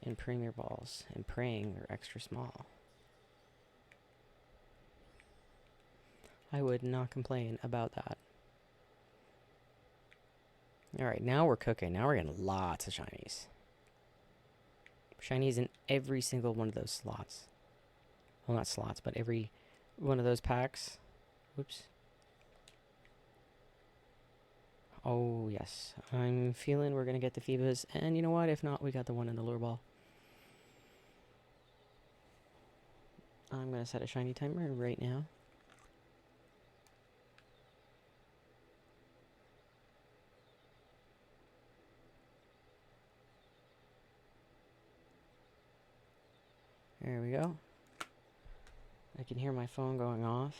in Premier Balls and praying they're extra small. I would not complain about that. Alright, now we're cooking. Now we're getting lots of shinies. Shinies in every single one of those slots. Well, not slots, but every one of those packs. Oops. Oh, yes. I'm feeling we're going to get the Phoebus. And you know what? If not, we got the one in the lure ball. I'm going to set a shiny timer right now. we go. I can hear my phone going off.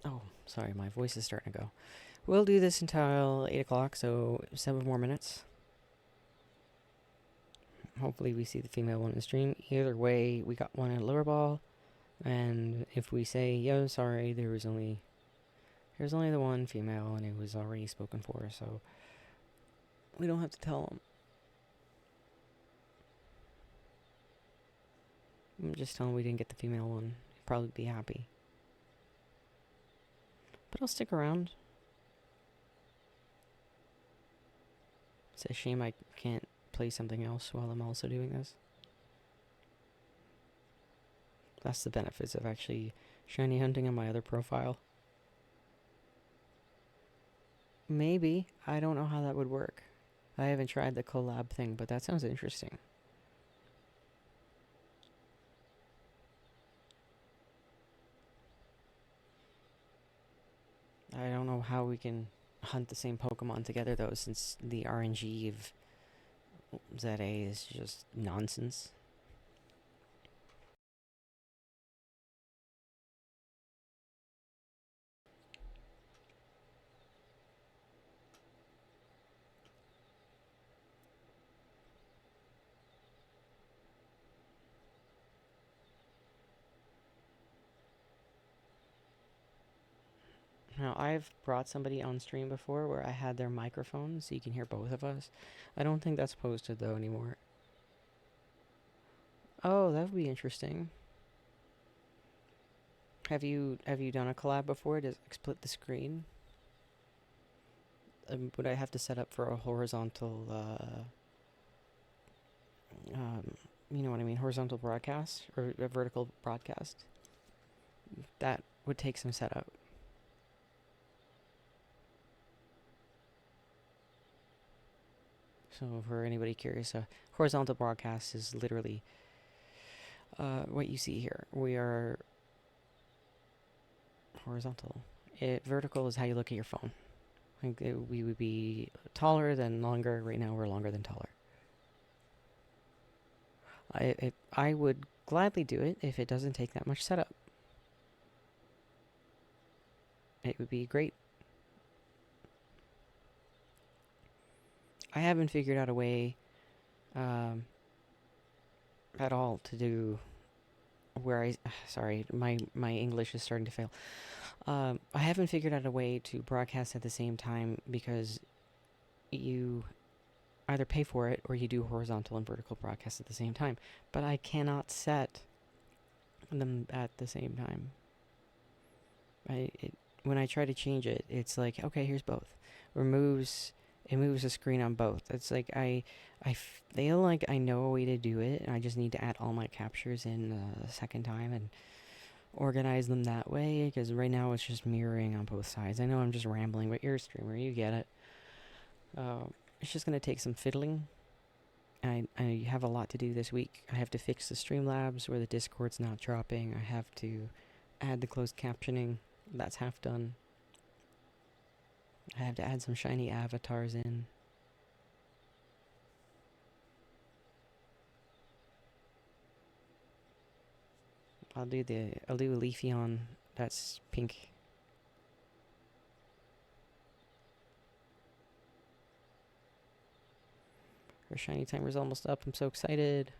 Oh, sorry, my voice is starting to go. We'll do this until 8 o'clock, so 7 more minutes. Hopefully we see the female one in the stream. Either way, we got one at lower ball. And if we say, yo, sorry, there's only the one female, and it was already spoken for, so we don't have to tell them. Just tell them we didn't get the female one. He'd probably be happy. But I'll stick around. It's a shame I can't play something else while I'm also doing this. That's the benefits of actually shiny hunting on my other profile. Maybe. I don't know how that would work. I haven't tried the collab thing, but that sounds interesting. I don't know how we can hunt the same Pokemon together, though, since the RNG of ZA is just nonsense. Now, I've brought somebody on stream before where I had their microphone so you can hear both of us. I don't think that's posted, though, anymore. Oh, that would be interesting. Have you done a collab before? Does it split the screen? Would I have to set up for a horizontal, you know what I mean, horizontal broadcast or a vertical broadcast? That would take some setup. So for anybody curious, horizontal broadcast is literally what you see here. We are horizontal. Vertical is how you look at your phone. Like we would be taller than longer. Right now we're longer than taller. I would gladly do it if it doesn't take that much setup. It would be great. I haven't figured out a way at all to do where sorry, my English is starting to fail. I haven't figured out a way to broadcast at the same time because you either pay for it or you do horizontal and vertical broadcast at the same time. But I cannot set them at the same time. When I try to change it, it's like, okay, here's both. It moves the screen on both. It's like I feel like I know a way to do it, and I just need to add all my captures in the second time and organize them that way, because right now it's just mirroring on both sides. I know I'm just rambling, but you're a streamer, you get it. It's just going to take some fiddling. I have a lot to do this week. I have to fix the Streamlabs where the Discord's not dropping. I have to add the closed captioning. That's half done. I have to add some shiny avatars in. I'll do a Leafeon that's pink. Our shiny timer's almost up. I'm so excited.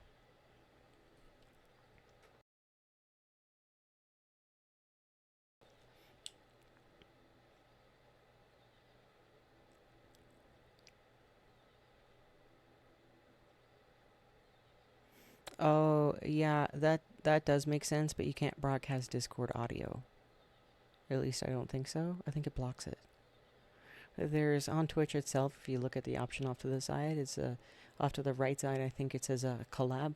Oh, yeah, that does make sense, but you can't broadcast Discord audio. At least I don't think so. I think it blocks it. There's on Twitch itself, if you look at the option off to the side, it's off to the right side, I think it says a collab.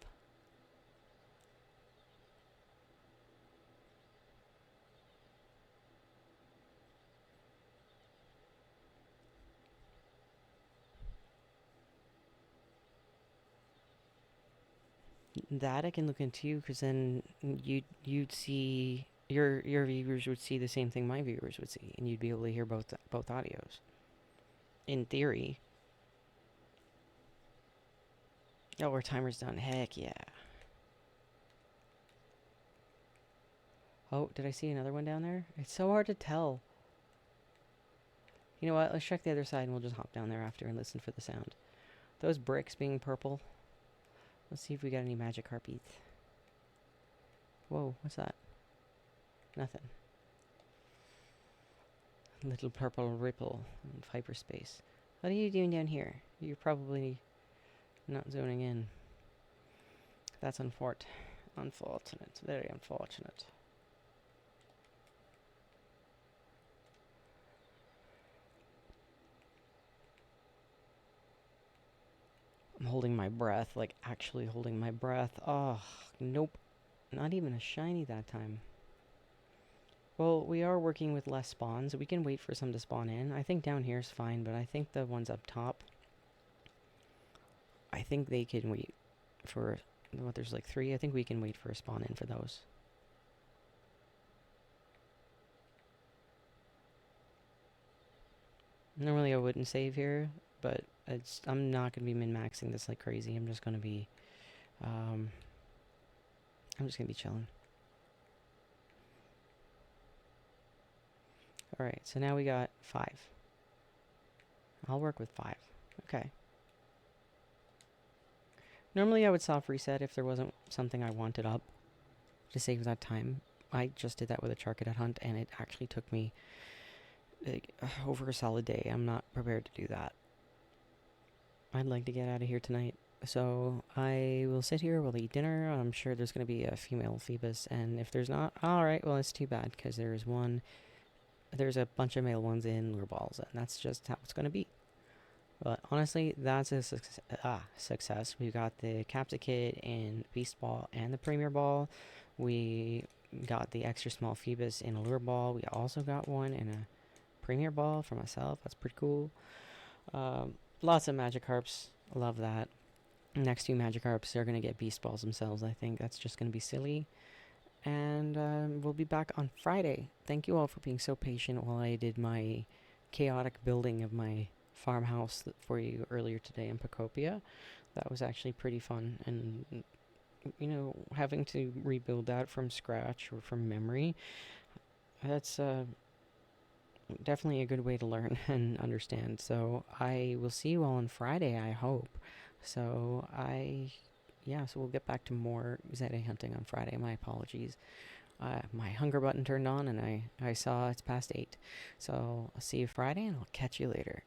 That I can look into, because then you'd see your viewers would see the same thing my viewers would see, and you'd be able to hear both audios. In theory. Oh, our timer's done. Heck yeah. Oh, did I see another one down there? It's so hard to tell. You know what? Let's check the other side and we'll just hop down there after and listen for the sound. Those bricks being purple. Let's see if we got any magic harpies. Whoa, what's that? Nothing. Little purple ripple in hyperspace. What are you doing down here? You're probably not zoning in. That's unfortunate. Very unfortunate. I'm holding my breath, like actually holding my breath. Oh, nope. Not even a shiny that time. Well, we are working with less spawns. We can wait for some to spawn in. I think down here is fine, but I think the ones up top, I think they can wait for, what, there's like 3? I think we can wait for a spawn in for those. Normally I wouldn't save here, but I'm not going to be min-maxing this like crazy. I'm just going to be, chilling. Alright, so now we got 5. I'll work with 5. Okay. Normally I would soft reset if there wasn't something I wanted up to save that time. I just did that with a Charcadet hunt, and it actually took me over a solid day. I'm not prepared to do that. I'd like to get out of here tonight. So I will sit here, we'll eat dinner. I'm sure there's going to be a female Phoebus, and if there's not, alright, well, it's too bad, because there's a bunch of male ones in lure balls, and that's just how it's going to be. But honestly, that's a success. We got the Capsa Kid in Beast Ball and the Premier Ball. We got the extra small Phoebus in a lure ball. We also got one in a Premier Ball for myself. That's pretty cool. Lots of Magikarps. Love that. Next 2 Magikarps are going to get Beast Balls themselves, I think. That's just going to be silly. And we'll be back on Friday. Thank you all for being so patient while I did my chaotic building of my farmhouse for you earlier today in Pocopia. That was actually pretty fun, and you know, having to rebuild that from scratch or from memory, that's definitely a good way to learn and understand. So I will see you all on Friday, I hope. So so we'll get back to more ZA hunting on Friday. My apologies. My hunger button turned on and I saw it's past 8. So I'll see you Friday and I'll catch you later.